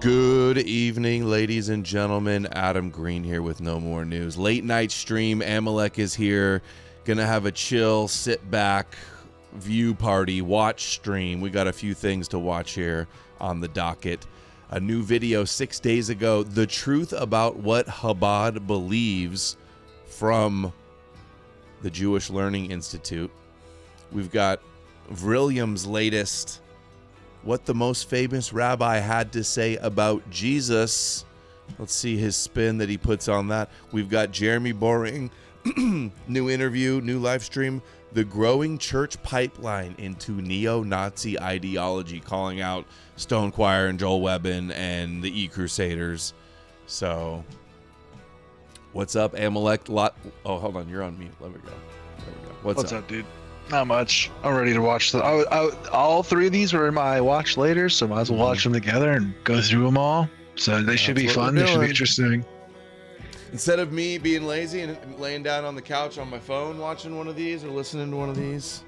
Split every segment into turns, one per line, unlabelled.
Good evening, ladies and gentlemen. Adam Green here with No More News. Late night stream. Amalek is here. Gonna have a chill, sit back, view party, watch stream. We got a few things to watch here on the docket. A new video 6 days ago. The truth about what Chabad believes from the Jewish Learning Institute. We've got Vrilliam's latest what the most famous rabbi had to say about Jesus. Let's see his spin that he puts on that. We've got Jeremy Boring, new interview, new live stream, the growing church pipeline into neo-Nazi ideology, calling out Stone Choir and Joel Webbin and the E-Crusaders. So, what's up, Amalek? Oh, hold on, you're on mute. Let me go. There we go.
What's up, dude? Not much. I'm ready to watch all three of these were in my watch later, so might as well watch them together and go through them all. So they should be fun. They should be interesting.
Instead of me being lazy and laying down on the couch on my phone watching one of these or listening to one of these,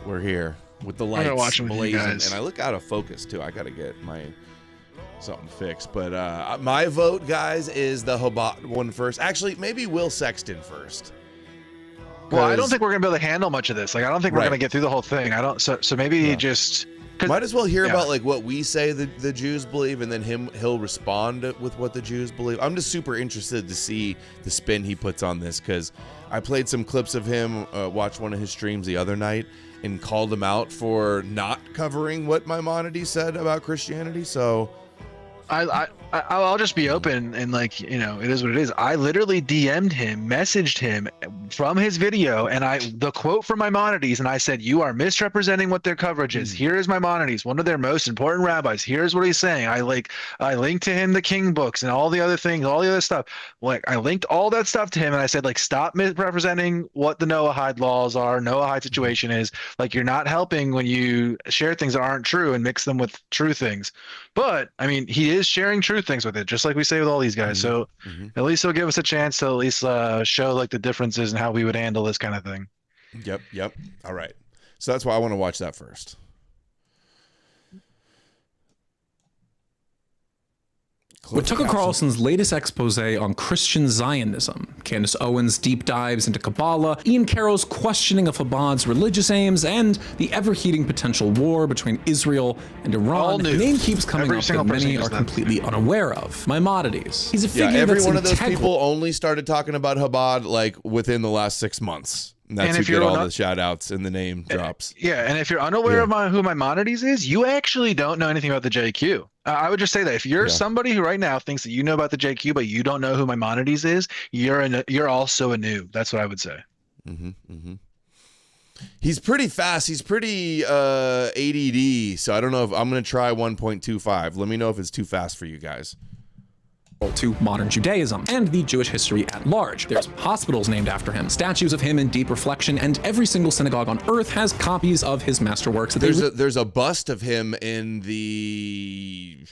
we're here with the lights blazing. And I look out of focus too. I got to get my something fixed. But my vote, guys, is the Chabad one first. Actually, maybe Will Sexton first.
Well, I don't think we're gonna be able to handle much of this. Like, I don't think we're gonna get through the whole thing. I don't. So maybe just
might as well hear about like what we say the Jews believe, and then he'll respond with what the Jews believe. I'm just super interested to see the spin he puts on this, because I played some clips of him, watched one of his streams the other night, and called him out for not covering what Maimonides said about Christianity. So
I'll just be open and, like, you know, it is what it is. I literally DM'd him, messaged him from his video, and the quote from Maimonides, and I said, "You are misrepresenting what their coverage is. Here is Maimonides, one of their most important rabbis. Here's what he's saying." I linked to him the King books and all the other things, all the other stuff. Like, I linked all that stuff to him, and I said, like, stop misrepresenting what the Noahide laws are, Noahide situation is. Like, you're not helping when you share things that aren't true and mix them with true things. But I mean, he is sharing true things with it, just like we say with all these guys. So at least he'll give us a chance to at least show like the differences and how we would handle this kind of thing.
Yep. All right. So that's why I want to watch that first.
With Tucker Carlson's latest expose on Christian Zionism, Candace Owens' deep dives into Kabbalah, Ian Carroll's questioning of Chabad's religious aims, and the ever-heating potential war between Israel and Iran, the name keeps coming up that many are completely unaware of. Maimonides. He's a figure
every
that's
one of those
integral.
people only started talking about Chabad like within the last 6 months. And that's who get all the shout outs and the name drops.
Yeah, and if you're unaware of who Maimonides is, you actually don't know anything about the JQ. I would just say that if you're somebody who right now thinks that you know about the JQ, but you don't know who Maimonides is, you're also a noob. That's what I would say.
He's pretty fast. He's pretty ADD. So I don't know if I'm going to try 1.25. Let me know if it's too fast for you guys.
To modern Judaism and the Jewish history at large. There's hospitals named after him, statues of him in deep reflection, and every single synagogue on earth has copies of his masterworks.
There's a bust of him in the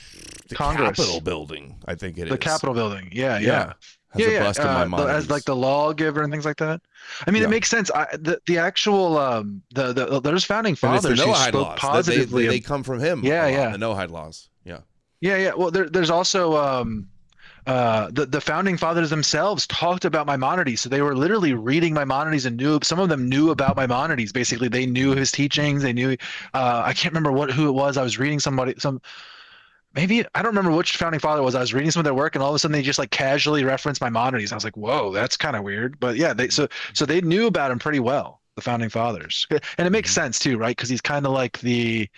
Congress.
Capitol building, I think it is.
The Capitol building. Yeah.
Has a bust of Maimonides.
As like the lawgiver and things like that. I mean, it makes sense. The actual there's founding fathers who spoke positively.
They come from him. The no-hide laws. Yeah.
Well, there's also the founding fathers themselves talked about Maimonides, so they were literally reading Maimonides and some of them knew about Maimonides. Basically, they knew his teachings. They knew I can't remember who it was. I was reading maybe I don't remember which founding father it was. I was reading some of their work, and all of a sudden they just like casually referenced Maimonides. I was like, whoa, that's kind of weird. But yeah, so they knew about him pretty well, the founding fathers, and it makes sense too, right? Because he's kind of like the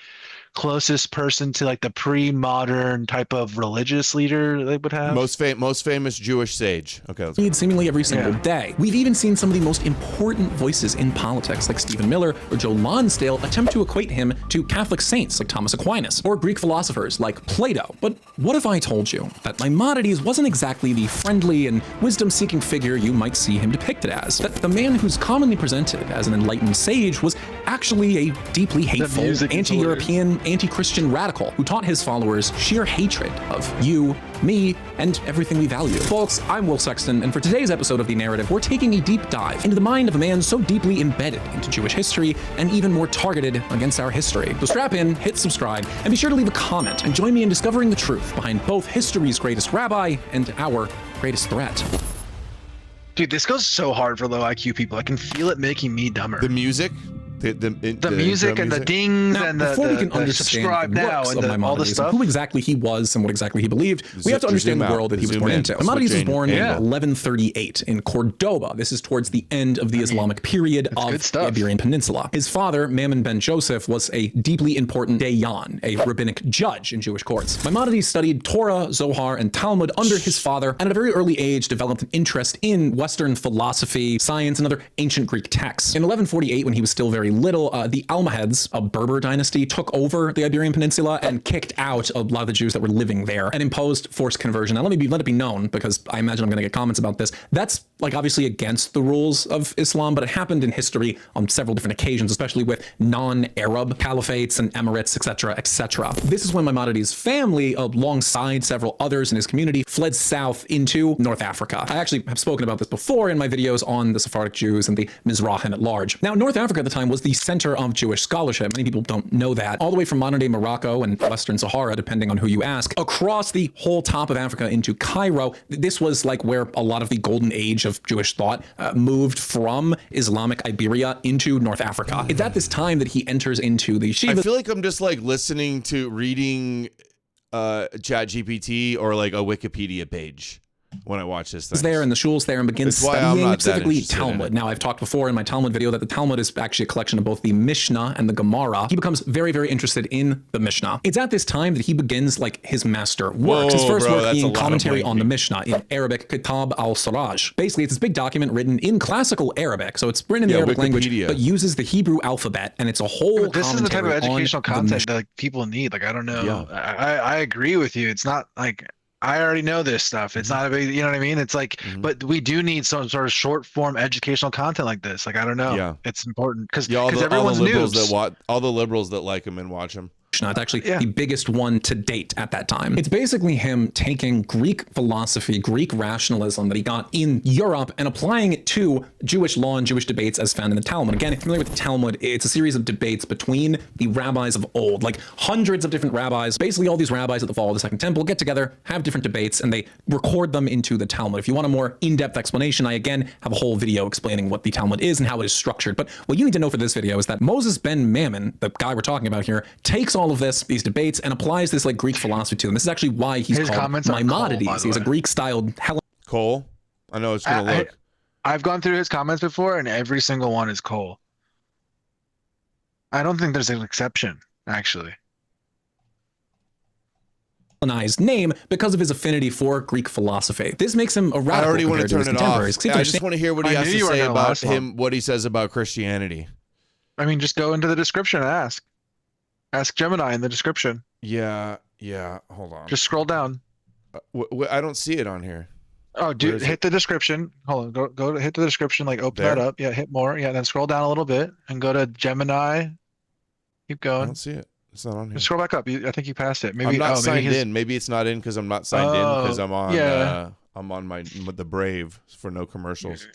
closest person to like the pre-modern type of religious leader they would have.
Most famous Jewish sage. Okay.
Read seemingly every single day. We've even seen some of the most important voices in politics, like Stephen Miller or Joe Lonsdale, attempt to equate him to Catholic saints like Thomas Aquinas or Greek philosophers like Plato. But what if I told you that Maimonides wasn't exactly the friendly and wisdom-seeking figure you might see him depicted as? That the man who's commonly presented as an enlightened sage was actually a deeply hateful, anti-European, anti-Christian radical who taught his followers sheer hatred of you, me, and everything we value. Folks, I'm Will Sexton, and for today's episode of The Narrative, we're taking a deep dive into the mind of a man so deeply embedded into Jewish history and even more targeted against our history. So strap in, hit subscribe, and be sure to leave a comment and join me in discovering the truth behind both history's greatest rabbi and our greatest threat.
Dude, this goes so hard for low IQ people. I can feel it making me dumber.
The music?
The music and the dings
now,
and
before we can
the
understand
subscribe
the
now
works
and
of
all this stuff,
who exactly he was and what exactly he believed, we have to understand the world that he was born into. Maimonides was born in 1138 in Cordoba. This is towards the end of the Islamic period of the Iberian Peninsula. His father, Maimon ben Joseph, was a deeply important dayan, a rabbinic judge in Jewish courts. Maimonides studied Torah, Zohar, and Talmud under his father, and at a very early age developed an interest in Western philosophy, science, and other ancient Greek texts. In 1148, when he was still very little, the Almohads, a Berber dynasty, took over the Iberian Peninsula and kicked out a lot of the Jews that were living there and imposed forced conversion. Now, let it be known, because I imagine I'm going to get comments about this. That's like obviously against the rules of Islam, but it happened in history on several different occasions, especially with non-Arab caliphates and emirates, etc., etc. This is when Maimonides' family, alongside several others in his community, fled south into North Africa. I actually have spoken about this before in my videos on the Sephardic Jews and the Mizrahim at large. Now, North Africa at the time was the center of Jewish scholarship. Many people don't know that. All the way from modern-day Morocco and Western Sahara, depending on who you ask, across the whole top of Africa into Cairo, this was like where a lot of the golden age of Jewish thought moved from Islamic Iberia into North Africa. It's at this time that he enters into the yeshiva.
I feel like I'm just like reading ChatGPT or like a Wikipedia page when I watch this thing.
There in the shuls there and begins studying specifically Talmud. Now, I've talked before in my Talmud video that the Talmud is actually a collection of both the Mishnah and the Gemara. He becomes very, very interested in the Mishnah. It's at this time that he begins like his master works. His first work being commentary on the Mishnah in Arabic, Kitab al-Siraj. Basically, it's this big document written in classical Arabic. So it's written in the Arabic language, but uses the Hebrew alphabet, and it's a whole
this is the type of educational content that like, people need. Like, I don't know. I agree with you. It's not like I already know this stuff. It's not a big, you know what I mean? It's like, but we do need some sort of short form educational content like this. Like, I don't know. Yeah. It's important because everyone's
all the liberals that like him and watch him.
It's actually the biggest one to date at that time. It's basically him taking Greek philosophy, Greek rationalism that he got in Europe and applying it to Jewish law and Jewish debates as found in the Talmud. Again, if you're familiar with the Talmud, it's a series of debates between the rabbis of old, like hundreds of different rabbis. Basically, all these rabbis at the fall of the Second Temple get together, have different debates, and they record them into the Talmud. If you want a more in-depth explanation, I again have a whole video explaining what the Talmud is and how it is structured. But what you need to know for this video is that Moses ben Maimon, the guy we're talking about here, takes all of these debates, and applies this like Greek philosophy to them. This is actually why he's called Maimonides. He's a Greek-styled Hellen.
Cole? I know it's going to look.
I've gone through his comments before, and every single one is Cole. I don't think there's an exception, actually.
Name because of his affinity for Greek philosophy. This makes him a radical.
I already want to turn it off.
I
just want to hear what he has to say about him, what he says about Christianity.
I mean, just go into the description and ask. Ask Gemini in the description.
Yeah. Hold on.
Just scroll down.
I don't see it on here.
Oh, dude, hit the description. Hold on. Go to hit the description. Like open that up. Yeah, hit more. Yeah, then scroll down a little bit and go to Gemini. Keep going.
I don't see it. It's not on here.
Just scroll back up. I think you passed it. Maybe
I'm not signed in. Maybe it's not in because I'm not signed in because I'm on. I'm on the Brave for no commercials.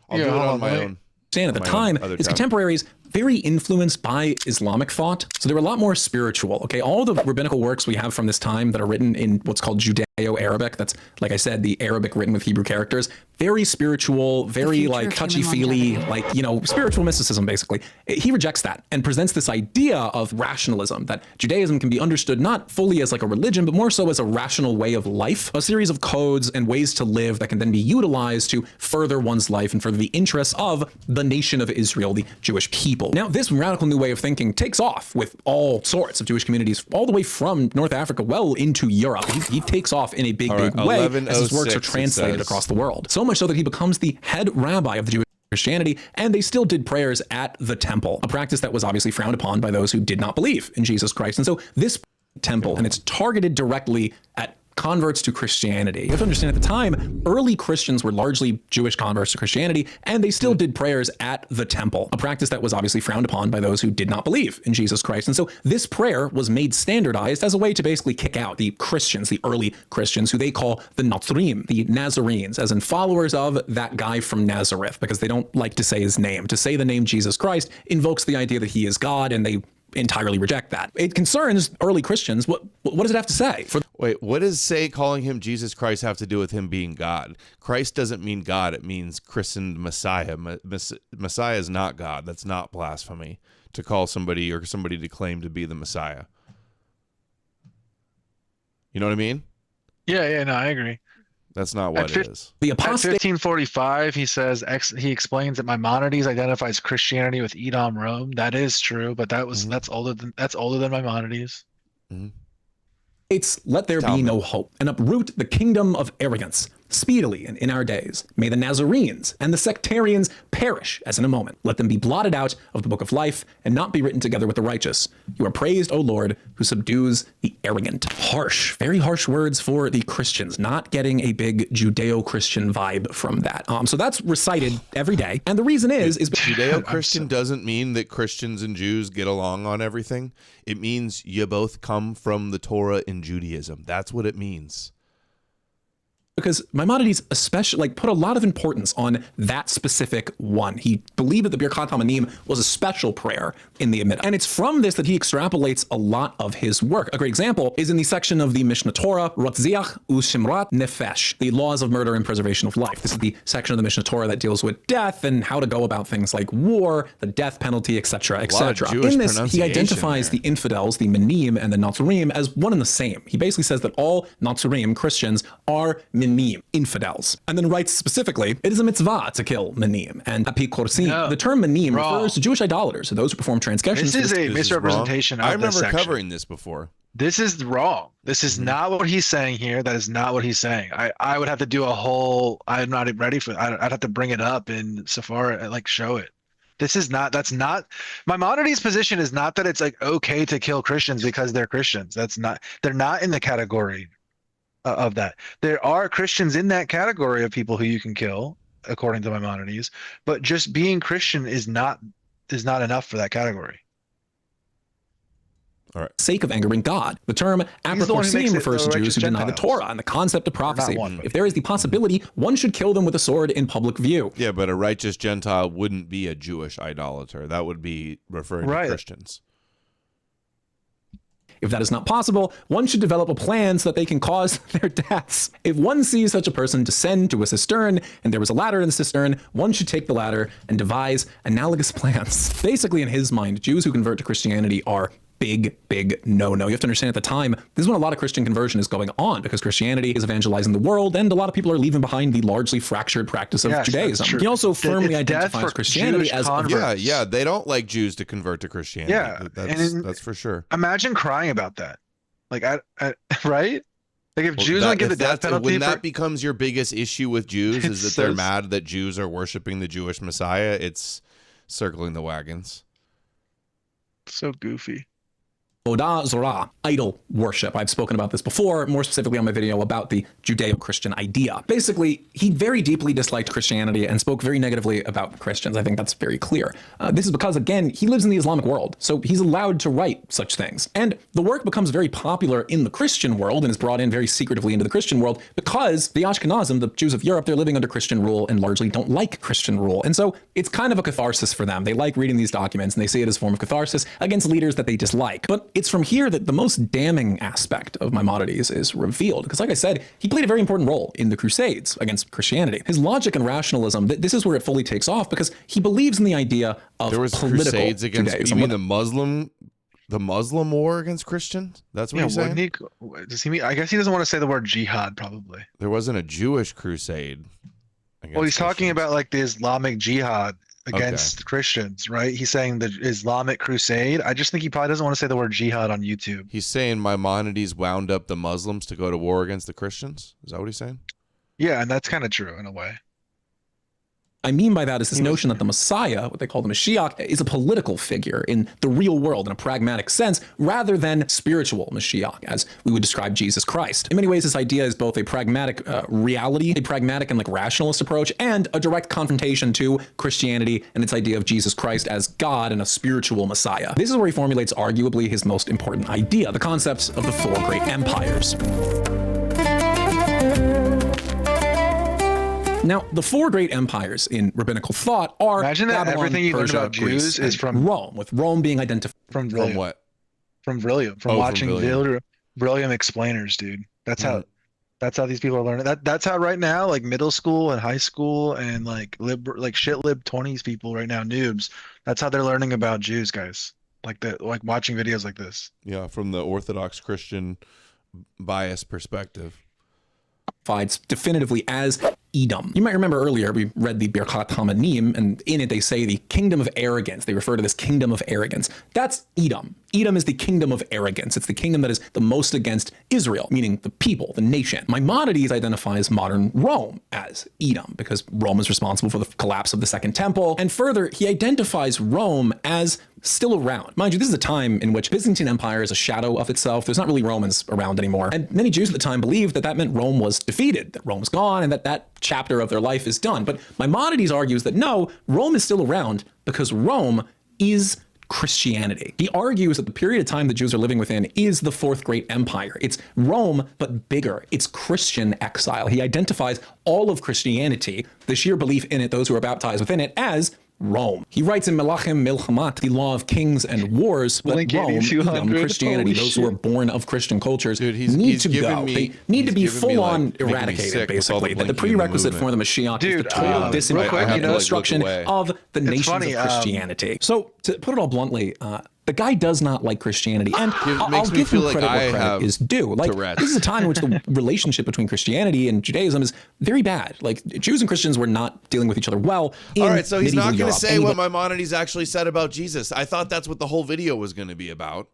I'll do it on my own.
At the time, his contemporaries very influenced by Islamic thought. So they were a lot more spiritual. Okay, all the rabbinical works we have from this time that are written in what's called Judeo-Arabic, that's, like I said, the Arabic written with Hebrew characters, very spiritual, very like touchy-feely, like, spiritual mysticism, basically. He rejects that and presents this idea of rationalism, that Judaism can be understood not fully as like a religion, but more so as a rational way of life, a series of codes and ways to live that can then be utilized to further one's life and further the interests of the nation of Israel, the Jewish people. Now, this radical new way of thinking takes off with all sorts of Jewish communities, all the way from North Africa well into Europe. He takes off in a big way as his works are translated across the world. So much so that he becomes the head rabbi of the Jewish Christianity, and they still did prayers at the temple, a practice that was obviously frowned upon by those who did not believe in Jesus Christ. And so this temple, and it's targeted directly at converts to Christianity. You have to understand, at the time, early Christians were largely Jewish converts to Christianity, and they still did prayers at the temple, a practice that was obviously frowned upon by those who did not believe in Jesus Christ. And so this prayer was made standardized as a way to basically kick out the Christians, the early Christians, who they call the Nazrim, the Nazarenes, as in followers of that guy from Nazareth, because they don't like to say his name. To say the name Jesus Christ invokes the idea that he is God, and they entirely reject that. It concerns early Christians. What does it have to say?
Wait, what does calling him Jesus Christ have to do with him being God? Christ doesn't mean God. It means christened Messiah. Messiah is not God. That's not blasphemy to call somebody to claim to be the Messiah. You know what I mean?
Yeah, no, I agree.
That's not what it is.
The
At 1545, he says, he explains that Maimonides identifies Christianity with Edom, Rome. That is true, but that's older than Maimonides.
Mm-hmm.
It's let there be no hope, and uproot the kingdom of arrogance speedily and in our days. May the Nazarenes and the sectarians perish as in a moment. Let them be blotted out of the book of life and not be written together with the righteous. You are praised, O Lord, who subdues the arrogant. Harsh, very harsh words for the Christians, not getting a big Judeo-Christian vibe from that. So that's recited every day. And the reason is
Judeo-Christian doesn't mean that Christians and Jews get along on everything. It means you both come from the Torah and Judaism. That's what it means.
Because Maimonides especially put a lot of importance on that specific one. He believed that the Birkat HaManim was a special prayer in the Amidah. And it's from this that he extrapolates a lot of his work. A great example is in the section of the Mishnah Torah, Rotziach Ushimrat Nefesh, the laws of murder and preservation of life. This is the section of the Mishnah Torah that deals with death and how to go about things like war, the death penalty, etc., etc. In this, he identifies the infidels, the Manim and the Nazarim, as one and the same. He basically says that all Nazarim, Christians, are Manim, infidels, and then writes specifically, it is a mitzvah to kill Manim. And Apikorsim, the term Manim refers to Jewish idolaters, those who perform transgressions.
This is a misrepresentation of this section.
I remember covering this before.
This is wrong. This is not what he's saying here. That is not what he's saying. I would have to do a whole, I'm not ready for, I'd have to bring it up in Sephora and show it. That's not, Maimonides' position is not that it's okay to kill Christians because they're Christians. They're not in the category of that. There are Christians in that category of people who you can kill, according to Maimonides, but just being Christian is not enough for that category.
sake of angering God. The term apophrosim refers to Jews who deny the Torah and the concept of prophecy. If there is the possibility, one should kill them with a sword in public view.
Yeah, but a righteous Gentile wouldn't be a Jewish idolater. That would be referring to Christians.
If that is not possible, one should develop a plan so that they can cause their deaths. If one sees such a person descend to a cistern and there was a ladder in the cistern, one should take the ladder and devise analogous plans. Basically, in his mind, Jews who convert to Christianity are big no-no. You have to understand at the time, this is when a lot of Christian conversion is going on because Christianity is evangelizing the world and a lot of people are leaving behind the largely fractured practice of Judaism. He also firmly identifies Christianity as
yeah, they don't like Jews to convert to Christianity. Yeah, that's for sure.
Imagine crying about that. Like, right? Like if Jews don't get the death penalty,
when that becomes your biggest issue with Jews is that they're mad that Jews are worshiping the Jewish Messiah, it's circling the wagons.
So goofy.
Oda Zorah, idol worship. I've spoken about this before, more specifically on my video about the Judeo-Christian idea. Basically, he very deeply disliked Christianity and spoke very negatively about Christians. I think that's very clear. This is because, again, he lives in the Islamic world, so he's allowed to write such things. And the work becomes very popular in the Christian world and is brought in very secretively into the Christian world because the Ashkenazim, the Jews of Europe, they're living under Christian rule and largely don't like Christian rule. And so it's kind of a catharsis for them. They like reading these documents and they see it as a form of catharsis against leaders that they dislike. But it's from here that the most damning aspect of Maimonides is revealed. Because like I said, he played a very important role in the Crusades against Christianity. His logic and rationalism, this is where it fully takes off because he believes in the idea of
there was
political
Crusades against
Judaism.
You mean the Muslim war against Christians? That's what he's saying?
Does he mean, I guess he doesn't want to say the word jihad, probably.
There wasn't a Jewish crusade.
Well, he's talking about like the Islamic jihad against Christians, right? He's saying the Islamic crusade. I just think he probably doesn't want to say the word jihad on YouTube.
He's saying Maimonides wound up the Muslims to go to war against the Christians. Is that what he's saying?
Yeah, and that's kind of true in a way.
I mean by that is this notion that the Messiah, what they call the Mashiach, is a political figure in the real world in a pragmatic sense, rather than spiritual Mashiach, as we would describe Jesus Christ. In many ways, this idea is both a pragmatic reality, a pragmatic and like rationalist approach, and a direct confrontation to Christianity and its idea of Jesus Christ as God and a spiritual Messiah. This is where he formulates arguably his most important idea, the concept of the four great empires. Now, the four great empires in rabbinical thought are
Imagine that
Babylon,
everything you learn
Persia,
about
Greece,
Jews is from
Rome, with Rome being identified
from
what?
From Brilliant, from watching Brilliant explainers, dude. That's how these people are learning. That's how right now, like middle school and high school and like shit lib 20s people right now, noobs. That's how they're learning about Jews, guys. Like watching videos like this.
Yeah, from the Orthodox Christian bias perspective.
Definitively as Edom. You might remember earlier we read the Birkat Hamanim, and in it they say the kingdom of arrogance. They refer to this kingdom of arrogance. That's Edom. Edom is the kingdom of arrogance. It's the kingdom that is the most against Israel, meaning the people, the nation. Maimonides identifies modern Rome as Edom because Rome is responsible for the collapse of the Second Temple. And further, he identifies Rome as still around. Mind you, this is a time in which Byzantine Empire is a shadow of itself. There's not really Romans around anymore. And many Jews at the time believed that that meant Rome was defeated, that Rome was gone, and that chapter of their life is done. But Maimonides argues that no, Rome is still around because Rome is Christianity. He argues that the period of time the Jews are living within is the Fourth Great Empire. It's Rome, but bigger. It's Christian exile. He identifies all of Christianity, the sheer belief in it, those who are baptized within it, as Rome. He writes in Melachim Milchamat, the law of kings and wars, that Rome, Christianity, those who are born of Christian cultures, need to go. They need to be full-on eradicated, basically. That the prerequisite for the Mashiach is the total disintegration and destruction of the nations of Christianity. So, to put it all bluntly, the guy does not like Christianity, and I'll give him credit where credit is due. Like, this is a time in which the relationship between Christianity and Judaism is very bad. Like, Jews and Christians were not dealing with each other well.
All right, so he's not going to say what Maimonides actually said about Jesus. I thought that's what the whole video was going to be about.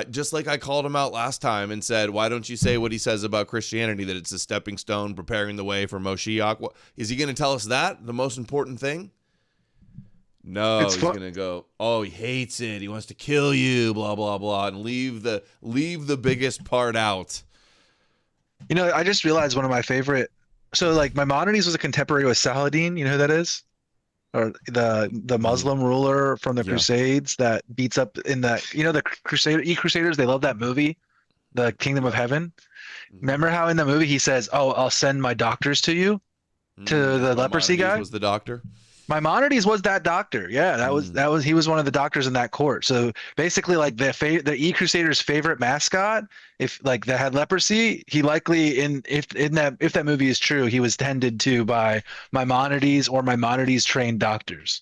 Just like I called him out last time and said, why don't you say what he says about Christianity, that it's a stepping stone preparing the way for Moshiach? Is he going to tell us that, the most important thing? No, he's going to go, oh, he hates it. He wants to kill you, blah, blah, blah, and leave the biggest part out.
You know, I just realized one of my favorite. So, like, Maimonides was a contemporary with Saladin. You know who that is? or the Muslim ruler from the Crusades that beats up in the the Crusaders. They love that movie, The Kingdom of Heaven. Remember how in the movie he says, "Oh, I'll send my doctors to you," to the leprosy guy.
Was the doctor?
Maimonides was that doctor. Yeah, that was he was one of the doctors in that court. So basically, like the Crusaders' favorite mascot, if like that had leprosy, he likely if that movie is true, he was tended to by Maimonides or Maimonides trained doctors.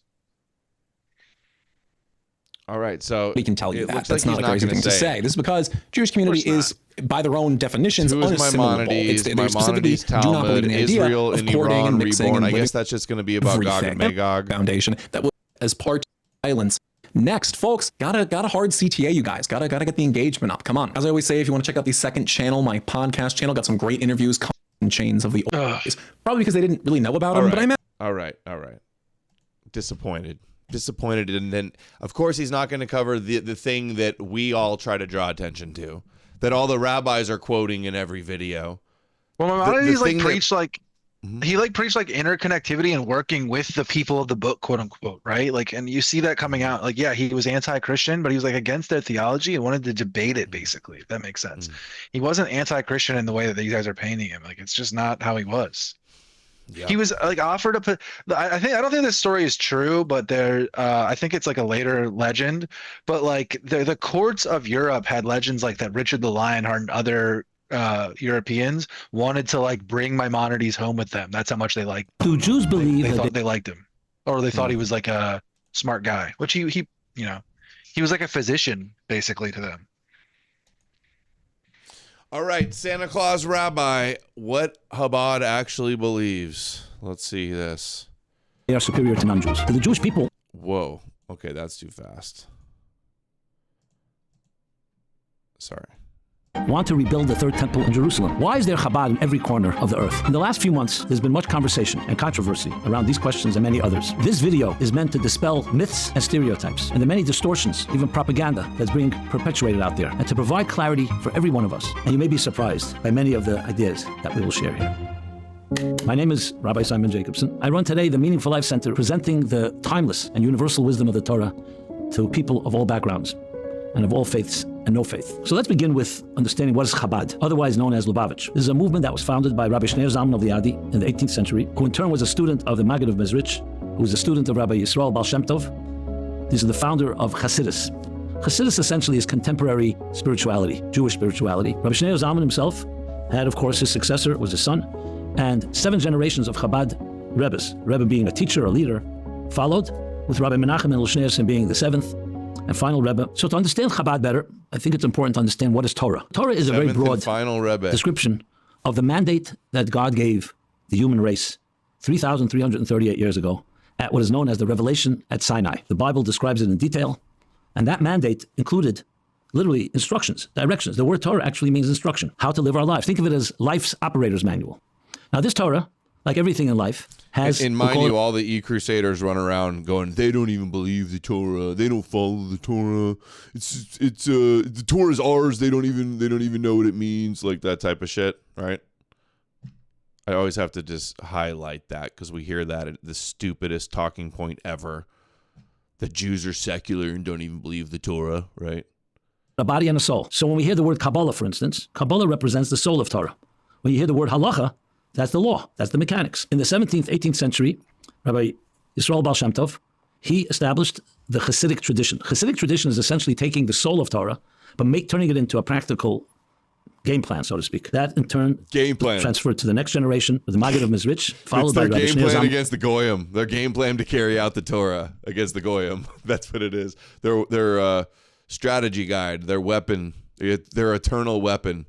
All right, so we can tell you that that's not a crazy thing to say. This is because Jewish community is, by their own definitions,
Maimonides, Maimonides, Talmud, Israel, and Iran reborn. I guess that's just going to be about Gog and Magog.
Foundation that was as part of violence. Next, folks, got a hard CTA, you guys. Gotta get the engagement up. Come on. As I always say, if you want to check out the second channel, my podcast channel, got some great interviews, chains of the old days. Probably because they didn't really know about them, but I meant.
All right. Disappointed, and then of course he's not going to cover the thing that we all try to draw attention to, that all the rabbis are quoting in every video.
Well, Maimonides preached interconnectivity and working with the people of the book, quote unquote, right? Like, and you see that coming out. Like, yeah, he was anti-Christian, but he was like against their theology and wanted to debate it, basically, if that makes sense. He wasn't anti-Christian in the way that these guys are painting him. Like, it's just not how he was. Yep. He was like offered I don't think this story is true, but I think it's like a later legend. But like the courts of Europe had legends like that Richard the Lionheart and other Europeans wanted to like bring Maimonides home with them. That's how much they liked.
Do Jews believe
they thought they liked him, or they thought he was like a smart guy, which he was like a physician basically to them.
All right, Santa Claus Rabbi, what Chabad actually believes. Let's see this.
They are superior to non-Jews. To the Jewish people.
Whoa. Okay, that's too fast. Sorry.
Want to rebuild the third temple in Jerusalem. Why is there Chabad in every corner of the earth? In the last few months, there's been much conversation and controversy around these questions and many others. This video is meant to dispel myths and stereotypes and the many distortions, even propaganda, that's being perpetuated out there, and to provide clarity for every one of us. And you may be surprised by many of the ideas that we will share here. My name is Rabbi Simon Jacobson. I run today the Meaningful Life Center, presenting the timeless and universal wisdom of the Torah to people of all backgrounds and of all faiths and no faith. So let's begin with understanding what is Chabad, otherwise known as Lubavitch. This is a movement that was founded by Rabbi Shneur Zalman of Liadi in the 18th century, who in turn was a student of the Maggid of Mezrich, who was a student of Rabbi Yisrael Baal Shem Tov. These are the founder of Hasidus. Hasidus essentially is contemporary spirituality, Jewish spirituality. Rabbi Shneur Zalman himself had, of course, his successor was his son, and 7 generations of Chabad Rebbes, Rebbe being a teacher, a leader, followed, with Rabbi Menachem and Lishneerson being the 7th and final Rebbe. So to understand Chabad better, I think it's important to understand what is Torah. Torah is a very broad description of the mandate that God gave the human race 3,338 years ago at what is known as the revelation at Sinai. The Bible describes it in detail, and that mandate included literally instructions, directions. The word Torah actually means instruction, how to live our lives. Think of it as life's operator's manual. Now this Torah, like everything in life, has...
And mind you, all the Crusaders run around going, they don't even believe the Torah. They don't follow the Torah. The Torah is ours. They don't even know what it means. Like that type of shit, right? I always have to just highlight that because we hear that the stupidest talking point ever. The Jews are secular and don't even believe the Torah, right?
A body and a soul. So when we hear the word Kabbalah, for instance, Kabbalah represents the soul of Torah. When you hear the word halacha, that's the law. That's the mechanics. In the 17th, 18th century, Rabbi Yisrael Baal Shem Tov, he established the Hasidic tradition. Hasidic tradition is essentially taking the soul of Torah, but turning it into a practical game plan, so to speak. That, in turn, transferred to the next generation with the Maggid of Mezrich, followed by Rabbi Shneur Zalman.
It's their game plan against the Goyim. Their game plan to carry out the Torah against the Goyim. That's what it is. Their strategy guide, their weapon, their eternal weapon.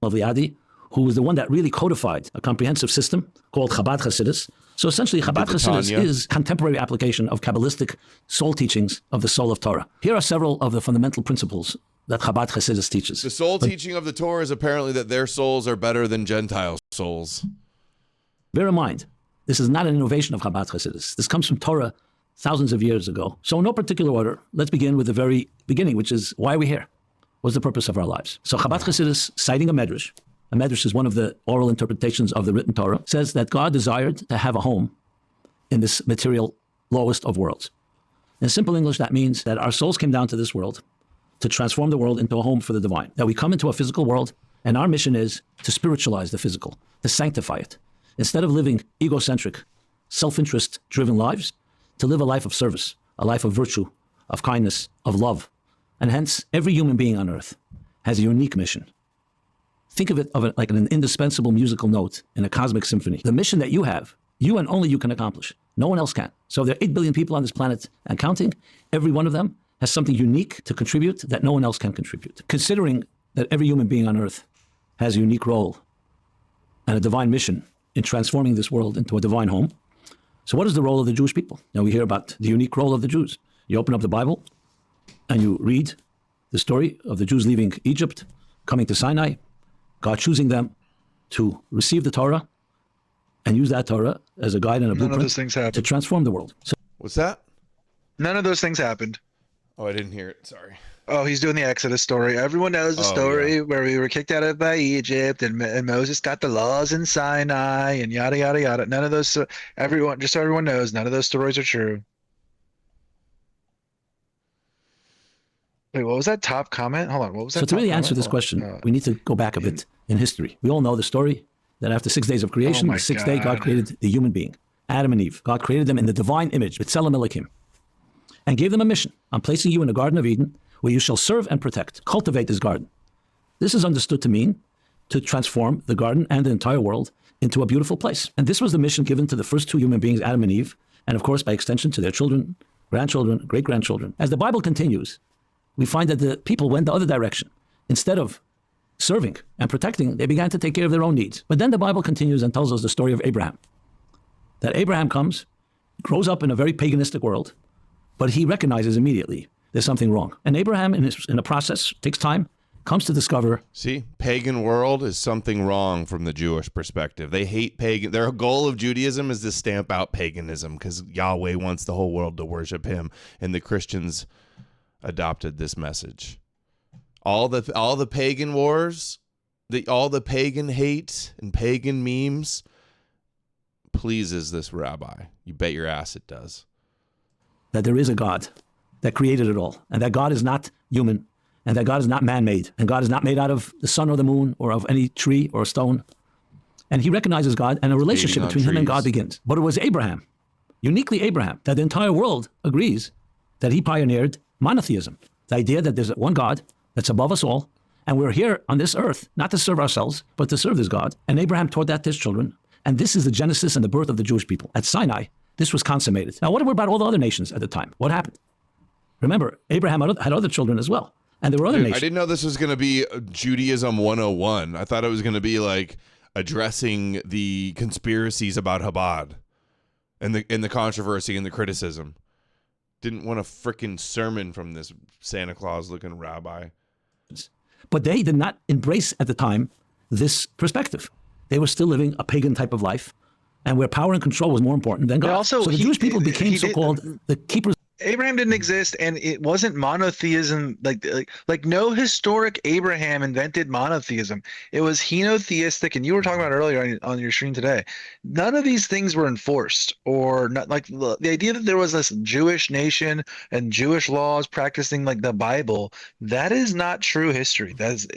Of Liadi, who was the one that really codified a comprehensive system called Chabad Hasidus. So essentially, Chabad Hasidus is contemporary application of Kabbalistic soul teachings of the soul of Torah. Here are several of the fundamental principles that Chabad Hasidus teaches.
The soul teaching of the Torah is apparently that their souls are better than Gentile souls.
Bear in mind, this is not an innovation of Chabad Hasidus. This comes from Torah thousands of years ago. So in no particular order, let's begin with the very beginning, which is why are we here? What's the purpose of our lives? So Chabad Hasidus, citing a medrash is one of the oral interpretations of the written Torah, says that God desired to have a home in this material lowest of worlds. In simple English, that means that our souls came down to this world to transform the world into a home for the divine. That we come into a physical world, and our mission is to spiritualize the physical, to sanctify it. Instead of living egocentric, self-interest-driven lives, to live a life of service, a life of virtue, of kindness, of love. And hence, every human being on earth has a unique mission. Think of it like an indispensable musical note in a cosmic symphony. The mission that you have, you and only you can accomplish. No one else can. So there are 8 billion people on this planet and counting. Every one of them has something unique to contribute that no one else can contribute. Considering that every human being on earth has a unique role and a divine mission in transforming this world into a divine home. So what is the role of the Jewish people? Now we hear about the unique role of the Jews. You open up the Bible and you read the story of the Jews leaving Egypt, coming to Sinai, God choosing them to receive the Torah and use that Torah as a guide and a blueprint to transform the world. So,
what's that?
None of those things happened.
Oh, I didn't hear it. Sorry.
Oh, he's doing the Exodus story. Everyone knows the story where we were kicked out of by Egypt and Moses got the laws in Sinai and yada, yada, yada. None of those, everyone knows, none of those stories are true. Wait, what was that top comment? Hold on, what was that?
So to really answer this question, we need to go back a bit in history. We all know the story that after 6 days of creation, the sixth day, God created the human being, Adam and Eve. God created them in the divine image, B'Tselem Elokim, and gave them a mission. I'm placing you in the Garden of Eden, where you shall serve and protect, cultivate this garden. This is understood to mean to transform the garden and the entire world into a beautiful place. And this was the mission given to the first two human beings, Adam and Eve, and of course, by extension, to their children, grandchildren, great-grandchildren. As the Bible continues, we find that the people went the other direction. Instead of serving and protecting, they began to take care of their own needs. But then the Bible continues and tells us the story of Abraham. That Abraham comes, grows up in a very paganistic world, but he recognizes immediately there's something wrong. And Abraham, in a process, takes time, comes to discover.
See, pagan world is something wrong from the Jewish perspective. They hate pagan. Their goal of Judaism is to stamp out paganism because Yahweh wants the whole world to worship him. And the Christians adopted this message. All the pagan wars, all the pagan hate and pagan memes pleases this rabbi. You bet your ass it does.
That there is a God that created it all, and that God is not human, and that God is not man-made, and God is not made out of the sun or the moon or of any tree or stone. And he recognizes God, and a relationship between him and God begins. But it was Abraham, uniquely Abraham, that the entire world agrees that he pioneered monotheism, the idea that there's one God that's above us all, and we're here on this earth, not to serve ourselves, but to serve this God. And Abraham taught that to his children, and this is the genesis and the birth of the Jewish people. At Sinai, this was consummated. Now, what about all the other nations at the time? What happened? Remember, Abraham had other children as well, and there were other nations.
I didn't know this was going to be Judaism 101. I thought it was going to be like addressing the conspiracies about Chabad and the controversy and the criticism. Didn't want a freaking sermon from this Santa Claus looking rabbi.
But they did not embrace at the time this perspective. They were still living a pagan type of life, and where power and control was more important than God.
Also,
so the Jewish people became so-called the keepers.
Abraham didn't exist, and it wasn't monotheism. Like no historic Abraham invented monotheism. It was henotheistic, and you were talking about earlier on your stream today. None of these things were enforced, or not. Like the idea that there was this Jewish nation and Jewish laws practicing like the Bible. That is not true history. That's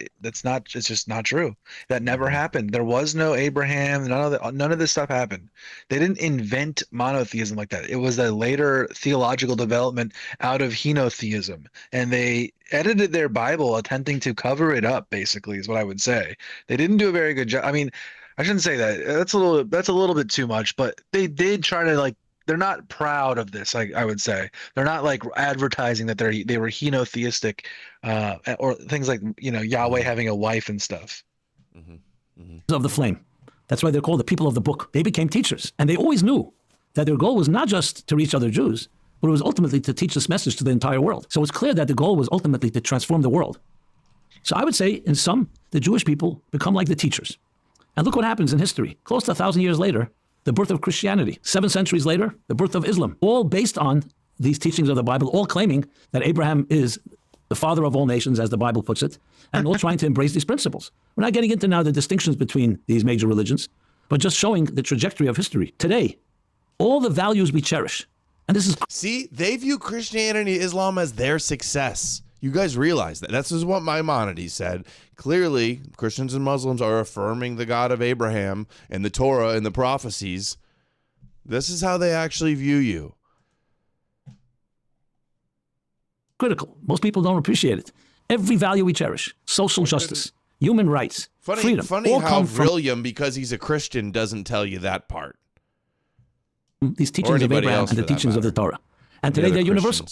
not. It's just not true. That never happened. There was no Abraham. None of this stuff happened. They didn't invent monotheism like that. It was a later theological development out of henotheism, and they edited their Bible attempting to cover it up, basically, is what I would say. They didn't do a very good job. I mean, I shouldn't say that. That's a little bit too much, but they did try to, they're not proud of this, I would say. They're not advertising that they were henotheistic, or things like, Yahweh having a wife and stuff.
Of the flame. That's why they're called the people of the book. They became teachers, and they always knew that their goal was not just to reach other Jews, but it was ultimately to teach this message to the entire world. So it's clear that the goal was ultimately to transform the world. So I would say, in sum, the Jewish people become like the teachers. And look what happens in history. Close to 1,000 years later, the birth of Christianity. 7 centuries later, the birth of Islam. All based on these teachings of the Bible, all claiming that Abraham is the father of all nations, as the Bible puts it, and all trying to embrace these principles. We're not getting into now the distinctions between these major religions, but just showing the trajectory of history. Today, all the values we cherish And this is...
See, they view Christianity and Islam as their success. You guys realize that. That's just what Maimonides said. Clearly, Christians and Muslims are affirming the God of Abraham and the Torah and the prophecies. This is how they actually view you.
Critical. Most people don't appreciate it. Every value we cherish, social justice, human rights, freedom.
Funny how William, because he's a Christian, doesn't tell you that part.
These teachings of Abraham and the teachings of the Torah. And today they're universal.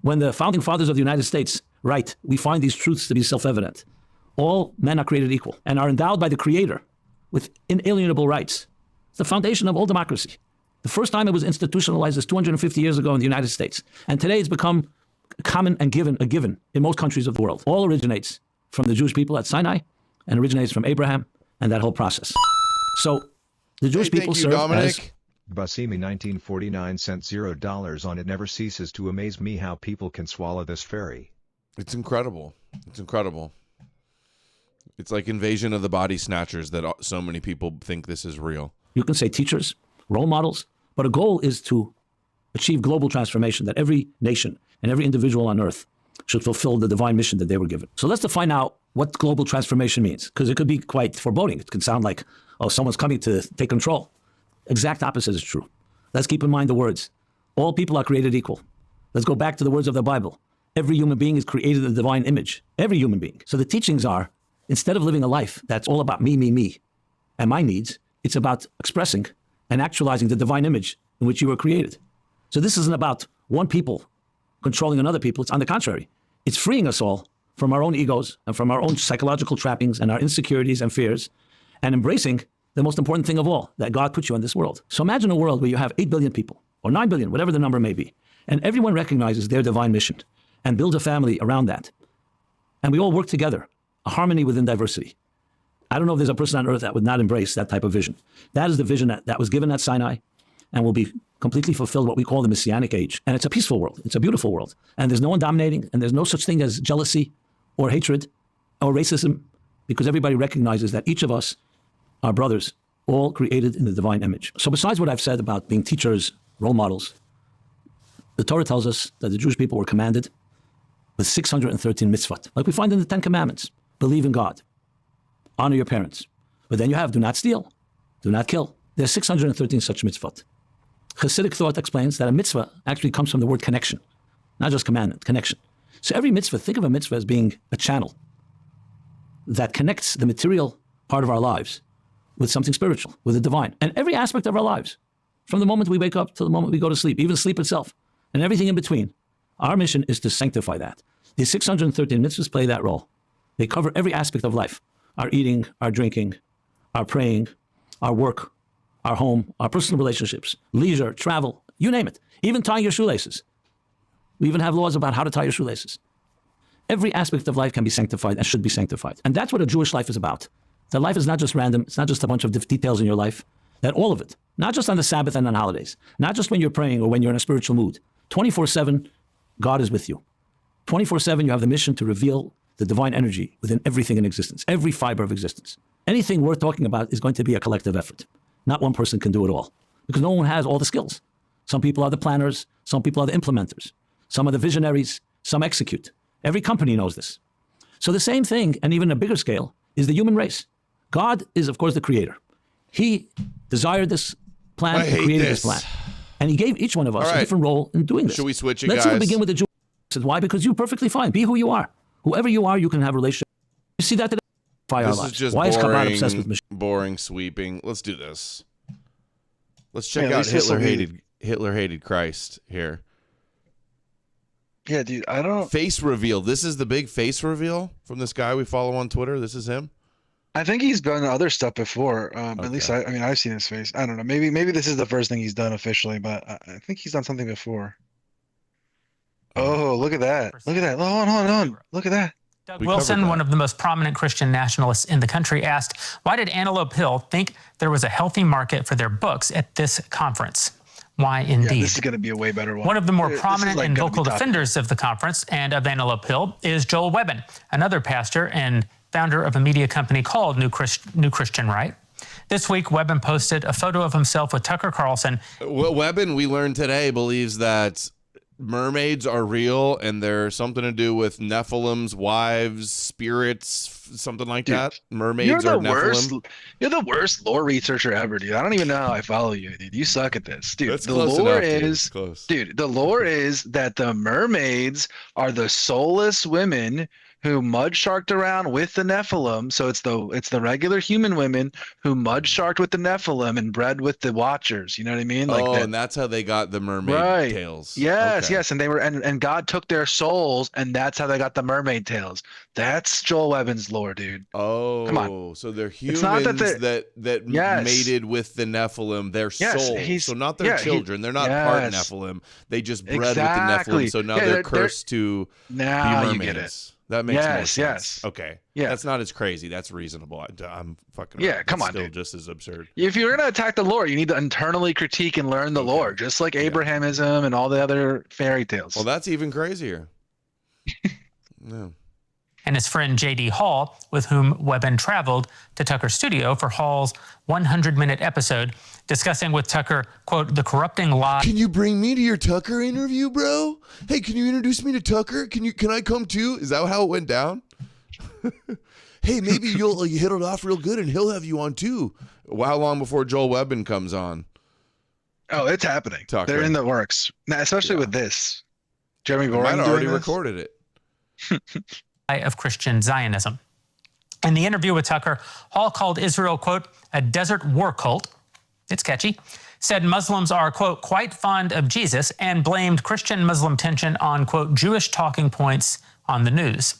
When the founding fathers of the United States write, we find these truths to be self-evident. All men are created equal and are endowed by the Creator with inalienable rights. It's the foundation of all democracy. The first time it was institutionalized is 250 years ago in the United States. And today it's become common and a given in most countries of the world. All originates from the Jewish people at Sinai and originates from Abraham and that whole process. So the Jewish people serve as...
Basimi 1949 sent $0 on. It never ceases to amaze me how people can swallow this fairy.
It's incredible. It's incredible. It's like Invasion of the Body Snatchers that so many people think this is real.
You can say teachers, role models, but a goal is to achieve global transformation, that every nation and every individual on earth should fulfill the divine mission that they were given. So let's define out what global transformation means, because it could be quite foreboding. It can sound like, oh, someone's coming to take control. Exact opposite is true. Let's keep in mind the words. All people are created equal. Let's go back to the words of the Bible. Every human being is created in the divine image. Every human being. So the teachings are, instead of living a life that's all about me, and my needs, it's about expressing and actualizing the divine image in which you were created. So this isn't about one people controlling another people. It's on the contrary. It's freeing us all from our own egos and from our own psychological trappings and our insecurities and fears, and embracing the most important thing of all, that God put you in this world. So imagine a world where you have 8 billion people, or 9 billion, whatever the number may be, and everyone recognizes their divine mission and builds a family around that. And we all work together, a harmony within diversity. I don't know if there's a person on earth that would not embrace that type of vision. That is the vision that was given at Sinai and will be completely fulfilled, what we call the Messianic age. And it's a peaceful world. It's a beautiful world. And there's no one dominating, and there's no such thing as jealousy or hatred or racism, because everybody recognizes that each of us are brothers, all created in the divine image. So besides what I've said about being teachers, role models, the Torah tells us that the Jewish people were commanded with 613 mitzvot, like we find in the 10 Commandments. Believe in God. Honor your parents. But then you have do not steal, do not kill. There's 613 such mitzvot. Hasidic thought explains that a mitzvah actually comes from the word connection, not just commandment, connection. So every mitzvah, think of a mitzvah as being a channel that connects the material part of our lives with something spiritual, with the divine. And every aspect of our lives, from the moment we wake up to the moment we go to sleep, even sleep itself, and everything in between, our mission is to sanctify that. These 613 mitzvahs play that role. They cover every aspect of life: our eating, our drinking, our praying, our work, our home, our personal relationships, leisure, travel, you name it. Even tying your shoelaces. We even have laws about how to tie your shoelaces. Every aspect of life can be sanctified and should be sanctified. And that's what a Jewish life is about. That life is not just random. It's not just a bunch of details in your life. That all of it, not just on the Sabbath and on holidays, not just when you're praying or when you're in a spiritual mood. 24/7, God is with you. 24/7, you have the mission to reveal the divine energy within everything in existence, every fiber of existence. Anything worth talking about is going to be a collective effort. Not one person can do it all, because no one has all the skills. Some people are the planners, some people are the implementers, some are the visionaries, some execute. Every company knows this. So the same thing, and even a bigger scale, is the human race. God is, of course, the creator. He desired this plan and created this plan. And he gave each one of us a different role in doing this.
Should we switch it,
Let's
guys?
even begin with the Jew. Why? Because you're perfectly fine. Be who you are. Whoever you are, you can have a relationship. You see that today?
This is just
Why
boring,
is Chabad obsessed with machines?
Boring sweeping. Let's do this. Let's check out Hitler hated Christ here.
Yeah, dude, I don't...
Face reveal. This is the big face reveal from this guy we follow on Twitter. This is him.
I think he's done other stuff before. At least I mean, I've seen his face. I don't know. Maybe this is the first thing he's done officially, but I think he's done something before. Oh, look at that. Look at that. Hold on. Look at that.
Doug Wilson, one of the most prominent Christian nationalists in the country, asked, why did Antelope Hill think there was a healthy market for their books at this conference? Why indeed?
Yeah, this is going to be a way better one.
One of the more prominent and vocal defenders of the conference and of Antelope Hill is Joel Webbin, another pastor and founder of a media company called New Christian Right. This week, Webben posted a photo of himself with Tucker Carlson.
Webben, we learned today, believes that mermaids are real and they're something to do with Nephilim's wives, spirits, something like that. Mermaids are Nephilim.
You're the worst lore researcher ever, dude. I don't even know how I follow you, dude. You suck at this, dude.
That's
the
close
lore
enough,
is,
dude.
The lore is that the mermaids are the soulless women who mud sharked around with the Nephilim. So it's the regular human women who mud sharked with the Nephilim and bred with the Watchers. You know what I mean?
And that's how they got the mermaid tails.
Yes, yes. And they were and God took their souls, and that's how they got the mermaid tails. That's Joel Webben's lore, dude.
Oh, come on. So they're humans that mated with the Nephilim, their souls. So not their children. They're not part Nephilim. They just bred with the Nephilim. So now they're cursed to be mermaids. You get it. That makes more sense. Yes. Okay. Yeah. That's not as crazy. That's reasonable. I'm fucking.
Yeah. Come on,
still
dude.
Just as absurd.
If you're gonna attack the lore, you need to internally critique and learn the lore, just like Abrahamism and all the other fairy tales.
Well, that's even crazier. No.
And his friend J.D. Hall, with whom Webben traveled to Tucker's studio for Hall's 100-minute episode, discussing with Tucker, quote, the corrupting lie.
Can you bring me to your Tucker interview, bro? Hey, can you introduce me to Tucker? Can I come too? Is that how it went down? Hey, maybe you'll hit it off real good and he'll have you on too. How long before Joel Webben comes on?
Oh, it's happening.
Tucker.
They're in the works, now, especially with this. Jeremy Boring
already recorded it.
Of Christian Zionism. In the interview with Tucker, Hall called Israel, quote, a desert war cult. It's catchy. Said Muslims are, quote, quite fond of Jesus, and blamed Christian-Muslim tension on, quote, Jewish talking points on the news.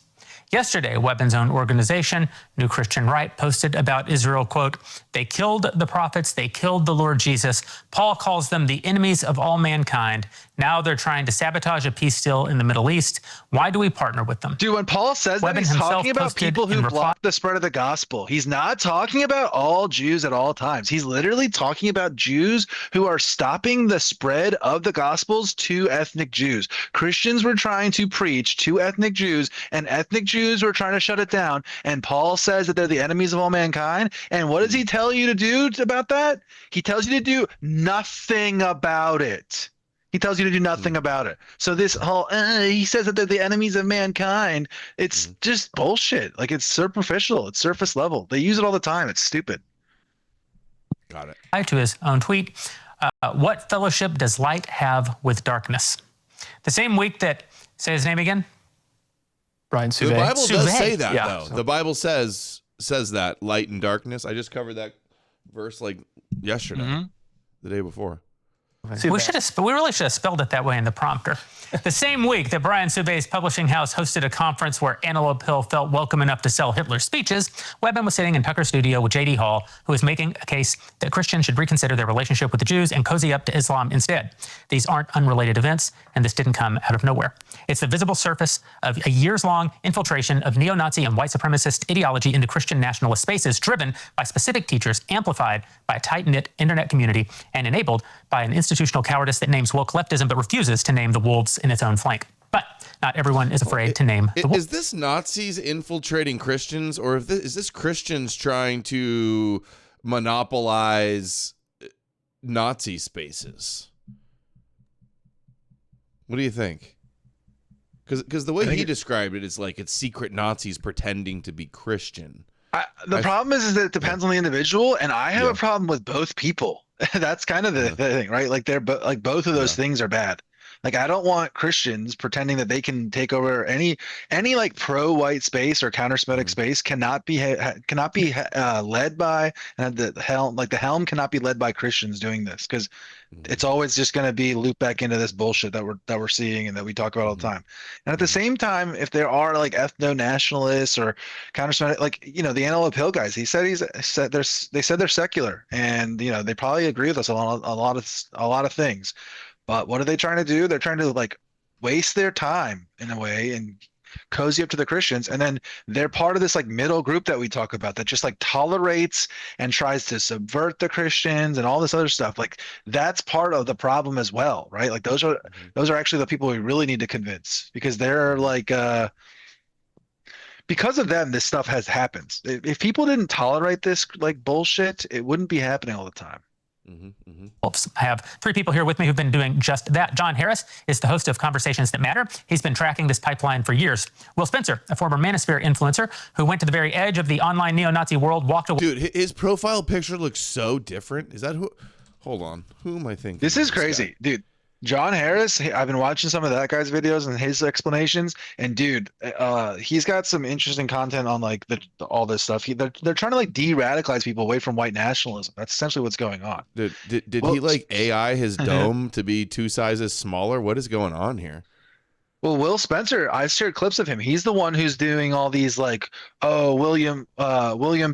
Yesterday, Webben's own organization, New Christian Right, posted about Israel, quote, they killed the prophets, they killed the Lord Jesus. Paul calls them the enemies of all mankind. Now they're trying to sabotage a peace deal in the Middle East. Why do we partner with them?
Dude, when Paul says that, he's talking about people who block the spread of the gospel. He's not talking about all Jews at all times. He's literally talking about Jews who are stopping the spread of the gospels to ethnic Jews. Christians were trying to preach to ethnic Jews, and ethnic Jews were trying to shut it down. And Paul says that they're the enemies of all mankind. And what does he tell you to do about that? He tells you to do nothing about it. He tells you to do nothing about it. So this whole, he says that they're the enemies of mankind. It's just bullshit. Like, it's superficial. It's surface level. They use it all the time. It's stupid.
Got it.
To his own tweet, what fellowship does light have with darkness? The same week that, say his name again?
Brian Suve.
The Bible does say that, though. The Bible says that, light and darkness. I just covered that verse like yesterday, the day before.
We really should have spelled it that way in the prompter. The same week that Brian Suve's publishing house hosted a conference where Antelope Hill felt welcome enough to sell Hitler's speeches, Webben was sitting in Tucker's studio with J.D. Hall, who was making a case that Christians should reconsider their relationship with the Jews and cozy up to Islam instead. These aren't unrelated events, and this didn't come out of nowhere. It's the visible surface of a years-long infiltration of neo-Nazi and white supremacist ideology into Christian nationalist spaces, driven by specific teachers, amplified by a tight-knit internet community, and enabled by an institutional cowardice that names woke leftism but refuses to name the wolves in its own flank. But not everyone is afraid to name the wolves.
Is this Nazis infiltrating Christians, or is this Christians trying to monopolize Nazi spaces? What do you think? Because the way he described it is like it's secret Nazis pretending to be Christian.
The problem is that it depends on the individual, and I have a problem with both people. That's kind of the thing, right? Like both of those things are bad. Like, I don't want Christians pretending that they can take over any like pro-white space or counter-Semitic space. Cannot be led by, and the helm cannot be led by Christians doing this, because it's always just going to be looped back into this bullshit that we're seeing and that we talk about all the time. And at the same time, if there are like ethno-nationalists or counter-Semitic, like, you know, the Antelope Hill guys, they said they're secular, and, you know, they probably agree with us on a lot of things. But what are they trying to do? They're trying to like waste their time in a way and cozy up to the Christians. And then they're part of this like middle group that we talk about that just like tolerates and tries to subvert the Christians and all this other stuff. Like, that's part of the problem as well, right? Like, those are actually the people we really need to convince, because they're like, because of them, this stuff has happened. If people didn't tolerate this like bullshit, it wouldn't be happening all the time.
I have three people here with me who've been doing just that. John Harris is the host of Conversations That Matter. He's been tracking this pipeline for years. Will Spencer, a former Manosphere influencer who went to the very edge of the online neo-Nazi world, walked away.
Dude, his profile picture looks so different. Is that who? Hold on. Who am I thinking?
This is crazy, dude. John Harris, I've been watching some of that guy's videos and his explanations, and dude, he's got some interesting content on like all this stuff. They're trying to like de-radicalize people away from white nationalism. That's essentially what's going on.
Did he like AI his dome to be 2 sizes smaller? What is going on here?
Well, Will Spencer, I shared clips of him. He's the one who's doing all these like, William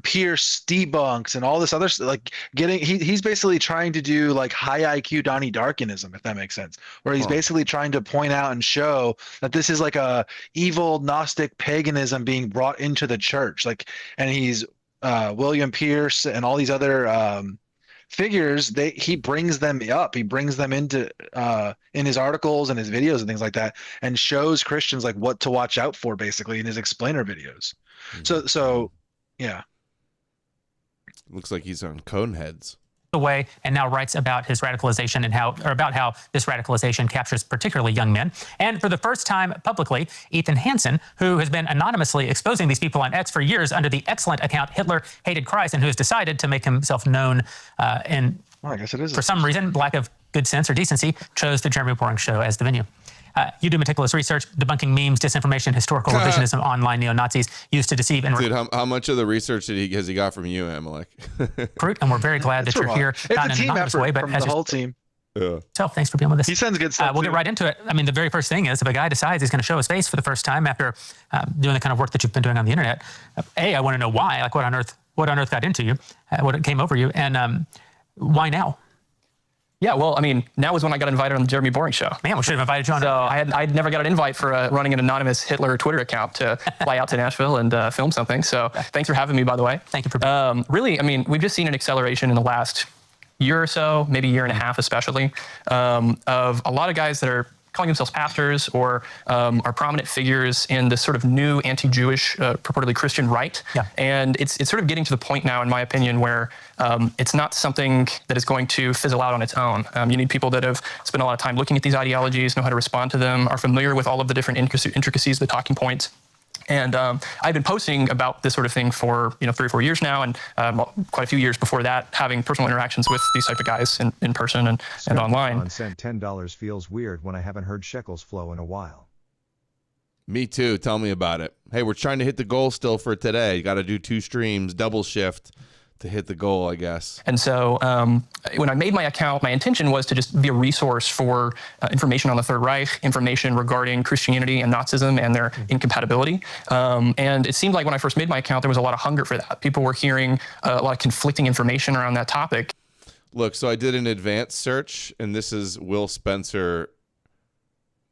Pierce debunks and all this other stuff. Like he's basically trying to do like high IQ Donnie Darkinism, if that makes sense. Where he's basically trying to point out and show that this is like a evil Gnostic paganism being brought into the church. Like, and he's William Pierce and all these other figures, he brings them up. He brings them into in his articles and his videos and things like that, and shows Christians like what to watch out for, basically, in his explainer videos. So yeah,
looks like he's on Coneheads.
Away and now writes about his radicalization and about how this radicalization captures particularly young men. And for the first time publicly, Ethan Hansen, who has been anonymously exposing these people on X for years under the excellent account Hitler Hated Christ, and who has decided to make himself known I guess it is for some reason, lack of good sense or decency, chose the Jeremy Boring Show as the venue. You do meticulous research, debunking memes, disinformation, historical revisionism, online neo-Nazis used to deceive and...
Dude, how much of the research has he got from you, Amalek?
Fruit, and we're very glad that you're here.
It's
not
a
in
team
an anonymous
effort
way, but
from
as
the whole team.
Yeah.
So thanks for being with us.
He sends good stuff.
We'll get right into it. I mean, the very first thing is if a guy decides he's going to show his face for the first time after doing the kind of work that you've been doing on the internet, I want to know why. Like, what on earth got into you? What came over you? And why now?
Yeah, well, I mean, now is when I got invited on the Jeremy Boring Show.
Man, we should have invited you on.
So I'd never got an invite for running an anonymous Hitler Twitter account to fly out to Nashville and film something. So thanks for having me, by the way.
Thank you for
really, I mean, we've just seen an acceleration in the last year or so, maybe year and a half especially, of a lot of guys that are calling themselves pastors or are prominent figures in this sort of new anti-Jewish, purportedly Christian right.
Yeah.
And it's sort of getting to the point now, in my opinion, where it's not something that is going to fizzle out on its own. You need people that have spent a lot of time looking at these ideologies, know how to respond to them, are familiar with all of the different intricacies, the talking points. And I've been posting about this sort of thing for 3 or 4 years now, and quite a few years before that, having personal interactions with these type of guys in person and online.
Sent $10 feels weird when I haven't heard shekels flow in a while.
Me too. Tell me about it. Hey, we're trying to hit the goal still for today. You got to do 2 streams, double shift to hit the goal, I guess.
And so when I made my account, my intention was to just be a resource for information on the Third Reich, information regarding Christianity and Nazism and their incompatibility. And it seemed like when I first made my account, there was a lot of hunger for that. People were hearing a lot of conflicting information around that topic.
Look, so I did an advanced search, and this is Will Spencer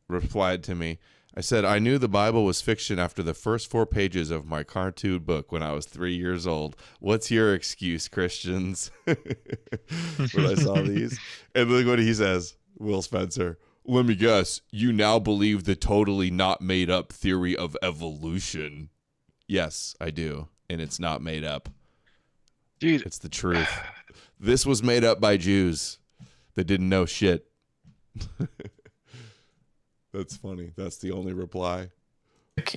replied to me. I said, I knew the Bible was fiction after the first 4 pages of my cartoon book when I was 3 years old. What's your excuse, Christians? When I saw these. And look what he says, Will Spencer. Let me guess, you now believe the totally not made up theory of evolution. Yes, I do. And it's not made up.
Dude.
It's the truth. This was made up by Jews that didn't know shit. That's funny. That's the only reply.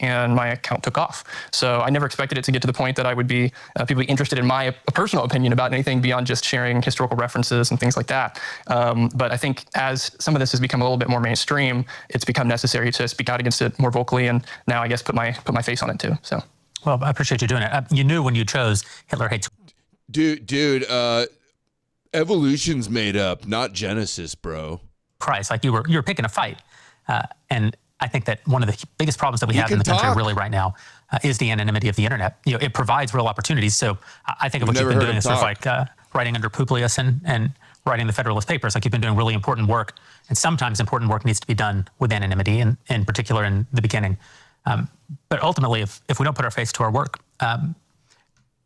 And my account took off. So I never expected it to get to the point that I would be people interested in my personal opinion about anything beyond just sharing historical references and things like that. But I think as some of this has become a little bit more mainstream, it's become necessary to speak out against it more vocally, and now I guess put my face on it too. So,
well, I appreciate you doing it. You knew when you chose Hitler Hates.
Dude, evolution's made up, not Genesis, bro.
Christ, like you were picking a fight. And I think that one of the biggest problems that we have in the country really right now is the anonymity of the internet. It provides real opportunities. So I think of what you've been doing is sort of like writing under Publius and writing the Federalist Papers. Like you've been doing really important work, and sometimes important work needs to be done with anonymity, and in particular in the beginning. But ultimately, if we don't put our face to our work,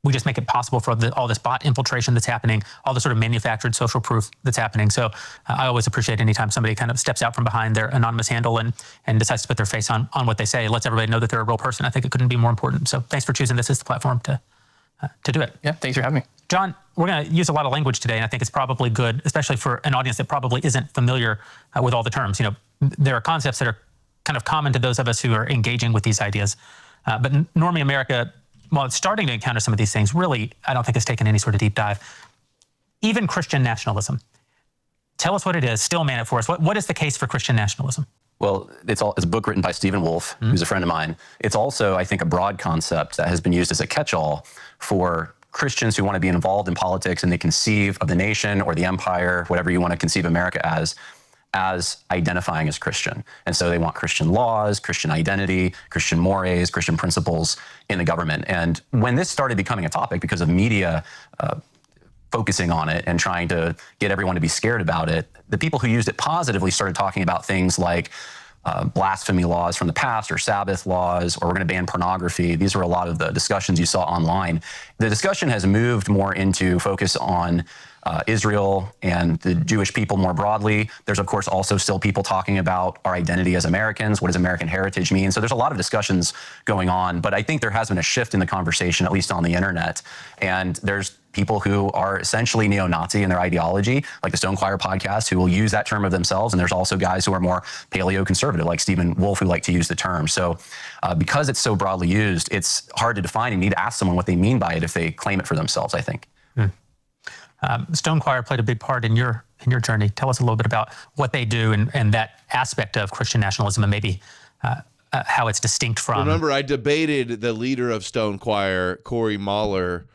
we just make it possible for all this bot infiltration that's happening, all the sort of manufactured social proof that's happening. So I always appreciate anytime somebody kind of steps out from behind their anonymous handle and decides to put their face on what they say. It lets everybody know that they're a real person. I think it couldn't be more important. So thanks for choosing this as the platform to do it.
Yeah, thanks for having me.
John, we're going to use a lot of language today, and I think it's probably good, especially for an audience that probably isn't familiar with all the terms. You know, there are concepts that are kind of common to those of us who are engaging with these ideas. But normie America, while it's starting to encounter some of these things, really, I don't think it's taken any sort of deep dive. Even Christian nationalism. Tell us what it is. Still man it for us. What is the case for Christian nationalism?
Well, it's a book written by Stephen Wolfe, who's a friend of mine. It's also, I think, a broad concept that has been used as a catch-all for Christians who want to be involved in politics, and they conceive of the nation or the empire, whatever you want to conceive America as identifying as Christian. And so they want Christian laws, Christian identity, Christian mores, Christian principles in the government. And when this started becoming a topic because of media focusing on it and trying to get everyone to be scared about it, the people who used it positively started talking about things like blasphemy laws from the past, or Sabbath laws, or we're going to ban pornography. These were a lot of the discussions you saw online. The discussion has moved more into focus on Israel and the Jewish people more broadly. There's, of course, also still people talking about our identity as Americans. What does American heritage mean? So there's a lot of discussions going on, but I think there has been a shift in the conversation, at least on the internet. And there's people who are essentially neo-Nazi in their ideology, like the Stone Choir podcast, who will use that term of themselves. And there's also guys who are more paleo-conservative, like Stephen Wolfe, who like to use the term. So because it's so broadly used, it's hard to define, and you need to ask someone what they mean by it if they claim it for themselves, I think.
Stone Choir played a big part in your journey. Tell us a little bit about what they do and that aspect of Christian nationalism, and maybe how it's distinct from.
Remember, I debated the leader of Stone Choir, Corey Mahler,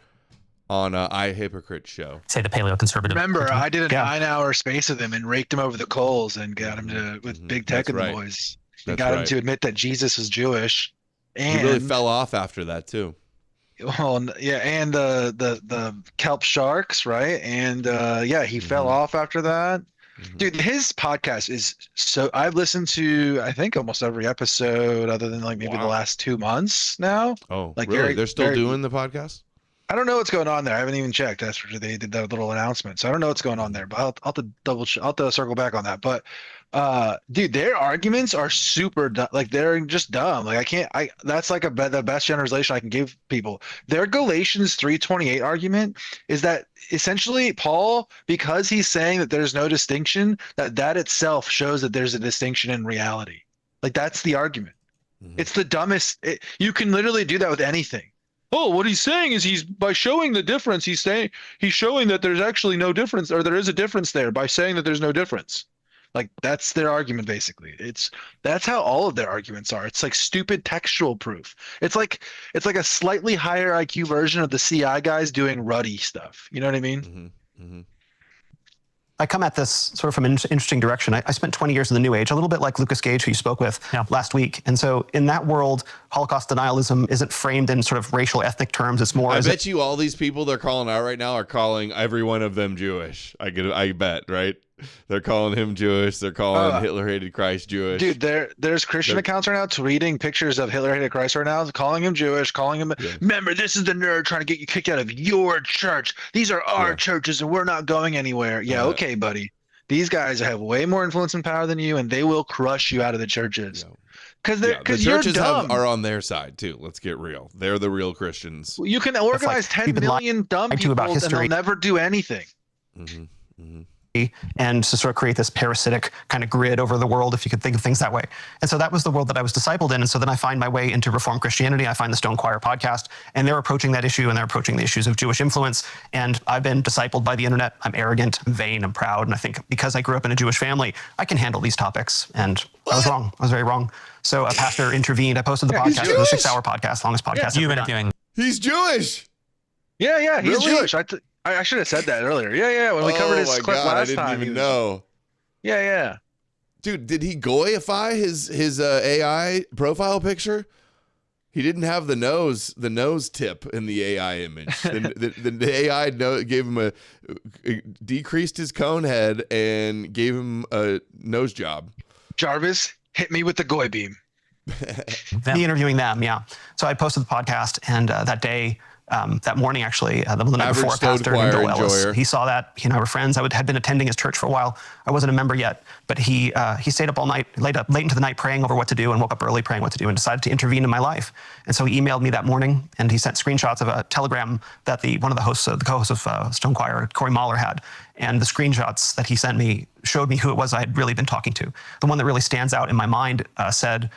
on I Hypocrite show.
Say the paleo-conservative.
Remember, I did a 9-hour space with him and raked him over the coals and got him to with Big Tech and the boys. And got him to admit that Jesus was Jewish. And
he really fell off after that too.
Well, yeah, and the kelp sharks, right? And he fell off after that. Dude, his podcast is so. I've listened to, I think, almost every episode, other than like maybe the last 2 months now.
Oh,
like
really? They're still doing the podcast?
I don't know what's going on there. I haven't even checked. That's where they did that little announcement. So I don't know what's going on there, but I'll have to I'll have to circle back on that. But dude, their arguments are super like they're just dumb. Like that's like the best generalization I can give people. Their Galatians 3:28 argument is that essentially Paul, because he's saying that there's no distinction, that itself shows that there's a distinction in reality. Like that's the argument. It's the dumbest. You can literally do that with anything. Oh, what he's saying is by showing the difference, he's showing that there's actually no difference, or there is a difference there by saying that there's no difference. Like that's their argument basically. That's how all of their arguments are. It's like stupid textual proof. It's like a slightly higher IQ version of the CI guys doing ruddy stuff. You know what I mean?
I come at this sort of from an interesting direction. I spent 20 years in the New Age, a little bit like Lucas Gage, who you spoke with last week. And so in that world, Holocaust denialism isn't framed in sort of racial, ethnic terms. It's more.
I bet you all these people they're calling out right now are calling every one of them Jewish. I bet, right? They're calling him Jewish. They're calling Hitler hated Christ Jewish.
Dude, there's Christian accounts right now tweeting pictures of Hitler hated Christ right now, calling him Jewish, calling him. Remember, this is the nerd trying to get you kicked out of your church. These are our churches, and we're not going anywhere. Yeah, okay, buddy. These guys have way more influence and power than you, and they will crush you out of the churches. Because the
churches are on their side too. Let's get real. They're the real Christians.
You can organize 10 million dumb people, and they'll never do anything.
And to sort of create this parasitic kind of grid over the world, if you could think of things that way. And so that was the world that I was discipled in. And so then I find my way into Reformed Christianity. I find the Stone Choir podcast, and they're approaching that issue, and they're approaching the issues of Jewish influence. And I've been discipled by the internet. I'm arrogant, I'm vain, I'm proud. And I think because I grew up in a Jewish family, I can handle these topics. And I was wrong. I was very wrong. So a pastor intervened. I posted the podcast. It was a 6-hour podcast, longest podcast ever done.
He's Jewish.
Yeah, he's Jewish. I should have said that earlier. Yeah. When we covered his clip last time.
I didn't even know.
Yeah.
Dude, did he goyify his AI profile picture? He didn't have the nose tip in the AI image. the AI gave him decreased his cone head and gave him a nose job.
Jarvis, hit me with the goy beam.
Me interviewing them, yeah. So I posted the podcast, and that day, that morning, actually, the night before, Pastor Wendell Ellis. He saw that. He and I were friends. I had been attending his church for a while. I wasn't a member yet, but he stayed up all night, late into the night praying over what to do, and woke up early praying what to do, and decided to intervene in my life. And so he emailed me that morning, and he sent screenshots of a telegram that one of the co-hosts of Stone Choir, Corey Mahler, had. And the screenshots that he sent me showed me who it was I had really been talking to. The one that really stands out in my mind said,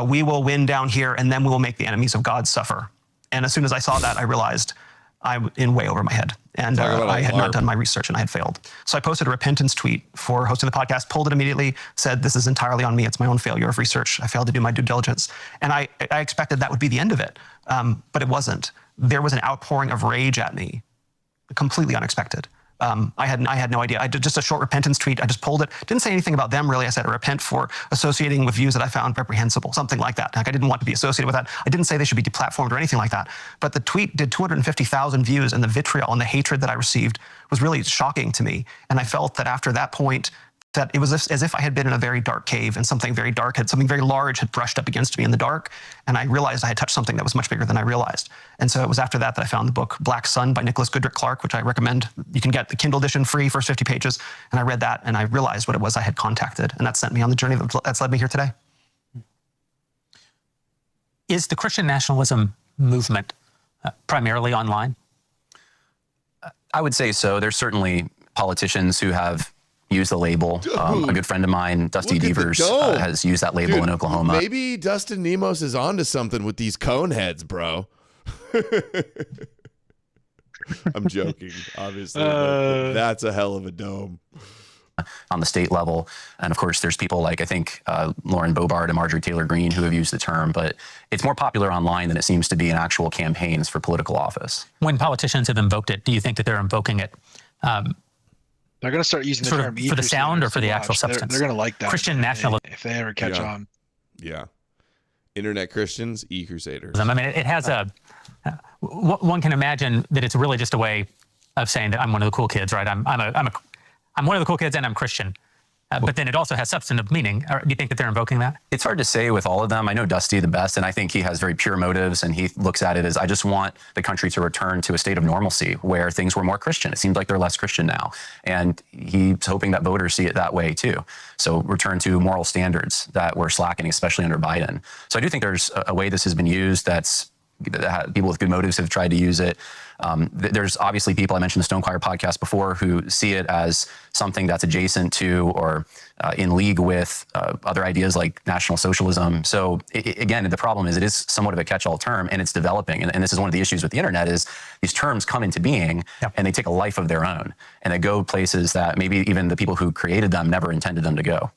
"We will win down here, and then we will make the enemies of God suffer." And as soon as I saw that, I realized I'm in way over my head. And I had not done my research, and I had failed. So I posted a repentance tweet for hosting the podcast, pulled it immediately, said, "This is entirely on me. It's my own failure of research. I failed to do my due diligence." And I expected that would be the end of it. But it wasn't. There was an outpouring of rage at me, completely unexpected. I had no idea. I did just a short repentance tweet. I just pulled it. Didn't say anything about them, really. I said, "I repent for associating with views that I found reprehensible," something like that. Like, I didn't want to be associated with that. I didn't say they should be deplatformed or anything like that. But the tweet did 250,000 views, and the vitriol and the hatred that I received was really shocking to me. And I felt that after that point, that it was as if I had been in a very dark cave, and something very large had brushed up against me in the dark. And I realized I had touched something that was much bigger than I realized. And so it was after that I found the book Black Sun by Nicholas Goodrick Clark, which I recommend. You can get the Kindle edition free, first 50 pages. And I read that, and I realized what it was I had contacted. And that sent me on the journey that's led me here today.
Is the Christian nationalism movement primarily online?
I would say so. There's certainly politicians who have used the label. A good friend of mine, Dusty Devers, has used that label in Oklahoma.
Maybe Dustin Nemos is onto something with these cone heads, bro. I'm joking, obviously. But that's a hell of a dome.
On the state level. And of course, there's people like, I think, Lauren Boebert and Marjorie Taylor Greene who have used the term, but it's more popular online than it seems to be in actual campaigns for political office.
When politicians have invoked it, do you think that they're invoking it
they're going to start using the term
for the sound or for the actual substance?
They're going to like that.
Christian nationalism.
If they ever catch on.
Yeah. Internet Christians, e-Crusaders.
I mean, it has one can imagine that it's really just a way of saying that I'm one of the cool kids, right? I'm one of the cool kids and I'm Christian. But then it also has substantive meaning. Do you think that they're invoking that?
It's hard to say with all of them. I know Dusty the best, and I think he has very pure motives, and he looks at it as, I just want the country to return to a state of normalcy where things were more Christian. It seems like they're less Christian now. And he's hoping that voters see it that way too. So return to moral standards that were slackening, especially under Biden. So I do think there's a way this has been used that people with good motives have tried to use it. There's obviously people, I mentioned the Stone Choir podcast before, who see it as something that's adjacent to or in league with other ideas like National Socialism. So again, the problem is it is somewhat of a catch-all term, and it's developing. And this is one of the issues with the internet is these terms come into being and they take a life of their own, and they go places that maybe even the people who created them never intended them to go.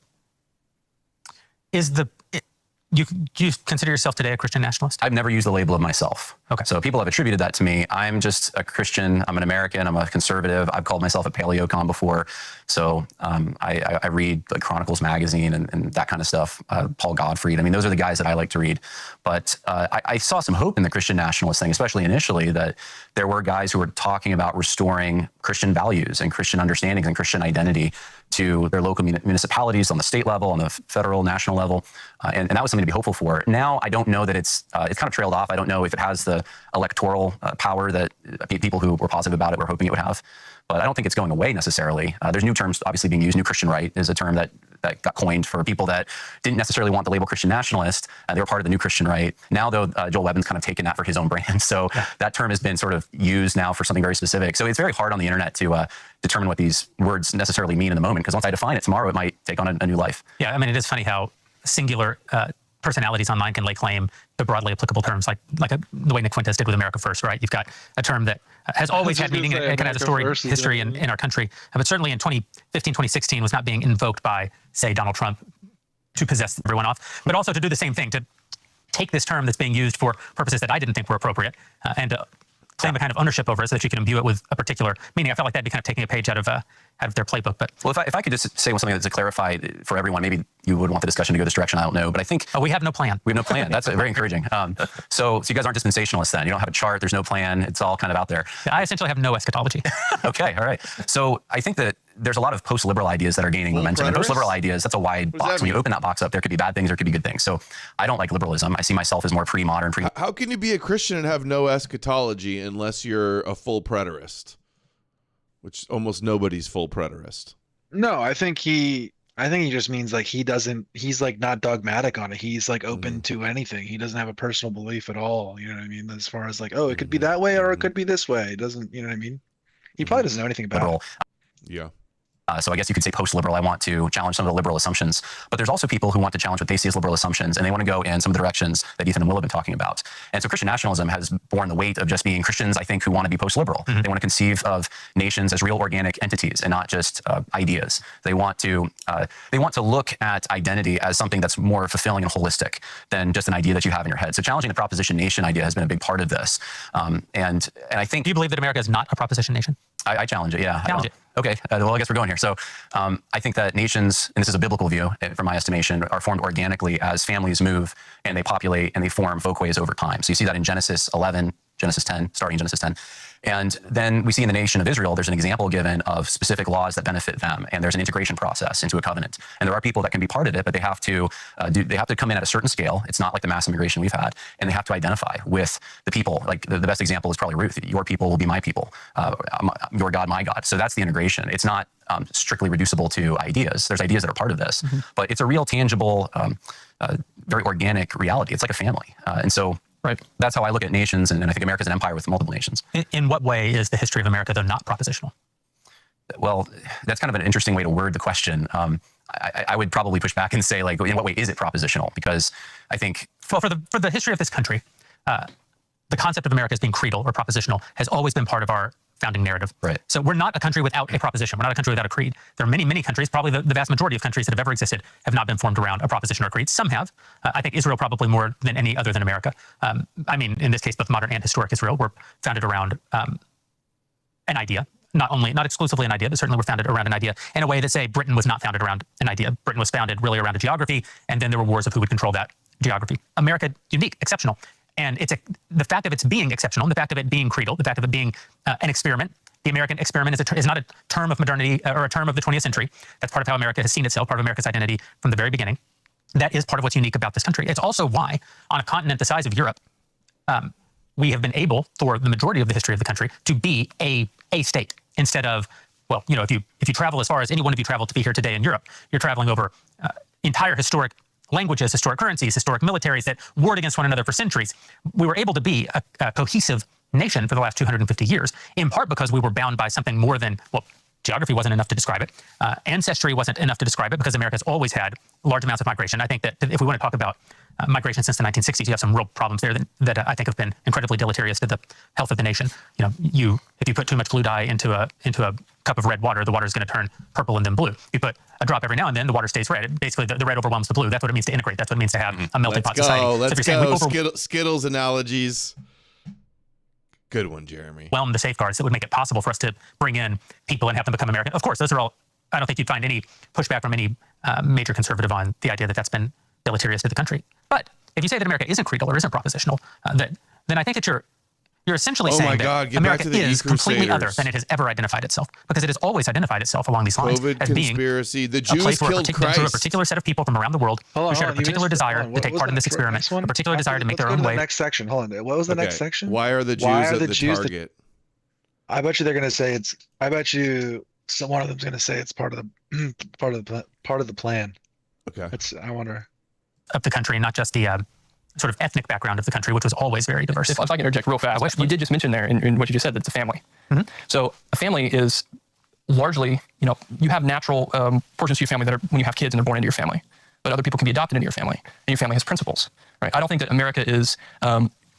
Do you consider yourself today a Christian nationalist?
I've never used the label of myself.
Okay.
So people have attributed that to me. I'm just a Christian. I'm an American. I'm a conservative. I've called myself a paleocon before. So I read like Chronicles magazine and that kind of stuff. Paul Gottfried. I mean, those are the guys that I like to read. But I saw some hope in the Christian nationalist thing, especially initially, that there were guys who were talking about restoring Christian values and Christian understandings and Christian identity to their local municipalities on the state level, on the federal, national level. And that was something to be hopeful for. Now, I don't know that it's kind of trailed off. I don't know if it has the electoral power that people who were positive about it were hoping it would have. But I don't think it's going away necessarily. There's new terms obviously being used. New Christian right is a term that got coined for people that didn't necessarily want the label Christian nationalist. They were part of the new Christian right. Now, though, Joel Webbin's kind of taken that for his own brand. So that term has been sort of used now for something very specific. So it's very hard on the internet to determine what these words necessarily mean in the moment, because once I define it tomorrow, it might take on a new life.
Yeah, I mean, it is funny how singular personalities online can lay claim to broadly applicable terms, like the way Nick Fuentes did with America First, right? You've got a term that has always had meaning and it kind of has a storied history in our country, but certainly in 2015, 2016 was not being invoked by, say, Donald Trump to possess everyone off, but also to do the same thing, to take this term that's being used for purposes that I didn't think were appropriate and claim a kind of ownership over it so that you can imbue it with a particular meaning. I felt like that'd be kind of taking a page out of out of their playbook. But
well, if I could just say something to clarify for everyone, maybe you would want the discussion to go this direction. I don't know, but I think
we have no plan.
We have no plan. That's very encouraging. So you guys aren't dispensationalists then. You don't have a chart. There's no plan. It's all kind of out there.
I essentially have no eschatology.
Okay, all right. So I think that there's a lot of post-liberal ideas that are gaining momentum. And post-liberal ideas, that's a wide box. When you open that box up, there could be bad things, there could be good things. So I don't like liberalism. I see myself as more pre-modern.
How can you be a Christian and have no eschatology unless you're a full preterist? Which almost nobody's full preterist.
No, I think he just means like he's like not dogmatic on it. He's like open to anything. He doesn't have a personal belief at all. You know what I mean? As far as like, oh, it could be that way or it could be this way. It doesn't, you know what I mean? He probably doesn't know anything about it.
Yeah.
So I guess you could say post-liberal. I want to challenge some of the liberal assumptions, but there's also people who want to challenge what they see as liberal assumptions, and they want to go in some of the directions that Ethan and Will have been talking about. And so Christian nationalism has borne the weight of just being Christians, I think, who want to be post-liberal. They want to conceive of nations as real organic entities and not just ideas. They want to look at identity as something that's more fulfilling and holistic than just an idea that you have in your head. So challenging the proposition nation idea has been a big part of this. And I think.
Do you believe that America is not a proposition nation?
I challenge it. Yeah.
Challenge it.
Okay. Well, I guess we're going here. So I think that nations, and this is a biblical view from my estimation, are formed organically as families move and they populate and they form folkways over time. So you see that in Genesis 11, Genesis 10, starting in Genesis 10. And then we see in the nation of Israel, there's an example given of specific laws that benefit them. And there's an integration process into a covenant. And there are people that can be part of it, but they have to come in at a certain scale. It's not like the mass immigration we've had. And they have to identify with the people. Like the best example is probably Ruth. Your people will be my people. Your God, my God. So that's the integration. It's not strictly reducible to ideas. There's ideas that are part of this, but it's a real tangible, very organic reality. It's like a family. And so that's how I look at nations, and I think America's an empire with multiple nations.
In what way is the history of America, though, not propositional?
Well, that's kind of an interesting way to word the question. I would probably push back and say, like, in what way is it propositional? Because I think...
Well, for the history of this country, the concept of America as being creedal or propositional has always been part of our founding narrative.
Right.
So we're not a country without a proposition. We're not a country without a creed. There are many, many countries, probably the vast majority of countries that have ever existed have not been formed around a proposition or a creed. Some have. I think Israel probably more than any other than America. I mean, in this case, both modern and historic Israel were founded around an idea. Not exclusively an idea, but certainly were founded around an idea in a way that, say, Britain was not founded around an idea. Britain was founded really around a geography, and then there were wars of who would control that geography. America, unique, exceptional. And the fact of its being exceptional, the fact of it being creedal, the fact of it being an experiment. The American experiment is not a term of modernity or a term of the 20th century. That's part of how America has seen itself, part of America's identity from the very beginning. That is part of what's unique about this country. It's also why, on a continent the size of Europe, we have been able, for the majority of the history of the country, to be a state instead of, well, you know, if you travel as far as any one of you traveled to be here today in Europe, you're traveling over entire historic languages, historic currencies, historic militaries that warred against one another for centuries. We were able to be a cohesive nation for the last 250 years, in part because we were bound by something more than, well, geography wasn't enough to describe it. Ancestry wasn't enough to describe it because America's always had large amounts of migration. I think that if we want to talk about migration since the 1960s, you have some real problems there that I think have been incredibly deleterious to the health of the nation. You know, if you put too much blue dye into a cup of red water, the water is going to turn purple and then blue. If you put a drop every now and then, the water stays red. Basically, the red overwhelms the blue. That's what it means to integrate. That's what it means to have a melting pot society.
Let's go. Skittles analogies. Good one, Jeremy.
Overwhelm the safeguards that would make it possible for us to bring in people and have them become American. Of course, those are all. I don't think you'd find any pushback from any major conservative on the idea that that's been deleterious to the country. But if you say that America isn't creedal or isn't propositional, then I think that you're essentially saying that America is completely other than it has ever identified itself, because it has always identified itself along these lines as being
the Jews
a place where
killed Christ.
a particular set of people from around the world who share a particular desire to take part in this experiment, a particular desire to make their own way.
Next section. Hold on. What was the next section?
Why are the Jews the target?
I bet you they're going to say it's. I bet you one of them's going to say it's part of the plan.
Okay.
I wonder.
Of the country, not just the sort of ethnic background of the country, which was always very diverse.
If I can interject real fast, you did just mention there in what you just said, that it's a family. So a family is largely, you have natural portions of your family that are when you have kids and they're born into your family, but other people can be adopted into your family, and your family has principles, right? I don't think that America is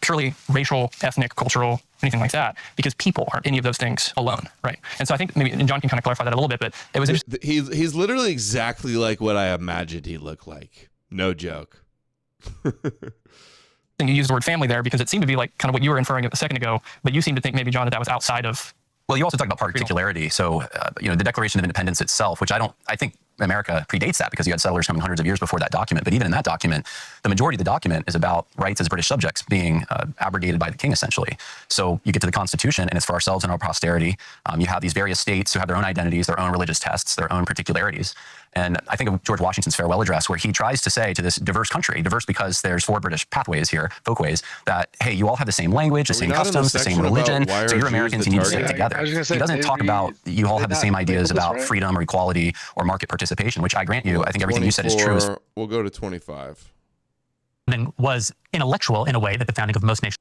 purely racial, ethnic, cultural, anything like that, because people aren't any of those things alone, right? And so I think maybe, and John can kind of clarify that a little bit, but it was interesting.
He's literally exactly like what I imagined he looked like. No joke.
You used the word family there because it seemed to be like kind of what you were inferring a second ago, but you seem to think maybe, John, that was outside of
Well, you also talk about particularity. So, the Declaration of Independence itself, which I think America predates that because you had settlers coming hundreds of years before that document. But even in that document, the majority of the document is about rights as British subjects being abrogated by the king, essentially. So you get to the Constitution, and it's for ourselves and our posterity. You have these various states who have their own identities, their own religious tests, their own particularities. And I think of George Washington's farewell address, where he tries to say to this diverse country, diverse because there's 4 British pathways here, folkways, that, hey, you all have the same language, the same customs, the same religion, so you're Americans, you need to stick together. He doesn't talk about you all have the same ideas about freedom or equality or market participation, which I grant you, I think everything you said is true.
We'll go to 25.
And was intellectual in a way that the founding of most nations.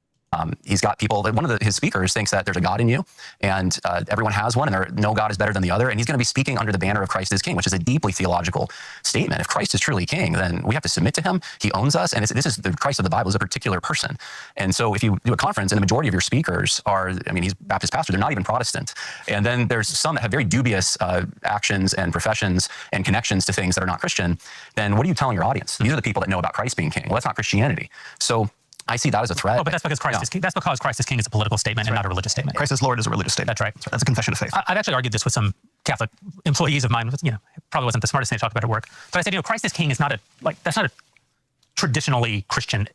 He's got people that one of his speakers thinks that there's a God in you, and everyone has one, and no God is better than the other. And he's going to be speaking under the banner of Christ is King, which is a deeply theological statement. If Christ is truly King, then we have to submit to him. He owns us, and this is the Christ of the Bible is a particular person. And so if you do a conference and the majority of your speakers are, he's Baptist pastor, they're not even Protestant. And then there's some that have very dubious actions and professions and connections to things that are not Christian, then what are you telling your audience? These are the people that know about Christ being King. Well, that's not Christianity. So I see that as a threat.
Oh, but that's because Christ is King. That's because Christ is King is a political statement and not a religious statement.
Christ is Lord is a religious statement.
That's right.
That's a confession of faith.
I've actually argued this with some Catholic employees of mine. Probably wasn't the smartest thing to talk about at work. But I said, Christ is King is not that's not a traditionally Christian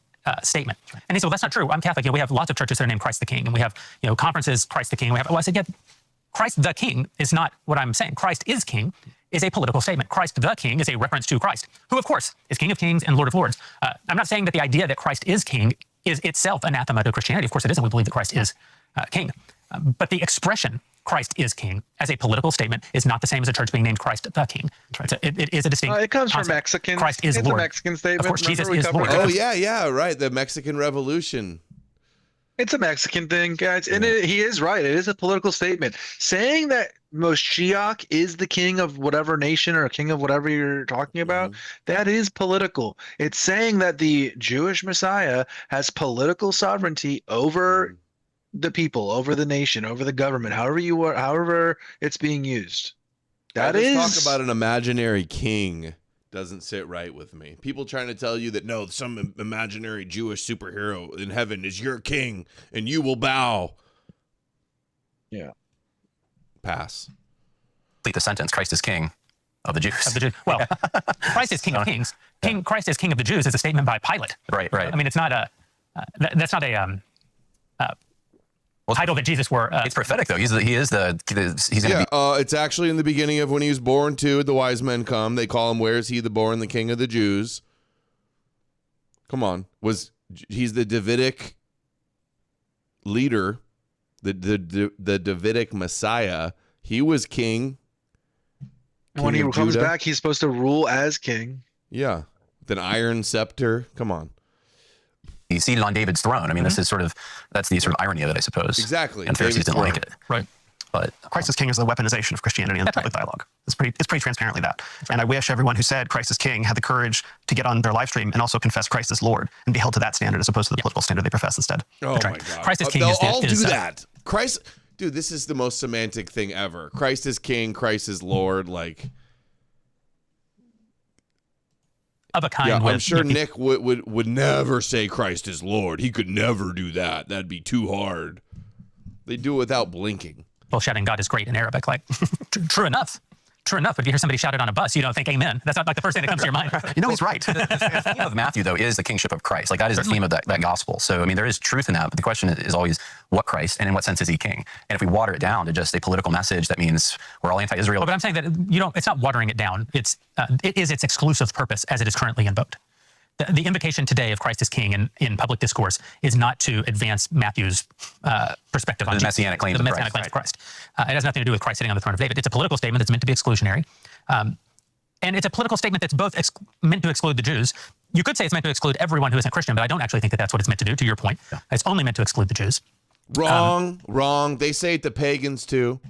statement. And he said, well, that's not true. I'm Catholic. We have lots of churches that are named Christ the King, and we have conferences Christ the King. I said, yeah, Christ the King is not what I'm saying. Christ is King is a political statement. Christ the King is a reference to Christ, who of course is King of Kings and Lord of Lords. I'm not saying that the idea that Christ is King is itself anathema to Christianity. Of course it isn't. We believe that Christ is King. But the expression Christ is King as a political statement is not the same as a church being named Christ the King. Right. It is a distinct
it comes
concept.
from Mexicans.
Christ is
it's
Lord.
A Mexican statement.
Of course, Jesus is
Lord.
Oh, yeah, right. The Mexican Revolution.
It's a Mexican thing, guys. And he is right. It is a political statement. Saying that Moshiach is the king of whatever nation or king of whatever you're talking about, that is political. It's saying that the Jewish Messiah has political sovereignty over the people, over the nation, over the government, however it's being used. That is
talk about an imaginary king doesn't sit right with me. People trying to tell you that no, some imaginary Jewish superhero in heaven is your king and you will bow.
Yeah.
Pass. Complete the sentence. Christ is King of the Jews.
Of the Jews. Well, Christ is King of Kings. Christ is King of the Jews is a statement by Pilate.
Right.
It's not a. That's not a. Title that Jesus wore.
It's prophetic though. He's
it's actually in the beginning of when he was born too. The wise men come. They call him, "Where is he the born, the King of the Jews?" Come on, he's the Davidic leader, the Davidic Messiah. He was king.
And when he comes back, he's supposed to rule as king.
Yeah, with an iron scepter. Come on.
He's seated on David's throne. This is that's the sort of irony of it, I suppose.
Exactly.
And Pharisees didn't like it.
Right.
But
Christ is King is the weaponization of Christianity in the public dialogue. It's pretty transparently that. And I wish everyone who said Christ is King had the courage to get on their live stream and also confess Christ is Lord and be held to that standard as opposed to the political standard they profess instead.
Oh my God.
Christ is King.
They'll all do that. Christ, dude, this is the most semantic thing ever. Christ is King. Christ is Lord.
Of a kind.
Yeah, I'm sure Nick would never say Christ is Lord. He could never do that. That'd be too hard. They do it without blinking.
Well, shouting God is great in Arabic, true enough. True enough, but if you hear somebody shout it on a bus, you don't think amen. That's not the first thing that comes to your mind.
He's right.
The theme of Matthew, though, is the kingship of Christ. That is the theme of that gospel. So, there is truth in that, but the question is always what Christ and in what sense is he king? And if we water it down to just a political message, that means we're all anti-Israel.
Well, but I'm saying that it's not watering it down. It is its exclusive purpose as it is currently invoked. The invocation today of Christ as King in public discourse is not to advance Matthew's perspective on
the messianic claims of
Christ. It has nothing to do with Christ sitting on the throne of David. It's a political statement that's meant to be exclusionary. And it's a political statement that's both meant to exclude the Jews. You could say it's meant to exclude everyone who isn't Christian, but I don't actually think that that's what it's meant to do, to your point. Yeah. It's only meant to exclude the Jews.
Wrong. They say it to pagans too.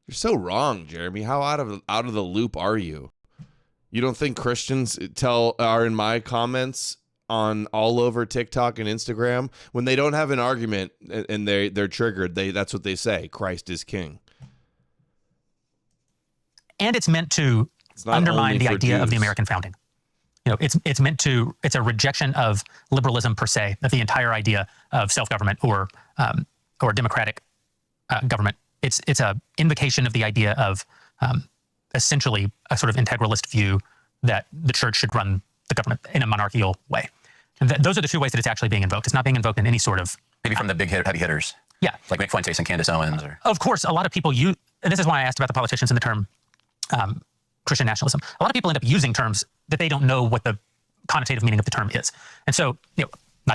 You're so wrong, Jeremy. How out of the loop are you? You don't think Christians are in my comments on all over TikTok and Instagram when they don't have an argument and they're triggered? That's what they say. Christ is King.
And it's meant to undermine the idea
Jews.
Of the American founding. It's a rejection of liberalism per se, of the entire idea of self-government or democratic government. It's a invocation of the idea of essentially a sort of integralist view that the church should run the government in a monarchical way. And those are the two ways that it's actually being invoked. It's not being invoked in any sort of...
Maybe from the big heavy hitters.
Yeah.
Like Mick Fuentes and Candace Owens. Or...
Of course, a lot of people use... And this is why I asked about the politicians and the term Christian nationalism. A lot of people end up using terms that they don't know what the connotative meaning of the term is. And so,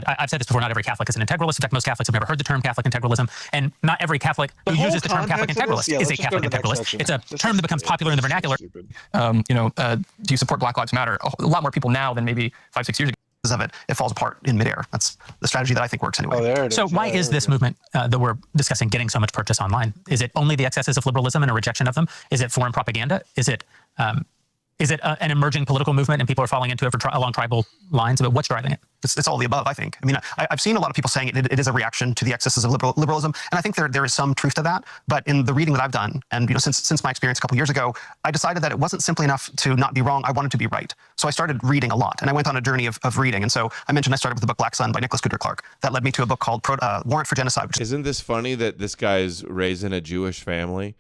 I've said this before, not every Catholic is an integralist. In fact, most Catholics have never heard the term Catholic integralism, and not every Catholic who uses the term Catholic integralist is a Catholic integralist. It's a term that becomes popular in the vernacular.
Do you support Black Lives Matter? A lot more people now than maybe 5-6 years ago. Of it falls apart in midair. That's the strategy that I think works anyway.
Oh, there it is.
So why is this movement that we're discussing getting so much purchase online? Is it only the excesses of liberalism and a rejection of them? Is it foreign propaganda? Is it an emerging political movement and people are falling into it along tribal lines? But what's driving it?
It's all the above, I think. I mean, I've seen a lot of people saying it is a reaction to the excesses of liberalism, and I think there is some truth to that. But in the reading that I've done, and since my experience a couple years ago, I decided that it wasn't simply enough to not be wrong. I wanted to be right. So I started reading a lot, and I went on a journey of reading. And so I mentioned I started with the book Black Sun by Nicholas Goodyer Clark. That led me to a book called Warrant for Genocide.
Isn't this funny that this guy's raised in a Jewish family?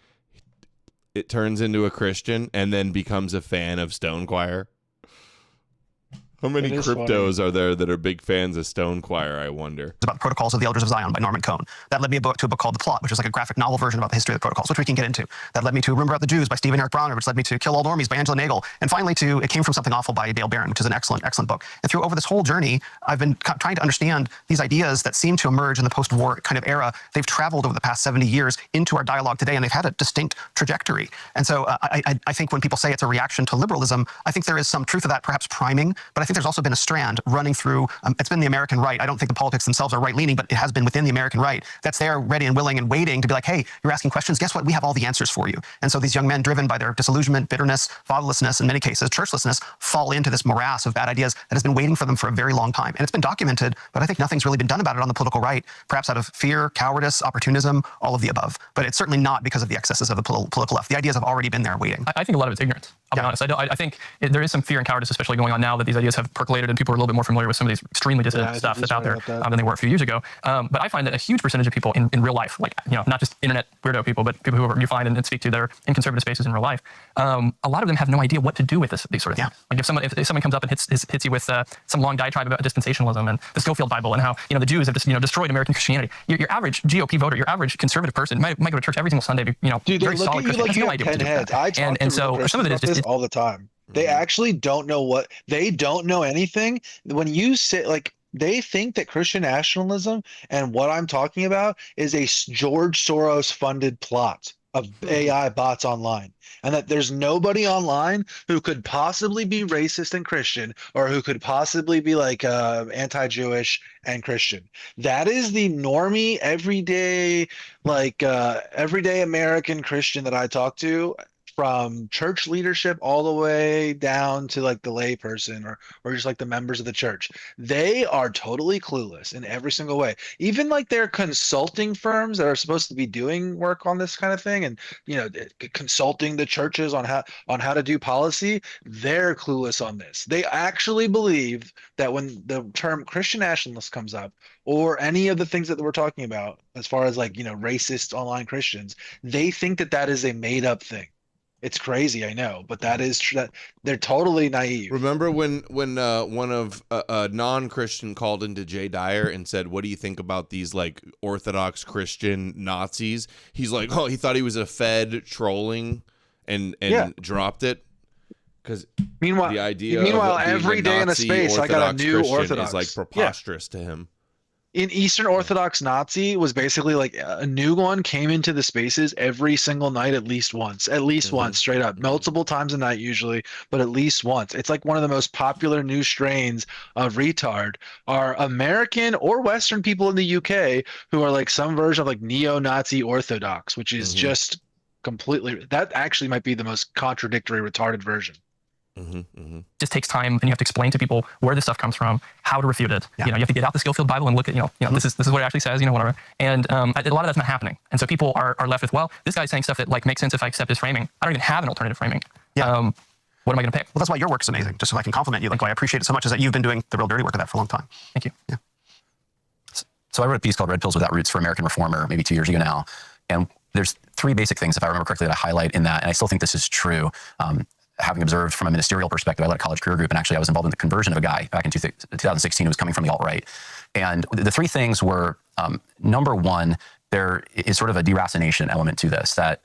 It turns into a Christian and then becomes a fan of Stone Choir. How many cryptos are there that are big fans of Stone Choir, I wonder?
It's about the Protocols of the Elders of Zion by Norman Cohn. That led me to a book called The Plot, which is like a graphic novel version about the history of the protocols, which we can get into. That led me to Rumor About the Jews by Stephen Eric Bronner, which led me to Kill All Normies by Angela Nagel. And finally to It Came From Something Awful by Dale Barron, which is an excellent book. And over this whole journey, I've been trying to understand these ideas that seem to emerge in the post-war kind of era. They've traveled over the past 70 years into our dialogue today, and they've had a distinct trajectory. And so I think when people say it's a reaction to liberalism, I think there is some truth to that, perhaps priming, but I think there's also been a strand running through, it's been the American right. I don't think the politics themselves are right-leaning, but it has been within the American right that's there ready and willing and waiting to be like, hey, you're asking questions, guess what? We have all the answers for you. And so these young men, driven by their disillusionment, bitterness, fatherlessness, in many cases, churchlessness, fall into this morass of bad ideas that has been waiting for them for a very long time. And it's been documented, but I think nothing's really been done about it on the political right, perhaps out of fear, cowardice, opportunism, all of the above. But it's certainly not because of the excesses of the political left. The ideas have already been there waiting.
I think a lot of it's ignorance. I'll be honest. I think there is some fear and cowardice, especially going on now that these ideas have percolated and people are a little bit more familiar with some of these extremely dissident stuff that's out there than they were a few years ago. But I find that a huge percentage of people in real life, like, not just internet weirdo people, but people who you find and speak to that are in conservative spaces in real life, a lot of them have no idea what to do with these sort of things. Like if someone comes up and hits you with some long diatribe about dispensationalism and the Schofield Bible and how the Jews have destroyed American Christianity, your average GOP voter, your average conservative person might go to church every single Sunday,
Dude,
very solid Christian, has no idea what to do with that. And so some of it is just
all the time. They actually don't know they don't know anything. When you say, like, they think that Christian nationalism and what I'm talking about is a George Soros funded plot of AI bots online, and that there's nobody online who could possibly be racist and Christian, or who could possibly be like anti-Jewish and Christian. That is the normie, everyday American Christian that I talk to, from church leadership all the way down to like the lay person or just like the members of the church. They are totally clueless in every single way. Even like their consulting firms that are supposed to be doing work on this kind of thing and consulting the churches on how to do policy, they're clueless on this. They actually believe that when the term Christian nationalist comes up, or any of the things that we're talking about as far as like racist online Christians, they think that is a made up thing. It's crazy, I know, but that is they're totally naive.
Remember when one of a non-Christian called into Jay Dyer and said, "What do you think about these like Orthodox Christian Nazis?" He's like, "Oh, he thought he was a Fed trolling," and dropped it because the idea.
Meanwhile,
of
every day in a space, I got a new
Christian
Orthodox
is like preposterous to him.
In Eastern Orthodox Nazi was basically like a new one came into the spaces every single night, at least once, straight up, multiple times a night usually, but at least once. It's like one of the most popular new strains of retard are American or Western people in the UK who are like some version of like neo-Nazi Orthodox, which is just completely, that actually might be the most contradictory retarded version.
Just takes time, and you have to explain to people where this stuff comes from, how to refute it. You have to get out the Schofield Bible and look at, this is what it actually says, whatever. And a lot of that's not happening. And so people are left with, well, this guy's saying stuff that like makes sense if I accept his framing. I don't even have an alternative framing. What am I going to pick?
Well, that's why your work is amazing. Just so I can compliment you, like why I appreciate it so much is that you've been doing the real dirty work of that for a long time.
Thank you.
So I wrote a piece called Red Pills Without Roots for American Reformer maybe 2 years ago now. And there's three basic things, if I remember correctly, that I highlight in that, and I still think this is true. Having observed from a ministerial perspective, I led a college career group, and actually I was involved in the conversion of a guy back in 2016 who was coming from the alt-right. And the three things were, number one, there is sort of a deracination element to this. That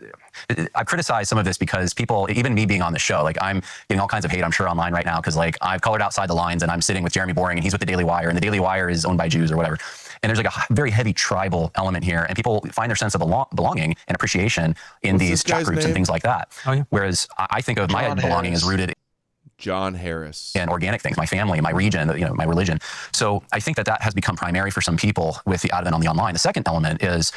I've criticized some of this because people, even me being on the show, like I'm getting all kinds of hate, I'm sure, online right now, because like I've colored outside the lines and I'm sitting with Jeremy Boring and he's with the Daily Wire, and the Daily Wire is owned by Jews or whatever. And there's like a very heavy tribal element here, and people find their sense of belonging and appreciation in these chat groups and things like that. Oh, yeah. Whereas I think of my belonging as rooted
John Harris.
And organic things, my family, my region, my religion. So I think that has become primary for some people with the advent on the online. The second element is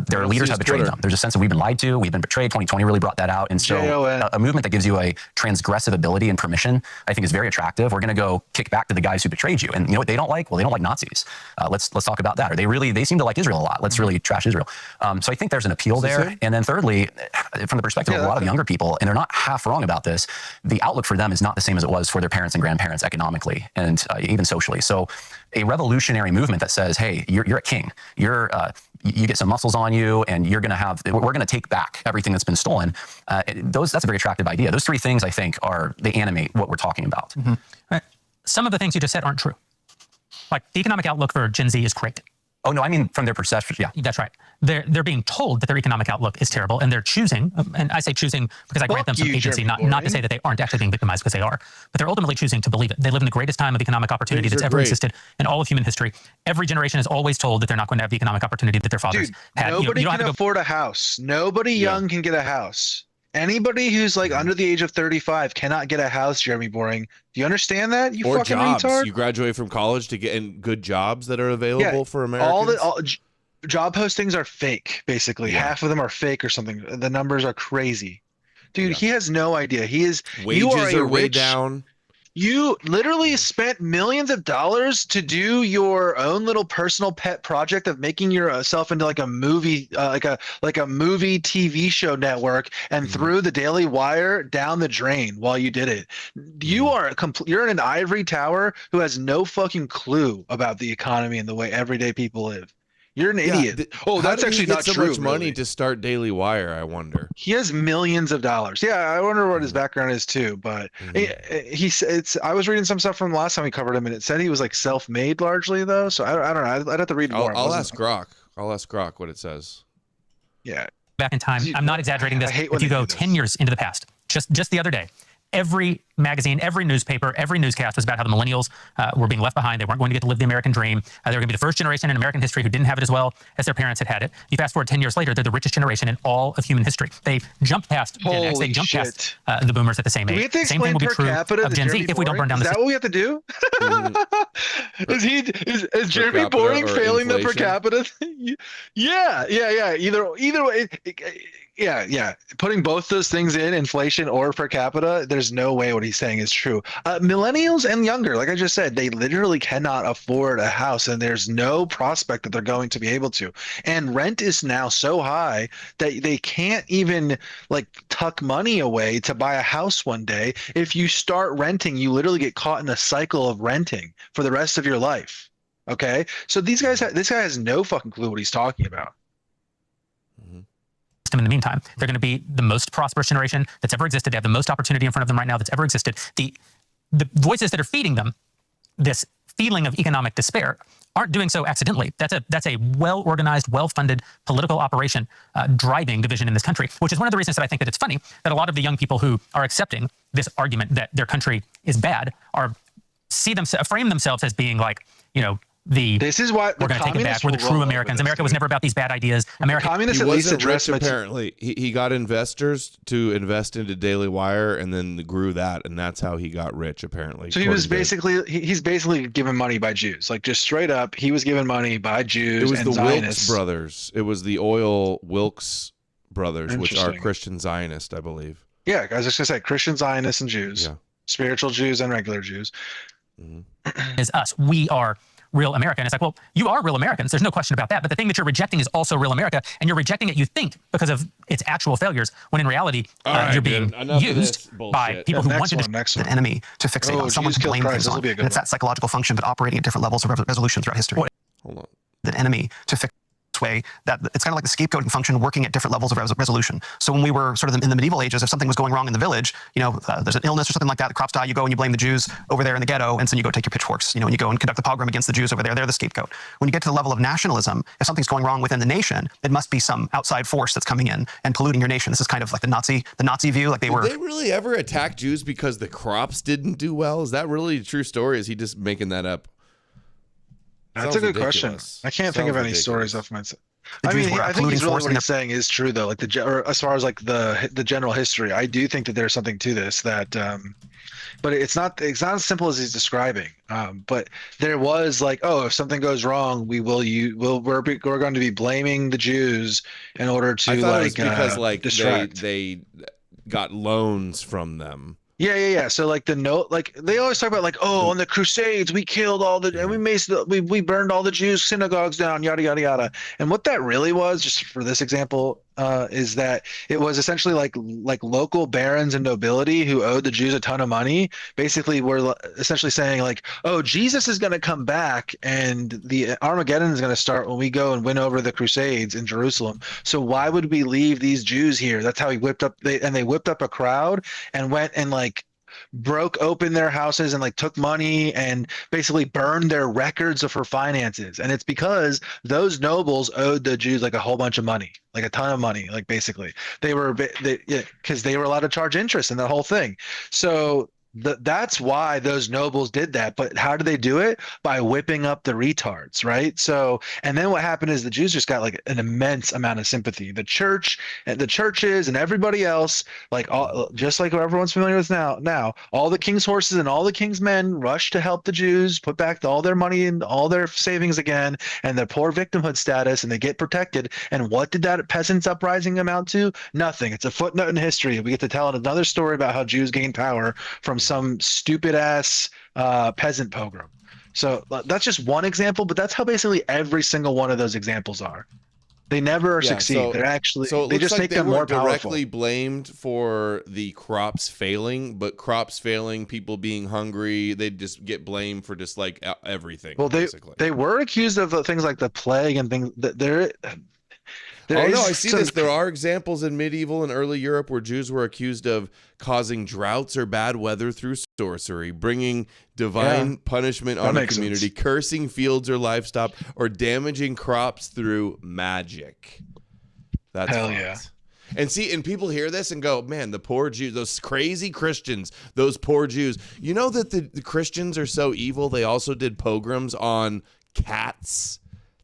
their leaders have betrayed them. There's a sense that we've been lied to, we've been betrayed. 2020 really brought that out. And so a movement that gives you a transgressive ability and permission, I think, is very attractive. We're going to go kick back to the guys who betrayed you. And you know what they don't like? Well, they don't like Nazis. Let's talk about that. Or they seem to like Israel a lot. Let's really trash Israel. So I think there's an appeal there. And then thirdly, from the perspective of a lot of younger people, and they're not half wrong about this, the outlook for them is not the same as it was for their parents and grandparents economically and even socially. So a revolutionary movement that says, hey, you're a king, you get some muscles on you, and we're going to take back everything that's been stolen. That's a very attractive idea. Those three things, I think, they animate what we're talking about.
Mm-hmm. Right. Some of the things you just said aren't true. Like the economic outlook for Gen Z is great.
Oh, no, I mean from their perception, yeah.
That's right. They're being told that their economic outlook is terrible, and they're choosing, and I say choosing because I grant them some agency, not to say that they aren't actually being victimized, because they are, but they're ultimately choosing to believe it. They live in the greatest time of economic opportunity that's ever existed in all of human history. Every generation is always told that they're not going to have the economic opportunity that their fathers had.
Nobody can afford a house. Nobody young can get a house. Anybody who's like under the age of 35 cannot get a house, Jeremy Boring. Do you understand that? You
or
fucking
jobs.
retard.
You graduate from college to get in good jobs that are available for Americans.
All job postings are fake, basically. Yeah. Half of them are fake or something. The numbers are crazy. Dude, he has no idea.
Wages are way down.
You literally spent millions of dollars to do your own little personal pet project of making yourself into like a movie, like a movie TV show network, and threw the Daily Wire down the drain while you did it. You're in an ivory tower who has no fucking clue about the economy and the way everyday people live. You're an idiot. That's actually not true.
So much money to start Daily Wire, I wonder.
He has millions of dollars. Yeah, I wonder what his background is too. But I was reading some stuff from the last time we covered him, and it said he was like self-made largely, though. So I don't know. I'd have to read more.
I'll ask Grok. I'll ask Grok what it says.
Yeah.
Back in time, I'm not exaggerating this. If you go 10 years into the past, just the other day, every magazine, every newspaper, every newscast was about how the millennials were being left behind. They weren't going to get to live the American dream. They were going to be the first generation in American history who didn't have it as well as their parents had it. You fast forward 10 years later, they're the richest generation in all of human history. They jumped past Gen X. They jumped past the boomers at the same age. Same thing will be true of Gen Z if we don't burn down the
system. Is that what we have to do? Is Jeremy Boring failing the per capita? Yeah. Either way. Yeah. Putting both those things in, inflation or per capita, there's no way what he's saying is true. Millennials and younger, like I just said, they literally cannot afford a house, and there's no prospect that they're going to be able to. And rent is now so high that they can't even like tuck money away to buy a house one day. If you start renting, you literally get caught in a cycle of renting for the rest of your life. Okay? So this guy has no fucking clue what he's talking about.
In the meantime, they're going to be the most prosperous generation that's ever existed. They have the most opportunity in front of them right now that's ever existed. The voices that are feeding them this feeling of economic despair aren't doing so accidentally. That's a well-organized, well-funded political operation driving division in this country, which is one of the reasons that I think that it's funny that a lot of the young people who are accepting this argument that their country is bad frame themselves as being like,
this is why
we're going to take it back. We're the true Americans. America was never about these bad ideas.
Communists at least address
apparently. He got investors to invest into Daily Wire, and then grew that, and that's how he got rich. Apparently,
so he's basically given money by Jews, like just straight up. He was given money by Jews.
It was
and
the
Zionists.
Wilkes brothers. It was the oil Wilkes brothers, which are Christian Zionists, I believe.
Yeah, I was just gonna say Christian Zionists and Jews, spiritual Jews and regular Jews.
Is us. We are real America. And it's like, well, you are real Americans. There's no question about that. But the thing that you're rejecting is also real America. And you're rejecting it, you think, because of its actual failures, when in reality, you're being used by people who want to
an enemy to fixate on someone to blame things on. And it's that psychological function, but operating at different levels of resolution throughout history.
Hold on.
An enemy to fix way that it's kind of like the scapegoating function working at different levels of resolution. So when we were sort of in the medieval ages, if something was going wrong in the village, there's an illness or something like that, the crops die, you go and you blame the Jews over there in the ghetto, and so you go take your pitchforks, and you go and conduct the pogrom against the Jews over there. They're the scapegoat. When you get to the level of nationalism, if something's going wrong within the nation, it must be some outside force that's coming in and polluting your nation. This is kind of like the Nazi view. Like
Did they really ever attack Jews because the crops didn't do well? Is that really a true story? Is he just making that up?
That's a good question. I can't think of any stories off my. I think he's really what he's saying is true though. Like or as far as like the general history, I do think that there's something to this that, but it's not as simple as he's describing. But there was like, if something goes wrong, we're going to be blaming the Jews in order to
I thought it was because
distract.
they got loans from them.
Yeah. So like they always talk about like, on the Crusades we killed and we burned all the Jews' synagogues down, yada yada yada. And what that really was, just for this example, is that it was essentially like local barons and nobility who owed the Jews a ton of money. Basically, were essentially saying like, Jesus is going to come back and the Armageddon is going to start when we go and win over the Crusades in Jerusalem. So why would we leave these Jews here? That's how he whipped up. They whipped up a crowd and went and like broke open their houses and like took money and basically burned their records for finances. And it's because those nobles owed the Jews like a whole bunch of money, like a ton of money. Like basically because they were allowed to charge interest in the whole thing. So that's why those nobles did that. But how did they do it? By whipping up the retards, right? So, and then what happened is the Jews just got like an immense amount of sympathy. The churches and everybody else, just like everyone's familiar with now, all the king's horses and all the king's men rushed to help the Jews, put back all their money and all their savings again, and their poor victimhood status, and they get protected. And what did that peasants' uprising amount to? Nothing. It's a footnote in history. We get to tell another story about how Jews gained power from some stupid ass peasant pogrom. So that's just one example, but that's how basically every single one of those examples are. They never succeed. They're actually they just make them more powerful.
Directly blamed for the crops failing, but crops failing, people being hungry, they just get blamed for just like everything.
Well, they were accused of things like the plague and things that they're.
I see this. There are examples in medieval and early Europe where Jews were accused of causing droughts or bad weather through sorcery, bringing divine punishment on a community, cursing fields or livestock, or damaging crops through magic. That's
hell yeah.
And people hear this and go, man, the poor Jews, those crazy Christians, those poor Jews. You know that the Christians are so evil, they also did pogroms on cats.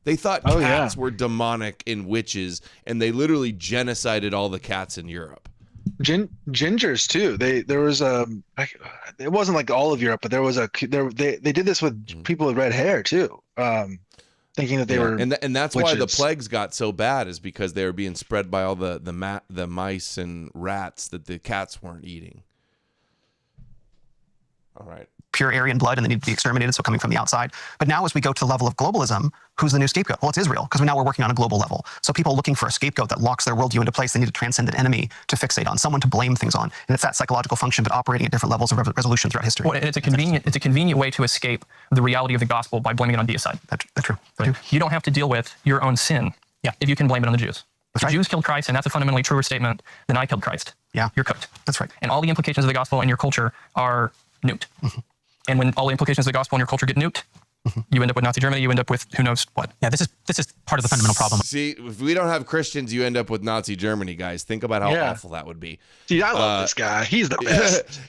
They thought cats were demonic and witches, and they literally genocided all the cats in Europe.
Gingers too. There was it wasn't like all of Europe, but they did this with people with red hair too, thinking that they were
and that's
witches.
Why the plagues got so bad, is because they were being spread by all the mice and rats that the cats weren't eating. All right.
Pure Aryan blood and they need to be exterminated, so coming from the outside. But now as we go to the level of globalism, who's the new scapegoat? Well, it's Israel, because now we're working on a global level. So people looking for a scapegoat that locks their worldview into place, they need to transcend an enemy to fixate on, someone to blame things on. And it's that psychological function, but operating at different levels of resolution throughout history.
Well, it's a convenient way to escape the reality of the gospel by blaming it on deicide.
That's true.
Right? You don't have to deal with your own sin if you can blame it on the Jews. If the Jews killed Christ, and that's a fundamentally truer statement than I killed Christ.
Yeah.
You're cooked.
That's right.
And all the implications of the gospel in your culture are nuked. Mm-hmm. And when all the implications of the gospel in your culture get nuked, you end up with Nazi Germany, you end up with who knows what.
Yeah, this is part of the fundamental problem.
See, if we don't have Christians, you end up with Nazi Germany, guys. Think about how awful that would be.
Dude, I love this guy. He's the best.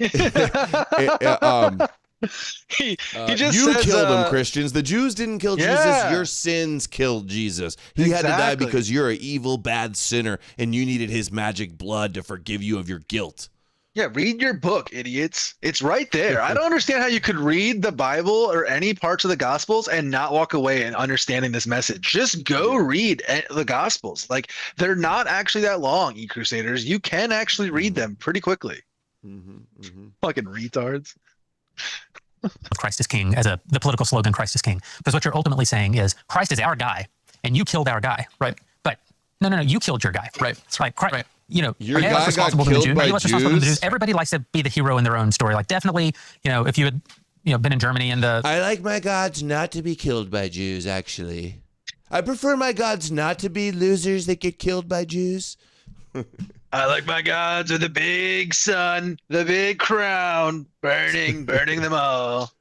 He just
killed him, Christians. The Jews didn't kill Jesus. Your sins killed Jesus. He had to die because you're an evil, bad sinner, and you needed his magic blood to forgive you of your guilt.
Yeah, read your book, idiots. It's right there. I don't understand how you could read the Bible or any parts of the Gospels and not walk away and understanding this message. Just go read the Gospels. Like, they're not actually that long, Crusaders. You can actually read them pretty quickly. Fucking retards.
Christ is king, as the political slogan, Christ is king. Because what you're ultimately saying is, Christ is our guy, and you killed our guy.
Right.
But no, you killed your guy.
Right.
Like, Christ,
right.
You know,
your guy got killed by Jews.
Everybody likes to be the hero in their own story. Like, definitely, if you had, been in Germany and
I like my gods not to be killed by Jews, actually. I prefer my gods not to be losers that get killed by Jews.
I like my gods with the big sun, the big crown, burning them all.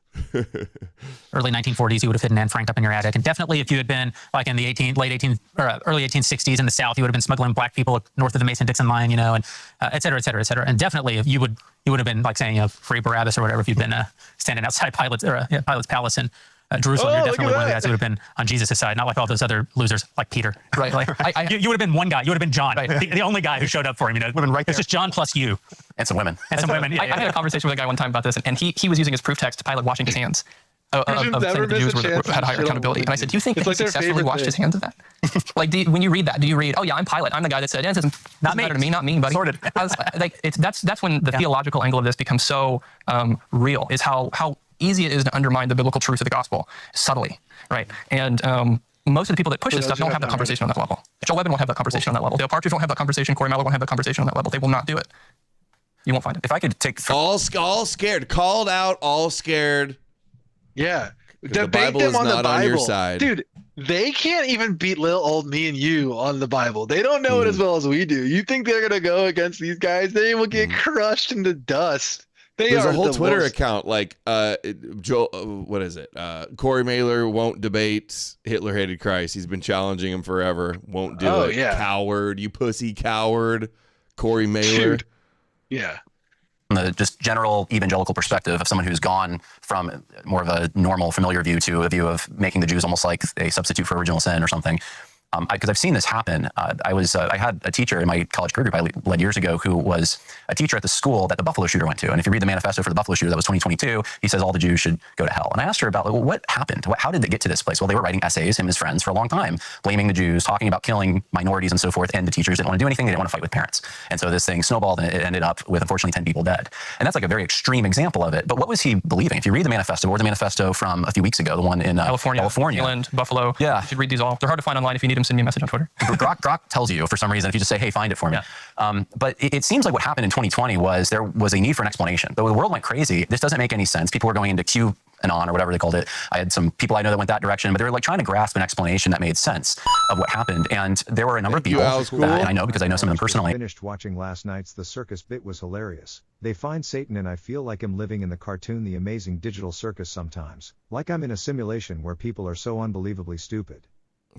Early 1940s, you would have hidden Anne Frank up in your attic. And definitely if you had been like in the early 1860s in the South, you would have been smuggling black people north of the Mason-Dixon line, you know, and et cetera, et cetera, et cetera. And definitely if you would have been like saying, you know, free Barabbas or whatever, if you'd been standing outside Pilate's Palace in Jerusalem, you're definitely one of the guys who would have been on Jesus' side, not like all those other losers like Peter. Right. Like you would have been one guy. You would have been John, right. the only guy who showed up for him. You know, women right there. It's just John plus you.
And some women.
And some women. Yeah,
I had a conversation with a guy one time about this, and he was using his proof text, Pilate washing his hands. Of saying that the Jews had higher accountability. And I said, do you think that he successfully washed his hands of that? Like, when you read that, do you read, oh yeah, I'm Pilate. I'm the guy that said, yeah, it doesn't matter to me, not me, buddy. Sorted. That's when the theological angle of this becomes so real, is how easy it is to undermine the biblical truth of the gospel subtly, right? And most of the people that push this stuff don't have that conversation on that level. Joe Webben won't have that conversation on that level. Dale Partridge won't have that conversation. Corey Miller won't have that conversation on that level. They will not do it. You won't find it.
If I could take
all scared, called out, all scared.
Yeah,
the Bible is not on your side,
dude. They can't even beat little old me and you on the Bible. They don't know it as well as we do. You think they're gonna go against these guys? They will get crushed into dust.
There's a whole Twitter account like what is it? Corey Mailer won't debate Hitler hated Christ. He's been challenging him forever. Won't do it. Yeah. Coward, you pussy coward. Corey Mailer.
Dude. Yeah.
The just general evangelical perspective of someone who's gone from more of a normal, familiar view to a view of making the Jews almost like a substitute for original sin or something. Because I've seen this happen. I had a teacher in my college career group I led years ago who was a teacher at the school that the Buffalo shooter went to. And if you read the manifesto for the Buffalo shooter, that was 2022, he says all the Jews should go to hell. And I asked her about, well, what happened? How did they get to this place? Well, they were writing essays, him and his friends, for a long time, blaming the Jews, talking about killing minorities and so forth. And the teachers didn't want to do anything. They didn't want to fight with parents. And so this thing snowballed and it ended up with, unfortunately, 10 people dead. And that's like a very extreme example of it. But what was he believing? If you read the manifesto, or the manifesto from a few weeks ago, the one in California,
England, Buffalo.
Yeah.
You should read these all. They're hard to find online. If you need them, send me a message on Twitter.
Grok tells you for some reason if you just say, hey, find it for me. Yeah. But it seems like what happened in 2020 was there was a need for an explanation. Though the world went crazy, this doesn't make any sense. People were going into QAnon or whatever they called it. I had some people I know that went that direction, but they were like trying to grasp an explanation that made sense of what happened. And there were a number of people that, and I know because I know some of them personally.
Finished watching last night's The Circus bit was hilarious. They find Satan and I feel like I'm living in the cartoon The Amazing Digital Circus sometimes. Like I'm in a simulation where people are so unbelievably stupid.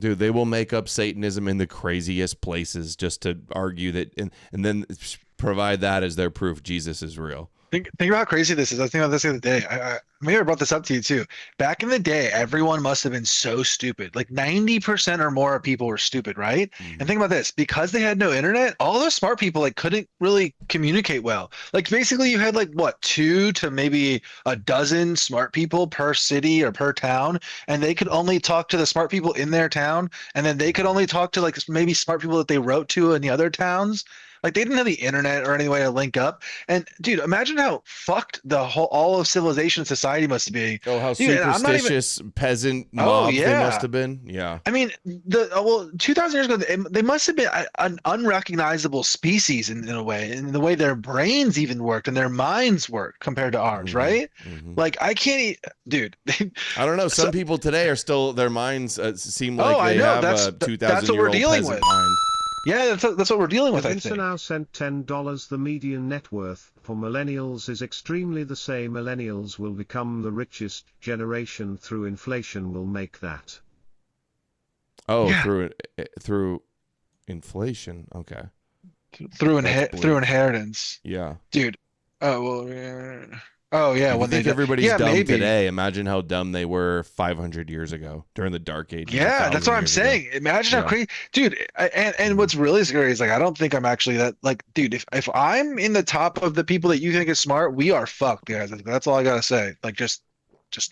Dude, they will make up Satanism in the craziest places just to argue that, and then provide that as their proof Jesus is real.
Think about how crazy this is. I was thinking about this the other day. Maybe I brought this up to you too. Back in the day, everyone must have been so stupid. Like 90% or more of people were stupid, right? Mm-hmm. And think about this. Because they had no internet, all those smart people like couldn't really communicate well. Like basically you had like what, 2 to maybe a dozen smart people per city or per town, and they could only talk to the smart people in their town, and then they could only talk to like maybe smart people that they wrote to in the other towns. Like they didn't have the internet or any way to link up. And dude, imagine how fucked all of civilization and society must be.
Oh, how superstitious peasant mob they must have been. Yeah.
I mean, 2,000 years ago, they must have been an unrecognizable species in a way, in the way their brains even worked and their minds worked compared to ours, right? Mm-hmm. Like I can't, dude.
I don't know. Some people today are still, their minds seem like they have a 2,000-year-old peasant mind.
Yeah, that's what we're dealing with, I think.
now sent $10. The median net worth for millennials is extremely the same. Millennials will become the richest generation through inflation will make that.
Oh, yeah. through inflation. Okay.
Through inheritance.
Yeah.
Dude. Oh, well, oh yeah,
when everybody's dumb today. Imagine how dumb they were 500 years ago during the dark ages.
Yeah, that's what I'm saying. Imagine how crazy, dude. And what's really scary is like I don't think I'm actually that like, dude. If I'm in the top of the people that you think is smart, we are fucked, guys. That's all I gotta say. Like just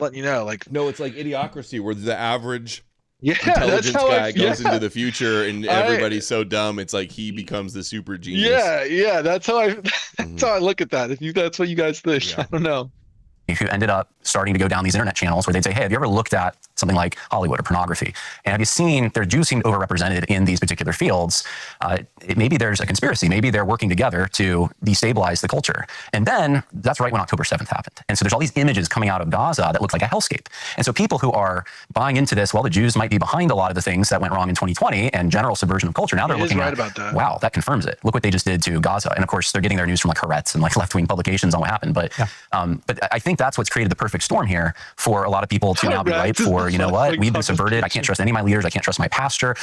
letting you know. Like
no, it's like Idiocracy, where the average
intelligence
guy goes into the future and everybody's so dumb it's like he becomes the super genius.
Yeah, that's how I look at that. If that's what you guys think, I don't know.
Who ended up starting to go down these internet channels where they'd say, hey, have you ever looked at something like Hollywood or pornography. And have you seen, their Jews seem overrepresented in these particular fields. Maybe there's a conspiracy. Maybe they're working together to destabilize the culture. And then that's right when October 7th happened. And so there's all these images coming out of Gaza that look like a hellscape. And so people who are buying into this, well, the Jews might be behind a lot of the things that went wrong in 2020 and general subversion of culture. Now they're looking at, wow, that confirms it. Look what they just did to Gaza. And of course, they're getting their news from like Haaretz and like left-wing publications on what happened. But I think that's what's created the perfect storm here for a lot of people to now be ripe for, you know what, we've been subverted. I can't trust any of my leaders. I can't trust my pastor.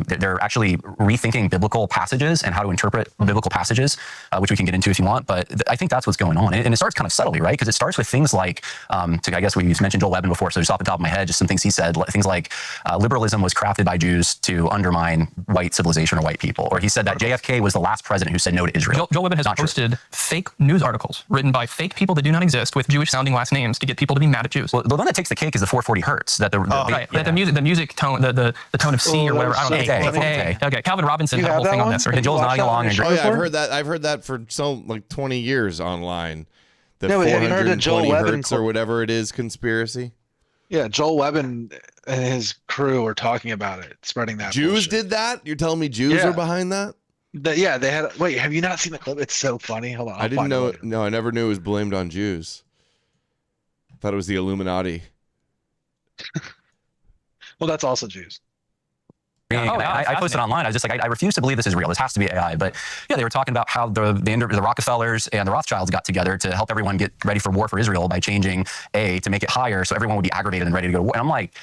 They're actually rethinking biblical passages and how to interpret biblical passages, which we can get into if you want. But I think that's what's going on. And it starts kind of subtly, right? Because it starts with things like, I guess we've mentioned Joel Webben before, so just off the top of my head, just some things he said, things like liberalism was crafted by Jews to undermine white civilization or white people. Or he said that JFK was the last president who said no to Israel.
Joel Webben has posted fake news articles written by fake people that do not exist with Jewish sounding last names to get people to be mad at Jews.
Well, the one that takes the cake is the 440 hertz. That
the music tone, the tone of C or whatever. I don't know. Okay, Calvin Robinson had a whole thing on this.
And Joel's nodding along.
Oh yeah, I've heard that for like 20 years online. The
have you heard of Joel
Webben or whatever it is conspiracy?
Yeah, Joel Webben and his crew are talking about it, spreading that.
Jews
bullshit.
Did that? You're telling me Jews are behind that?
They had. Wait, have you not seen the clip? It's so funny. Hold on.
I didn't know. No, I never knew it was blamed on Jews. I thought it was the Illuminati.
Well, that's also Jews.
I posted online. I was just like, I refuse to believe this is real. This has to be AI. But yeah, they were talking about how the Rockefellers and the Rothschilds got together to help everyone get ready for war for Israel by changing A to make it higher so everyone would be aggravated and ready to go to war. And I'm like,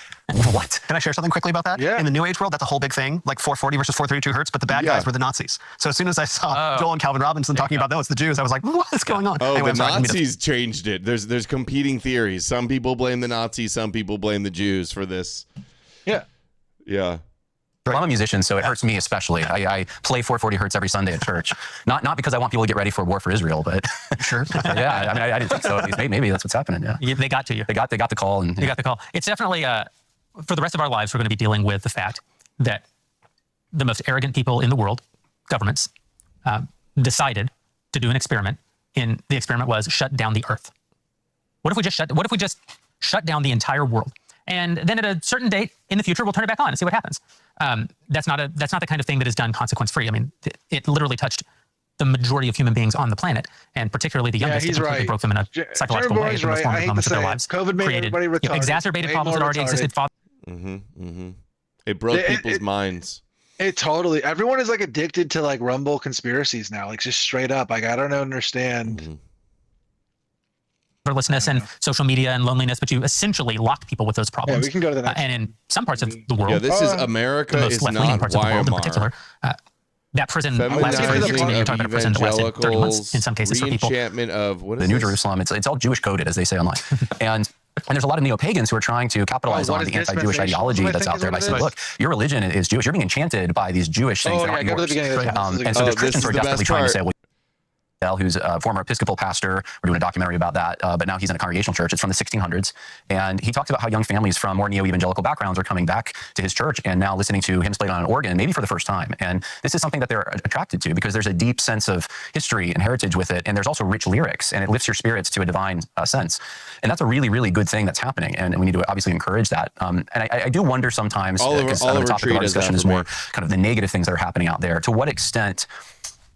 what?
Can I share something quickly about that?
Yeah.
In the New Age world, that's a whole big thing, like 440 versus 432 hertz, but the bad guys were the Nazis. So as soon as I saw Joel and Calvin Robinson talking about, it's the Jews, I was like, what is going on?
Oh, anyway, the Nazis changed it. There's competing theories. Some people blame the Nazis, some people blame the Jews for this.
Yeah.
Yeah.
Well, I'm a musician, so it hurts me especially. I play 440 hertz every Sunday at church. Not because I want people to get ready for war for Israel, but
sure.
Yeah, I mean, I didn't think so. At least maybe that's what's happening. Yeah,
they got to you.
They got the call, and
they got the call. It's definitely for the rest of our lives, we're going to be dealing with the fact that the most arrogant people in the world, governments, decided to do an experiment. And the experiment was shut down the Earth. What if we just shut down the entire world? And then at a certain date in the future, we'll turn it back on and see what happens. That's not the kind of thing that is done consequence-free. I mean, it literally touched the majority of human beings on the planet, and particularly the youngest.
It completely
broke them in a psychological way in the most formative moments of their lives.
COVID made everybody retarded.
Exacerbated problems that already existed.
It broke people's minds.
It totally. Everyone is like addicted to like Rumble conspiracies now, like just straight up. Like I don't understand.
Powerlessness and social media and loneliness, but you essentially locked people with those problems.
Yeah, we can go to the next.
And in some parts of the world,
this is America.
The most left-leaning parts of the world in particular. That prison lasted for years. I mean, you're talking about a prison that lasted 30 months in some cases for people.
Of
the New Jerusalem. It's all Jewish coded, as they say online. And there's a lot of neo-pagans who are trying to capitalize on the anti-Jewish ideology that's out there by saying, look, your religion is Jewish. You're being enchanted by these Jewish things that aren't yours. And so there's Christians who are desperately trying to say, well, who's a former Episcopal pastor. We're doing a documentary about that, but now he's in a congregational church. It's from the 1600s. And he talks about how young families from more neo-evangelical backgrounds are coming back to his church and now listening to hymns played on an organ, maybe for the first time. And this is something that they're attracted to because there's a deep sense of history and heritage with it. And there's also rich lyrics, and it lifts your spirits to a divine sense. And that's a really, really good thing that's happening. And we need to obviously encourage that. And I do wonder sometimes, because the topic of our discussion is more kind of the negative things that are happening out there, to what extent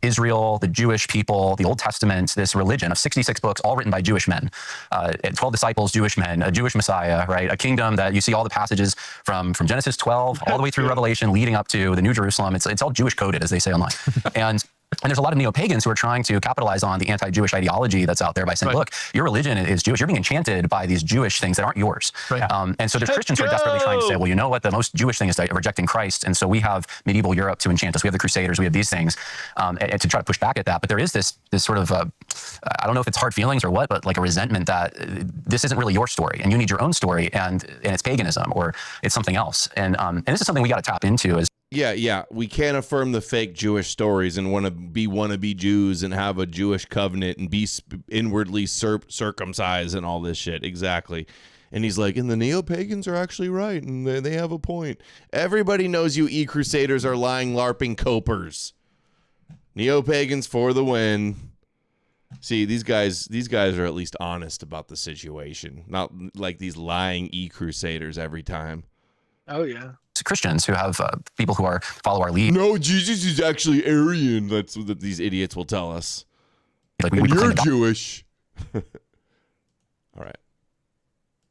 Israel, the Jewish people, the Old Testament, this religion of 66 books, all written by Jewish men, 12 disciples, Jewish men, a Jewish Messiah, right? A kingdom that you see all the passages from Genesis 12 all the way through Revelation, leading up to the New Jerusalem. It's all Jewish coded, as they say online. And there's a lot of neo-pagans who are trying to capitalize on the anti-Jewish ideology that's out there by saying, look, your religion is Jewish. You're being enchanted by these Jewish things that aren't yours. And so there's Christians who are desperately trying to say, well, you know what? The most Jewish thing is rejecting Christ. And so we have medieval Europe to enchant us. We have the Crusaders. We have these things and to try to push back at that. But there is this sort of, I don't know if it's hard feelings or what, but like a resentment that this isn't really your story and you need your own story and it's paganism or it's something else. And this is something we got to tap into as
Yeah, we can't affirm the fake Jewish stories and want to be wannabe Jews and have a Jewish covenant and be inwardly circumcised and all this shit. Exactly. And he's like, and the neo-pagans are actually right, and they have a point. Everybody knows you e-crusaders are lying, LARPing copers. Neo-pagans for the win. See, these guys are at least honest about the situation, not like these lying Crusaders every time.
Oh yeah.
Christians who have people who follow our lead.
No, Jesus is actually Aryan. That's what these idiots will tell us.
Like
you're Jewish. All right.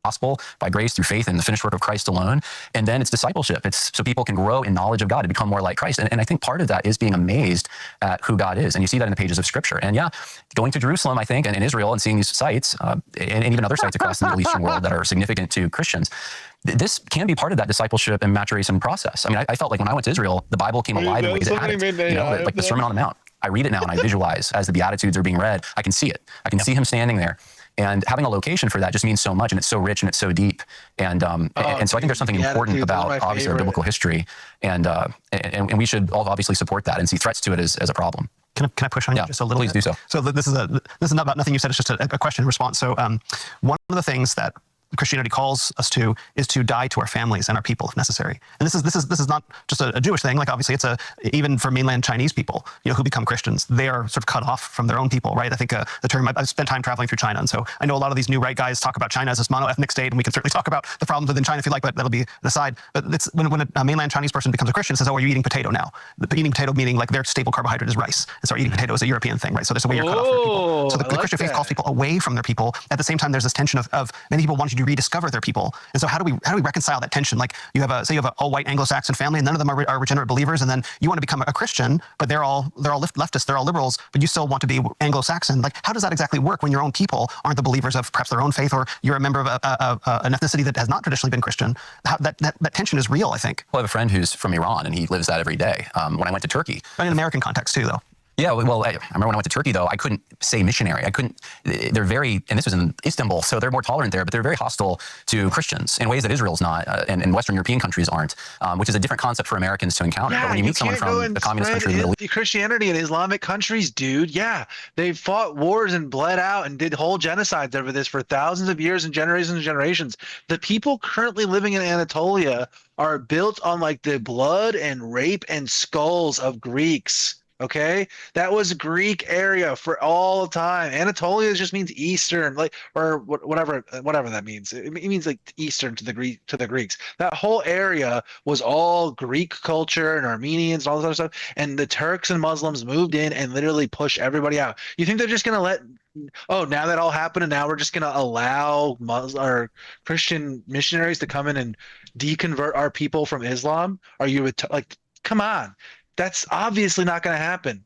Gospel by grace through faith in the finished work of Christ alone. And then it's discipleship. It's so people can grow in knowledge of God and become more like Christ. And I think part of that is being amazed at who God is. And you see that in the pages of Scripture. And yeah, going to Jerusalem, I think, and in Israel and seeing these sites and even other sites across the Middle Eastern world that are significant to Christians, this can be part of that discipleship and maturation process. I mean, I felt like when I went to Israel, the Bible came alive in ways it hadn't. Like the Sermon on the Mount. I read it now and I visualize as the Beatitudes are being read. I can see it. I can see him standing there. And having a location for that just means so much, and it's so rich and it's so deep. And so I think there's something important about obviously our biblical history, and we should all obviously support that and see threats to it as a problem.
Can I push on you just a little bit?
Please do so.
So this is not about nothing you said. It's just a question and response. So one of the things that Christianity calls us to is to die to our families and our people if necessary. And this is not just a Jewish thing. Like obviously it's even for mainland Chinese people, who become Christians, they are sort of cut off from their own people, right? I think the term, I've spent time traveling through China. And so I know a lot of these new right guys talk about China as this mono-ethnic state, and we can certainly talk about the problems within China if you like, but that'll be an aside. But it's when a mainland Chinese person becomes a Christian, it says, oh, are you eating potato now? Eating potato meaning like their staple carbohydrate is rice. And so eating potato is a European thing, right? So there's a way you're cut off from people. So the Christian faith calls people away from their people. At the same time, there's this tension of many people wanting to rediscover their people. And so how do we reconcile that tension? Like you have an all-white Anglo-Saxon family, and none of them are regenerate believers, and then you want to become a Christian, but they're all leftists, they're all liberals, but you still want to be Anglo-Saxon. Like how does that exactly work when your own people aren't the believers of perhaps their own faith, or you're a member of an ethnicity that has not traditionally been Christian? That tension is real, I think.
Well, I have a friend who's from Iran, and he lives that every day. When I went to Turkey,
but in American context too, though.
Yeah, well, I remember when I went to Turkey, though, I couldn't say missionary. They're very, and this was in Istanbul, so they're more tolerant there, but they're very hostile to Christians in ways that Israel's not, and Western European countries aren't, which is a different concept for Americans to encounter.
Yeah,
but when you meet someone from the communist country of the Middle East,
Christianity in Islamic countries, dude, yeah, they fought wars and bled out and did whole genocides over this for thousands of years and generations. The people currently living in Anatolia are built on like the blood and rape and skulls of Greeks. Okay, that was Greek area for all time. Anatolia just means Eastern, like, or whatever that means. It means like Eastern to the Greeks. That whole area was all Greek culture and Armenians and all this other stuff. And the Turks and Muslims moved in and literally pushed everybody out. You think they're just gonna let? Oh, now that all happened, and now we're just gonna allow or Christian missionaries to come in and deconvert our people from Islam? Are you like, come on? That's obviously not going to happen.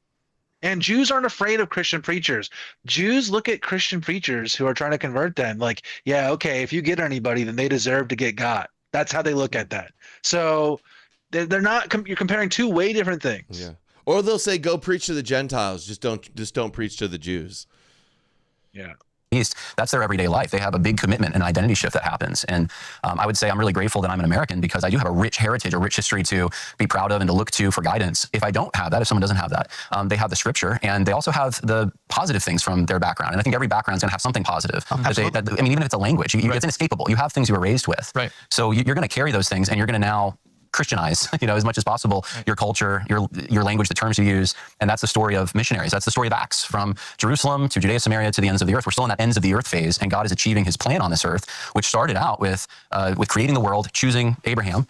And Jews aren't afraid of Christian preachers. Jews look at Christian preachers who are trying to convert them like, yeah, okay, if you get anybody, then they deserve to get got. That's how they look at that. So they're not. You're comparing two way different things.
Yeah. Or they'll say, go preach to the Gentiles. Just don't preach to the Jews.
Yeah.
East, that's their everyday life. They have a big commitment and identity shift that happens. And I would say I'm really grateful that I'm an American because I do have a rich heritage, a rich history to be proud of and to look to for guidance. If I don't have that, if someone doesn't have that, they have the Scripture, and they also have the positive things from their background. And I think every background is going to have something positive. Even if it's a language, it's inescapable. You have things you were raised with.
Right.
So you're going to carry those things, and you're going to now Christianize, as much as possible, your culture, your language, the terms you use. And that's the story of missionaries. That's the story of Acts, from Jerusalem to Judea, Samaria, to the ends of the earth. We're still in that ends of the earth phase, and God is achieving his plan on this earth, which started out with creating the world, choosing Abraham,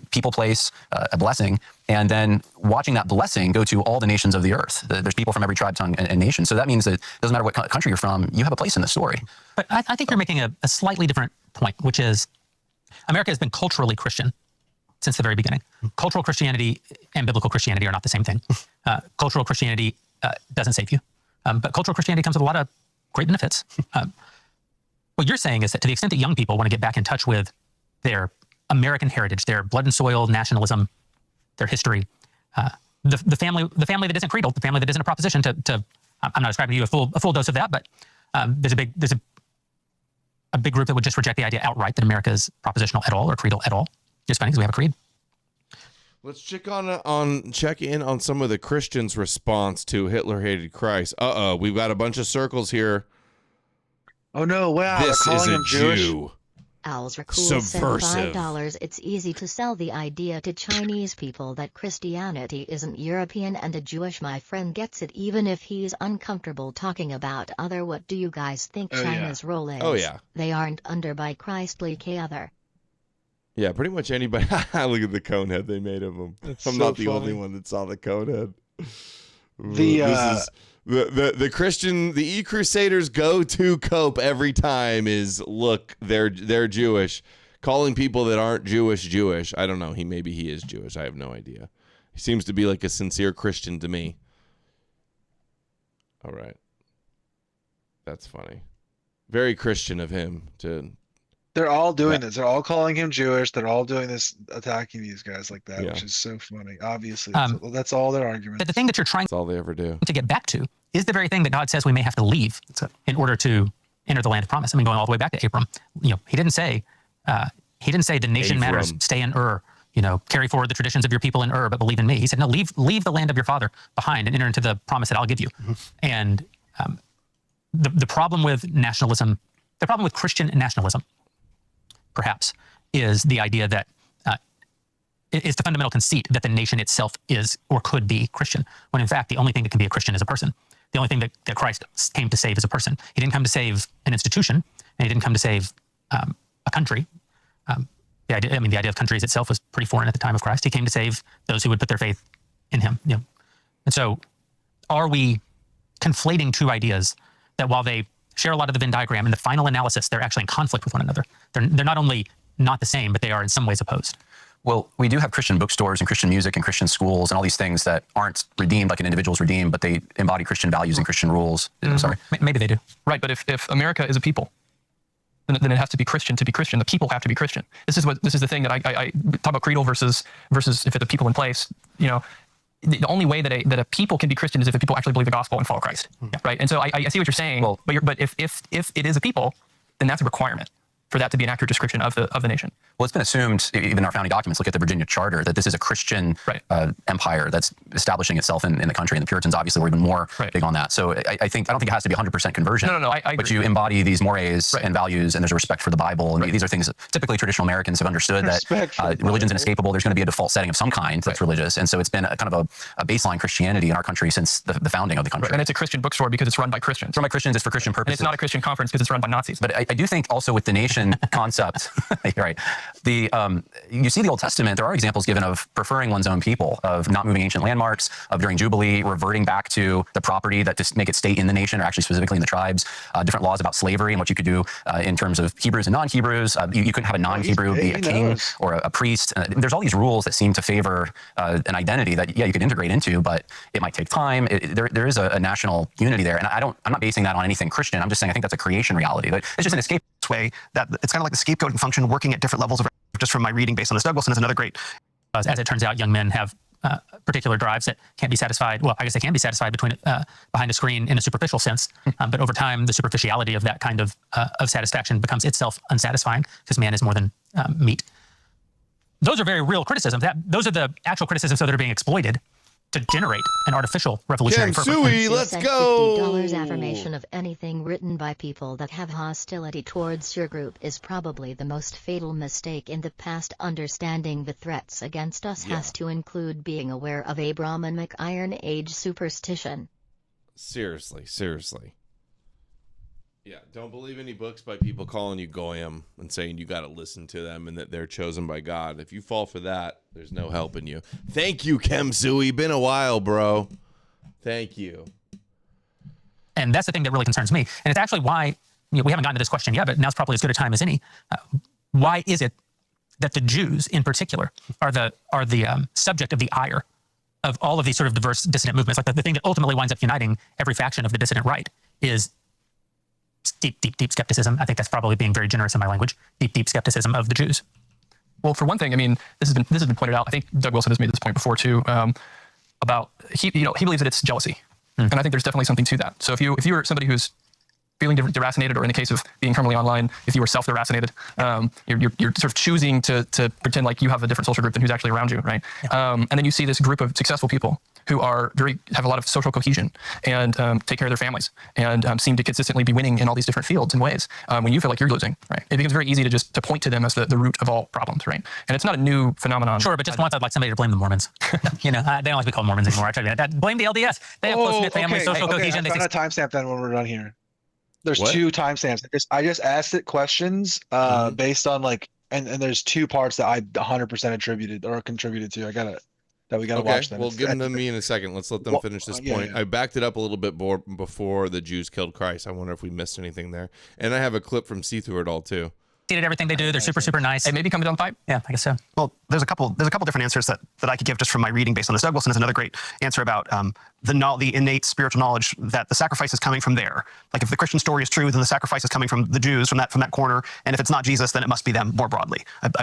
people, place, a blessing, and then watching that blessing go to all the nations of the earth. There's people from every tribe, tongue, and nation. So that means that it doesn't matter what country you're from, you have a place in the story.
But I think you're making a slightly different point, which is America has been culturally Christian since the very beginning. Cultural Christianity and biblical Christianity are not the same thing. Cultural Christianity doesn't save you, but cultural Christianity comes with a lot of great benefits. What you're saying is that to the extent that young people want to get back in touch with their American heritage, their blood and soil nationalism, their history, the family that isn't creedal, the family that isn't a proposition to I'm not describing to you a full dose of that, but there's a big group that would just reject the idea outright that America is propositional at all or creedal at all. Just funny because we have a creed.
Let's check in on some of the Christians' response to Hitler hated Christ. We've got a bunch of circles here.
Oh no! Wow,
this
they're calling
is a
him Jewish.
Jew.
Owls Cool
Subversive.
said $5. It's easy to sell the idea to Chinese people that Christianity isn't European, and a Jewish my friend gets it even if he's uncomfortable talking about other. What do you guys think China's role is?
Oh, yeah.
They aren't under by Christly other.
Yeah, pretty much anybody. Look at the cone head they made of him.
That's
I'm
so
not the
funny.
only one that saw the cone head.
The
the Christian, the E-Crusaders' go-to cope every time is, look, they're Jewish. Calling people that aren't Jewish. I don't know. Maybe he is Jewish. I have no idea. He seems to be like a sincere Christian to me. All right. That's funny. Very Christian of him to...
They're all doing this. They're all calling him Jewish. They're all doing this, attacking these guys like that,
Yeah.
which is so funny. Obviously, that's all their argument.
But the thing that you're trying
That's all they ever do.
to get back to is the very thing that God says we may have to leave in order to enter the land of promise. I mean, going all the way back to Abram, he didn't say the nation matters, stay in Ur, carry forward the traditions of your people in Ur, but believe in me. He said, no, leave the land of your father behind and enter into the promise that I'll give you. Mm-hmm. And the problem with nationalism, the problem with Christian nationalism, perhaps, is the idea that it's the fundamental conceit that the nation itself is or could be Christian, when in fact the only thing that can be a Christian is a person. The only thing that Christ came to save is a person. He didn't come to save an institution, and he didn't come to save a country. The idea of countries itself was pretty foreign at the time of Christ. He came to save those who would put their faith in him. And so, are we conflating two ideas that, while they share a lot of the Venn diagram, in the final analysis, they're actually in conflict with one another? They're not only not the same, but they are in some ways opposed.
Well, we do have Christian bookstores and Christian music and Christian schools and all these things that aren't redeemed like an individual's redeemed, but they embody Christian values and Christian rules.
Mm-hmm.
Sorry.
Maybe they do.
Right, but if America is a people, then it has to be Christian to be Christian. The people have to be Christian. This is the thing that I talk about creedal versus if it's a people in place. The only way that a people can be Christian is if the people actually believe the gospel and follow Christ. Yeah. Right. And so I see what you're saying. Well, but if it is a people, then that's a requirement for that to be an accurate description of the nation.
Well, it's been assumed, even in our founding documents, look at the Virginia Charter, that this is a Christian empire that's establishing itself in the country. And the Puritans obviously were even more big on that. So I don't think it has to be 100% conversion.
No, I agree.
But you embody these mores and values, and there's a respect for the Bible. And these are things that typically traditional Americans have understood, that religion's inescapable. There's going to be a default setting of some kind that's religious. And so it's been a kind of a baseline Christianity in our country since the founding of the country.
And it's a Christian bookstore because it's run by Christians.
It's run by Christians. It's for Christian purposes.
And it's not a Christian conference because it's run by Nazis.
But I do think also with the nation concept, you're right. You see the Old Testament, there are examples given of preferring one's own people, of not moving ancient landmarks, of during Jubilee, reverting back to the property that just make it state in the nation, or actually specifically in the tribes, different laws about slavery and what you could do in terms of Hebrews and non-Hebrews. You couldn't have a non-Hebrew be a king or a priest. There's all these rules that seem to favor an identity that, you could integrate into, but it might take time. There is a national unity there. And I'm not basing that on anything Christian. I'm just saying I think that's a creation reality. But it's just an escape
way that it's kind of like the scapegoating function working at different levels of, just from my reading based on this. Doug Wilson is another great.
As it turns out, young men have particular drives that can't be satisfied. Well, I guess they can be satisfied behind a screen in a superficial sense, but over time, the superficiality of that kind of satisfaction becomes itself unsatisfying, because man is more than meat. Those are very real criticisms. Those are the actual criticisms that are being exploited to generate an artificial revolutionary purpose.
Sui, let's go.
$50 affirmation of anything written by people that have hostility towards your group is probably the most fatal mistake in the past. Understanding the threats against us has to include being aware of Abrahamic Iron Age superstition.
Seriously. Yeah, don't believe any books by people calling you goyim and saying you got to listen to them and that they're chosen by God. If you fall for that, there's no helping you. Thank you, Kemsui. Been a while, bro. Thank you.
And that's the thing that really concerns me. And it's actually why, we haven't gotten to this question yet, but now's probably as good a time as any. Why is it that the Jews in particular are the subject of the ire of all of these sort of diverse dissident movements? Like the thing that ultimately winds up uniting every faction of the dissident right is deep skepticism. I think that's probably being very generous in my language. Deep skepticism of the Jews.
Well, for one thing, I mean, this has been pointed out. I think Doug Wilson has made this point before too, about he believes that it's jealousy, and I think there's definitely something to that. So if you're somebody who's feeling deracinated, or in the case of being currently online, if you were self-deracinated, you're sort of choosing to pretend like you have a different social group than who's actually around you, right? And then you see this group of successful people who have a lot of social cohesion and take care of their families and seem to consistently be winning in all these different fields and ways. When you feel like you're losing, right? It becomes very easy to point to them as the root of all problems, right? And it's not a new phenomenon.
Sure, but just once I'd like somebody to blame the Mormons. They don't like to be called Mormons anymore. I try to be like that. Blame the LDS. They have close-knit family, social cohesion.
I found a timestamp then when we're done here. There's
What?
2 timestamps. I just asked it questions based on like, and there's 2 parts that I 100% attributed or contributed to. We gotta watch them.
Well, give them to me in a second. Let's let them finish this point. Yeah. I backed it up a little bit more before the Jews killed Christ. I wonder if we missed anything there. And I have a clip from See Through It All too.
Did everything they do. They're super, super nice.
Hey, maybe coming down the pipe.
Yeah, I guess so.
Well, there's a couple different answers that I could give just from my reading based on this. Doug Wilson has another great answer about the innate spiritual knowledge that the sacrifice is coming from there. Like if the Christian story is true, then the sacrifice is coming from the Jews, from that corner. And if it's not Jesus, then it must be them more broadly.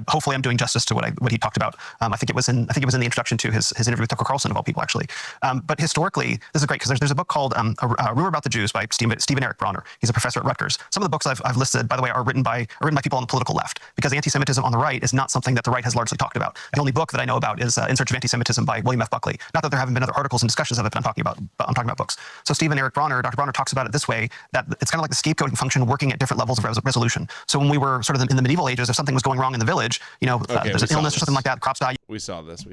Hopefully, I'm doing justice to what he talked about. I think it was in the introduction to his interview with Tucker Carlson, of all people, actually. But historically, this is great because there's a book called A Rumor About the Jews by Stephen Eric Bronner. He's a professor at Rutgers. Some of the books I've listed, by the way, are written by people on the political left, because anti-Semitism on the right is not something that the right has largely talked about. The only book that I know about is In Search of Anti-Semitism by William F. Buckley. Not that there haven't been other articles and discussions of it, but I'm talking about books. So Dr. Bronner talks about it this way, that it's kind of like the scapegoating function working at different levels of resolution. So when we were sort of in the medieval ages, if something was going wrong in the village, there's an illness or something like that, crops die.
We saw this.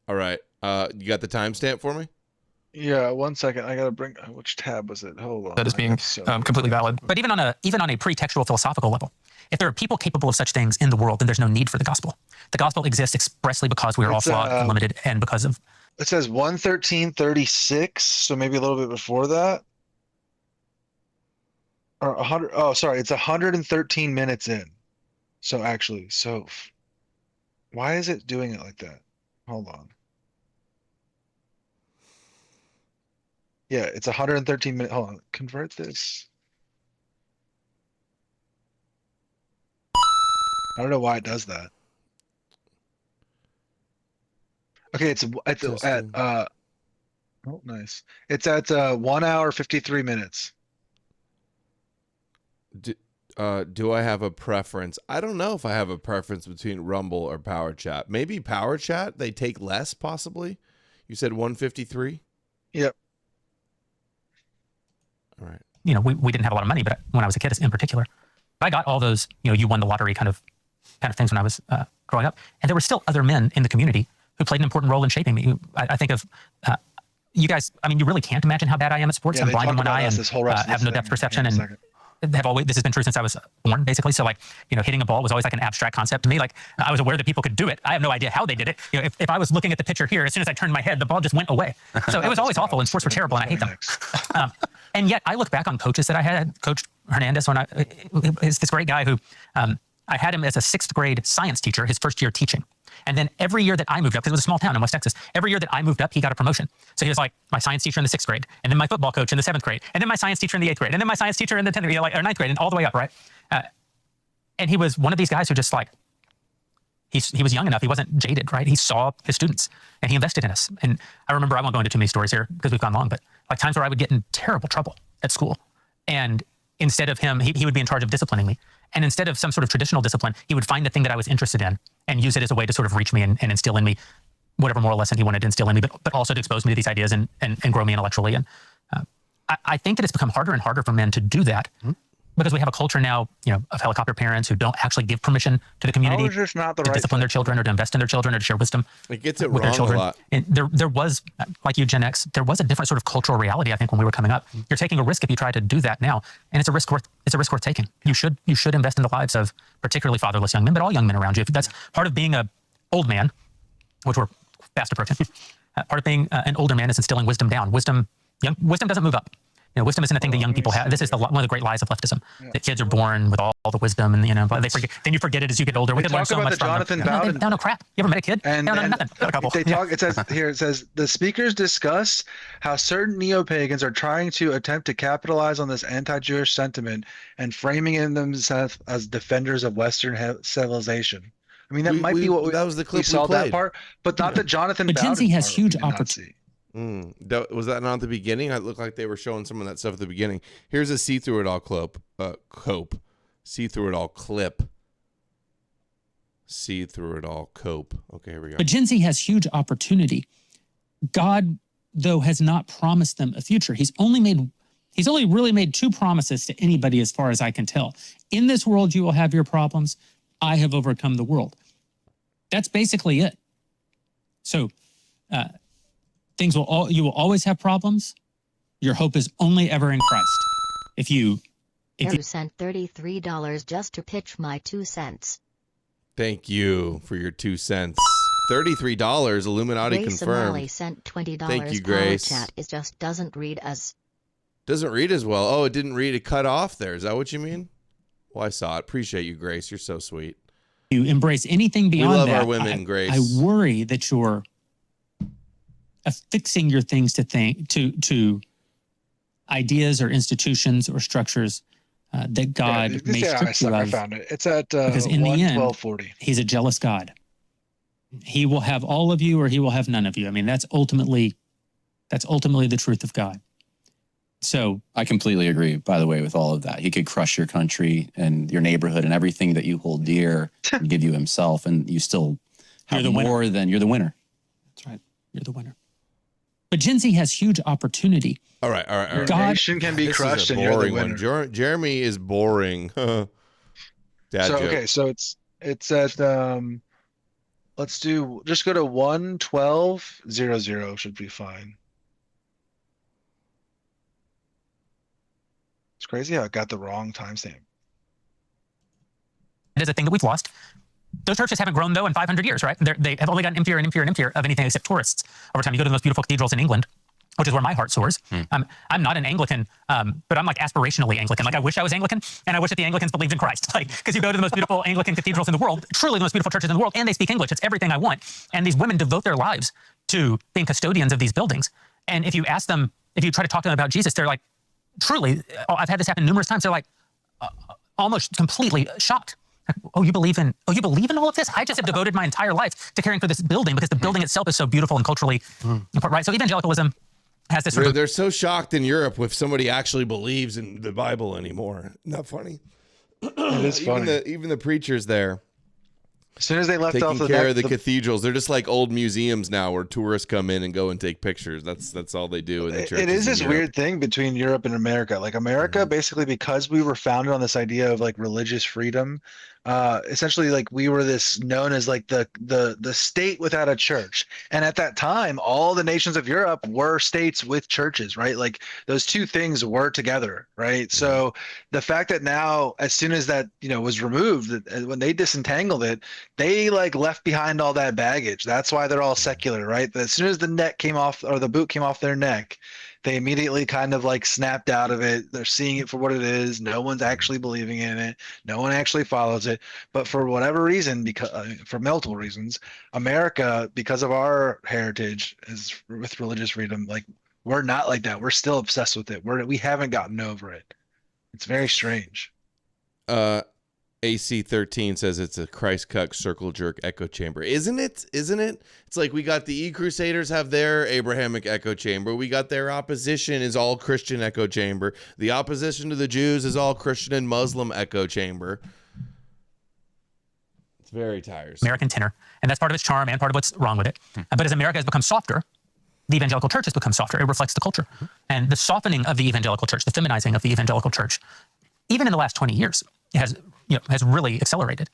All right. You got the timestamp for me?
Yeah, 1 second. I gotta bring. Which tab was it? Hold on.
That is being completely valid.
But even on a pretextual philosophical level, if there are people capable of such things in the world, then there's no need for the gospel. The gospel exists expressly because we are all flawed and limited, and because of.
It says 1:13:36, so maybe a little bit before that, or 100. Oh, sorry, it's 113 minutes in. So actually, why is it doing it like that? Hold on. Yeah, it's 113 minutes. Hold on. Convert this. I don't know why it does that. Okay, it's at oh nice. It's at 1 hour 53 minutes.
Do I have a preference? I don't know if I have a preference between Rumble or PowerChat. Maybe PowerChat, they take less possibly. You said 153?
Yep.
All right. We didn't have a lot of money, but when I was a kid in particular, I got all those, you won the lottery kind of things when I was growing up. And there were still other men in the community who played an important role in shaping me. I think of you guys. I mean, you really can't imagine how bad I am at sports. I'm blind in one eye and have no depth perception, and this has been true since I was born, basically. So hitting a ball was always like an abstract concept to me. Like I was aware that people could do it. I have no idea how they did it. If I was looking at the picture here, as soon as I turned my head, the ball just went away. So it was always awful, and sports were terrible, and I hate them. And yet I look back on coaches that I had. Coach Hernandez, is this great guy who I had him as a 6th grade science teacher, his first year teaching. And then every year that I moved up, because it was a small town in West Texas, every year that I moved up, he got a promotion. So he was like my science teacher in the 6th grade, and then my football coach in the 7th grade, and then my science teacher in the 8th grade, and then my science teacher in the 10th grade, or 9th grade, and all the way up, right? And he was one of these guys who just he was young enough, he wasn't jaded, right? He saw his students, and he invested in us. And I remember, I won't go into too many stories here because we've gone long, but like times where I would get in terrible trouble at school. And instead of him, he would be in charge of disciplining me. And instead of some sort of traditional discipline, he would find the thing that I was interested in and use it as a way to sort of reach me and instill in me whatever moral lesson he wanted to instill in me, but also to expose me to these ideas and grow me intellectually. And I think that it's become harder and harder for men to do that because we have a culture now, of helicopter parents who don't actually give permission to the community to discipline their children or to invest in their children or to share wisdom
it gets it
with their
wrong
children.
A lot.
And there was, like you, Gen X, there was a different sort of cultural reality, I think, when we were coming up. You're taking a risk if you try to do that now, and it's a risk worth taking. You should invest in the lives of particularly fatherless young men, but all young men around you. If that's part of being an old man, which we're fast approaching. Part of being an older man is instilling wisdom down. Wisdom doesn't move up. Wisdom isn't a thing that young people have. This is one of the great lies of leftism. That kids are born with all the wisdom, and but they forget. Then you forget it as you get older. We could learn so much from them. They don't know crap. You ever met a kid? They don't know nothing. A couple.
They talk. It says the speakers discuss how certain neo-pagans are trying to attempt to capitalize on this anti-Jewish sentiment and framing in themselves as defenders of Western civilization. I mean, that might be what
that was the clip
we saw
played.
that part, but not the Jonathan.
But Gen Z has huge opportunity.
Was that not at the beginning? It looked like they were showing some of that stuff at the beginning. Here's a See Through It All clip. See Through It All clip. See Through It All cope. Okay, here we go.
But Gen Z has huge opportunity
God, though, has not promised them a future. He's only really made two promises to anybody as far as I can tell. In this world, you will have your problems. I have overcome the world. That's basically it. So you will always have problems. Your hope is only ever in Christ. If you
sent $33 just to pitch my 2 cents.
Thank you for your 2 cents. $33, Illuminati
Grace
confirmed.
O'Malley sent $20.
Thank you, Grace.
Power chat is just doesn't read as.
Doesn't read as well. Oh, it didn't read. It cut off there. Is that what you mean? Well, I saw it. Appreciate you, Grace. You're so sweet.
You embrace anything beyond that.
We love our women, Grace.
I worry that you're affixing your things to ideas or institutions or structures that God may strip you of.
I found it. It's at
because in the end,
1240.
He's a jealous God. He will have all of you or he will have none of you. I mean, that's ultimately the truth of God. So
I completely agree, by the way, with all of that. He could crush your country and your neighborhood and everything that you hold dear and give you himself, and you still have more than you're the winner.
That's right. You're the winner. But Gen Z has huge opportunity.
All right.
Your nation can be crushed and you're the winner.
Jeremy is boring. Dad joke.
Okay, so it's at just go to 1:12:00 should be fine. It's crazy how it got the wrong timestamp.
It is a thing that we've lost. Those churches haven't grown, though, in 500 years, right? They have only gotten emptier and emptier and emptier of anything except tourists over time. You go to the most beautiful cathedrals in England, which is where my heart soars. I'm not an Anglican, but I'm like aspirationally Anglican. Like I wish I was Anglican, and I wish that the Anglicans believed in Christ. Like, because you go to the most beautiful Anglican cathedrals in the world, truly the most beautiful churches in the world, and they speak English. It's everything I want. And these women devote their lives to being custodians of these buildings. And if you ask them, if you try to talk to them about Jesus, they're like, truly, I've had this happen numerous times. They're like almost completely shocked. Oh, you believe in all of this? I just have devoted my entire life to caring for this building because the building itself is so beautiful and culturally important, right? So evangelicalism has this sort of...
They're so shocked in Europe if somebody actually believes in the Bible anymore. Not funny.
It is funny.
Even the preachers there.
As soon as they left
taking
off
care of the cathedrals, they're just like old museums now where tourists come in and go and take pictures. That's all they do in the churches.
It is this weird thing between Europe and America. Like America, basically, because we were founded on this idea of like religious freedom, essentially like we were this known as like the state without a church. And at that time, all the nations of Europe were states with churches, right? Like those two things were together, right? So the fact that now, as soon as that, was removed, when they disentangled it, they like left behind all that baggage. That's why they're all secular, right? As soon as the neck came off or the boot came off their neck, they immediately kind of like snapped out of it. They're seeing it for what it is. No one's actually believing in it. No one actually follows it. But for whatever reason, because for multiple reasons, America, because of our heritage with religious freedom, like we're not like that. We're still obsessed with it. We haven't gotten over it. It's very strange.
AC13 says it's a Christ cuck circle jerk echo chamber. Isn't it? It's like we got the Crusaders have their Abrahamic echo chamber. We got their opposition is all Christian echo chamber. The opposition to the Jews is all Christian and Muslim echo chamber. It's very tiresome.
American tenor. And that's part of its charm and part of what's wrong with it. But as America has become softer, the evangelical church has become softer. It reflects the culture. And the softening of the evangelical church, the feminizing of the evangelical church, even in the last 20 years, has really accelerated.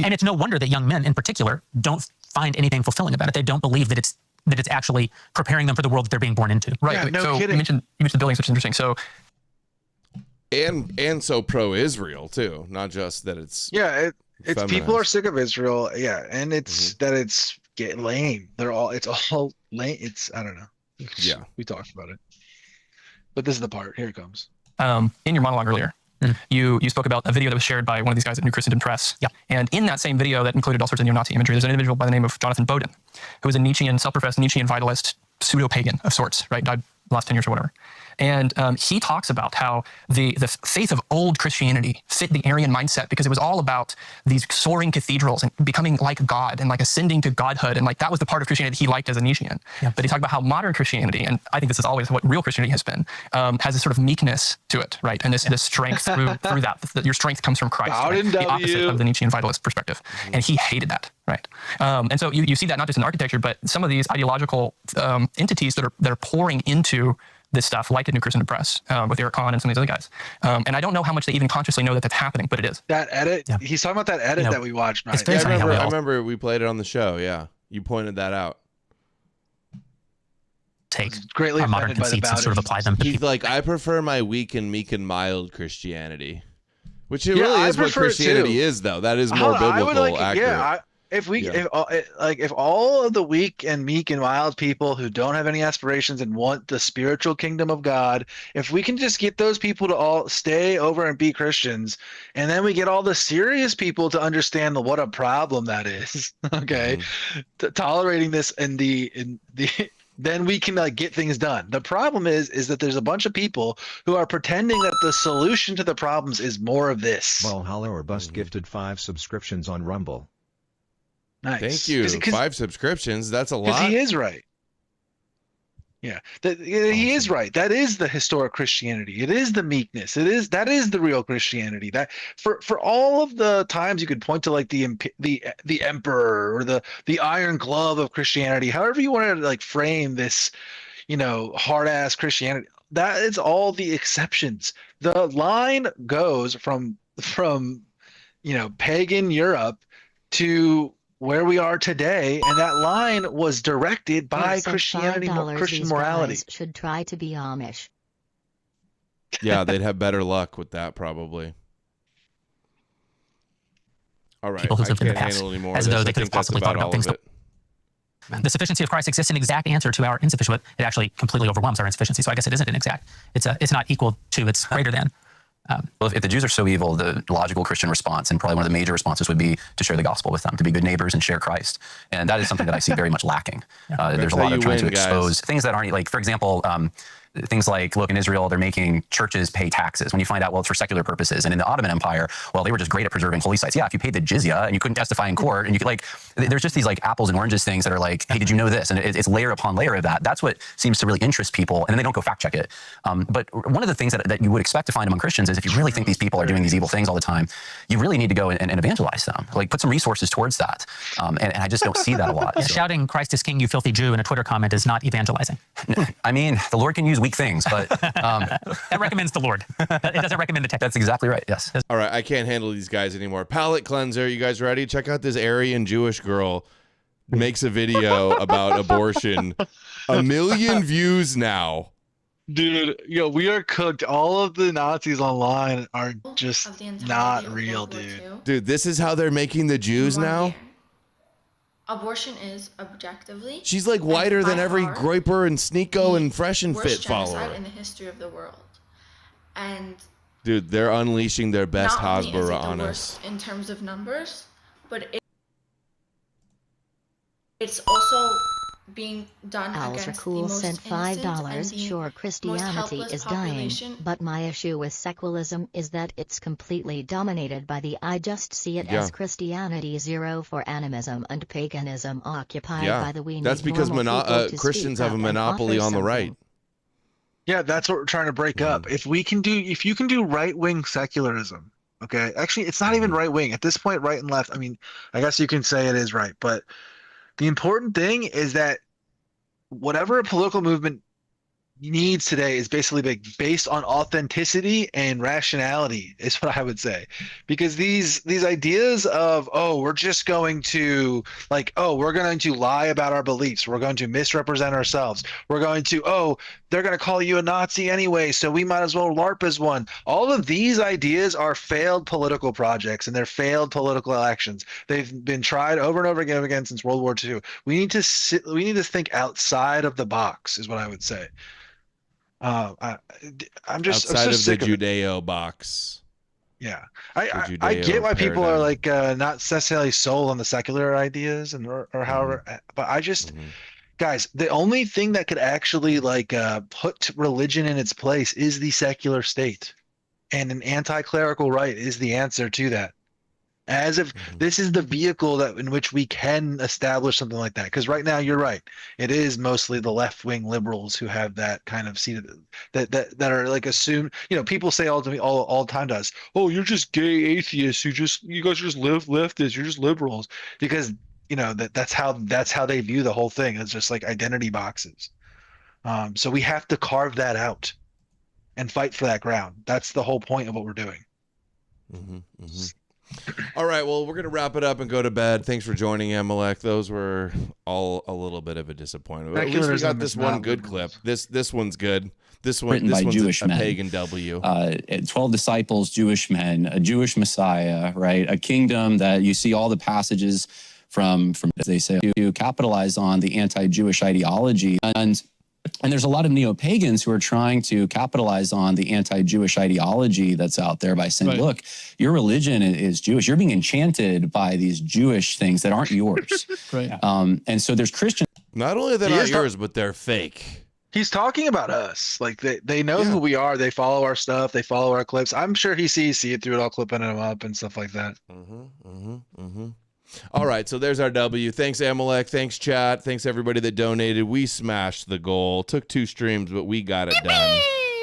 And it's no wonder that young men in particular don't find anything fulfilling about it. They don't believe that it's actually preparing them for the world that they're being born into.
Right. Yeah, no kidding. You mentioned the buildings, which is interesting. So
and so pro-Israel too, not just that it's
it's people are sick of Israel. Yeah. And it's that it's getting lame. It's all lame. I don't know.
Yeah.
We talked about it. But this is the part. Here it comes.
In your monologue earlier, you spoke about a video that was shared by one of these guys at New Christendom Press.
Yeah.
And in that same video that included all sorts of neo-Nazi imagery, there's an individual by the name of Jonathan Bowden, who was a Nietzschean, self-professed Nietzschean vitalist, pseudo-pagan of sorts, right? Died the last 10 years or whatever. And he talks about how the faith of old Christianity fit the Arian mindset because it was all about these soaring cathedrals and becoming like God and like ascending to godhood. And like that was the part of Christianity he liked as a Nietzschean. Yeah. But he talked about how modern Christianity, and I think this is always what real Christianity has been, has this sort of meekness to it, right? And this strength through that your strength comes from Christ, right? The opposite of the Nietzschean vitalist perspective. And he hated that, right? And so you see that not just in architecture, but some of these ideological entities that are pouring into this stuff, like the New Christendom Press, with Eric Kahn and some of these other guys. And I don't know how much they even consciously know that that's happening, but it is.
That edit, he's talking about that edit that we watched.
Right? Yeah, I remember we played it on the show. Yeah, you pointed that out.
Take
greatly
our modern conceits and sort of apply them to
He's
people.
like, I prefer my weak and meek and mild Christianity, which it really is what Christianity is, though. That is more biblical, accurate.
If all of the weak and meek and mild people who don't have any aspirations and want the spiritual kingdom of God, if we can just get those people to all stay over and be Christians, and then we get all the serious people to understand what a problem that is, okay, tolerating this in the then we can get things done. The problem is that there's a bunch of people who are pretending that the solution to the problems is more of this.
Valhalla or Bust gifted 5 subscriptions on Rumble.
Nice.
Thank you. 5 subscriptions. That's a lot.
Because he is right. Yeah, he is right. That is the historic Christianity. It is the meekness. That is the real Christianity. That for all of the times you could point to like the emperor or the iron glove of Christianity, however you want to frame this, hard ass Christianity. That is all the exceptions. The line goes from pagan Europe to where we are today, and that line was directed by Christianity, Christian morality.
Should try to be Amish.
Yeah, they'd have better luck with that probably. All right,
people who've lived in the past, as though they could have possibly thought about things. The sufficiency of Christ exists an exact answer to our insufficiency. It actually completely overwhelms our insufficiency. So I guess it isn't an exact. It's not equal to. It's greater than.
Well, if the Jews are so evil, the logical Christian response, and probably one of the major responses, would be to share the gospel with them, to be good neighbors and share Christ. And that is something that I see very much lacking. There's a lot of trying to expose things that aren't, for example, things like, look, in Israel, they're making churches pay taxes. When you find out, well, it's for secular purposes. And in the Ottoman Empire, well, they were just great at preserving holy sites. Yeah, if you paid the jizya and you couldn't testify in court, and you could there's just these apples and oranges things that are like, hey, did you know this? And it's layer upon layer of that. That's what seems to really interest people. And then they don't go fact check it. But one of the things that you would expect to find among Christians is if you really think these people are doing these evil things all the time, you really need to go and evangelize them. Put some resources towards that. And I just don't see that a lot. So.
Shouting Christ is King, you filthy Jew in a Twitter comment is not evangelizing.
I mean, the Lord can use weak things, but
that recommends the Lord. It doesn't recommend the text.
That's exactly right. Yes.
All right. I can't handle these guys anymore. Palate cleanser. You guys ready? Check out this Aryan Jewish girl makes a video about abortion. 1 million views now.
Dude, we are cooked. All of the Nazis online are just not real, dude.
Dude, this is how they're making the Jews now?
Abortion is objectively.
She's whiter than every Groiper and Sneeko and Fresh and Fit follower
in the history of the world. And
dude, they're unleashing their best Hasbara on us.
In terms of numbers, but it's also being done against the most
sent $5. Sure, Christianity is dying, but my issue with secularism is that it's completely dominated by I just see it as Christianity 0 for animism and paganism occupied by the weak.
That's because Christians have a monopoly on the right.
Yeah, that's what we're trying to break up. If you can do right-wing secularism, okay? Actually, it's not even right-wing. At this point, right and left, I mean, I guess you can say it is right, but the important thing is that whatever a political movement needs today is basically based on authenticity and rationality, is what I would say. Because these ideas of, we're just going to we're going to lie about our beliefs, we're going to misrepresent ourselves, we're going to, they're going to call you a Nazi anyway, so we might as well LARP as one. All of these ideas are failed political projects, and they're failed political actions. They've been tried over and over again since World War II. We need to think outside of the box, is what I would say. I'm just
outside of the
sick
Judeo box.
Yeah, I get why people are not necessarily sold on the secular ideas or however, but I just Guys, the only thing that could actually put religion in its place is the secular state, and an anti-clerical right is the answer to that. As if this is the vehicle in which we can establish something like that. Because right now, you're right. It is mostly the left-wing liberals who have that kind of seat that are like assumed. People say all the time to us, "Oh, you're just gay atheists. You guys just live leftists. You're just liberals." Because that's how they view the whole thing. It's just like identity boxes. So we have to carve that out and fight for that ground. That's the whole point of what we're doing.
All right, well, we're going to wrap it up and go to bed. Thanks for joining, Amalek. Those were all a little bit of a disappointment. But at least we got this one good clip. This one's good. This one's
Jewish
a
men.
pagan W.
12 disciples, Jewish men, a Jewish Messiah, right? A kingdom that you see all the passages from as they say, to capitalize on the anti-Jewish ideology. And there's a lot of neo-pagans who are trying to capitalize on the anti-Jewish ideology that's out there by saying, look, your religion is Jewish. You're being enchanted by these Jewish things that aren't yours. And so there's Christians.
Not only they're not yours, but they're fake.
He's talking about us. Like they know who we are. They follow our stuff. They follow our clips. I'm sure he sees it through it all, clipping them up and stuff like that.
All right, so there's our W. Thanks, Amalek. Thanks, chat. Thanks, everybody that donated. We smashed the goal. Took 2 streams, but we got it done.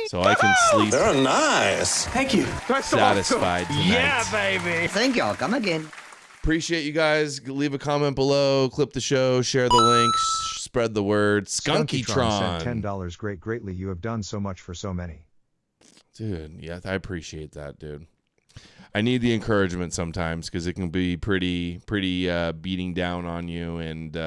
So I can sleep.
They're nice.
Thank you.
Satisfied tonight.
Yeah, baby.
Thank y'all. Come again.
Appreciate you guys. Leave a comment below. Clip the show. Share the links. Spread the word. Skunkytron.
Sent $10. Greatly. You have done so much for so many.
Dude, yeah, I appreciate that, dude. I need the encouragement sometimes because it can be pretty beating down on you and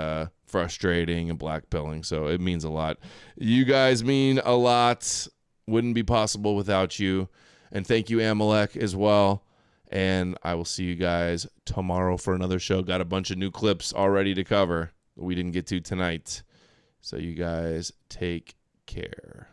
frustrating and blackpilling. So it means a lot. You guys mean a lot. Wouldn't be possible without you. And thank you, Amalek, as well. And I will see you guys tomorrow for another show. Got a bunch of new clips already to cover that we didn't get to tonight. So you guys take care.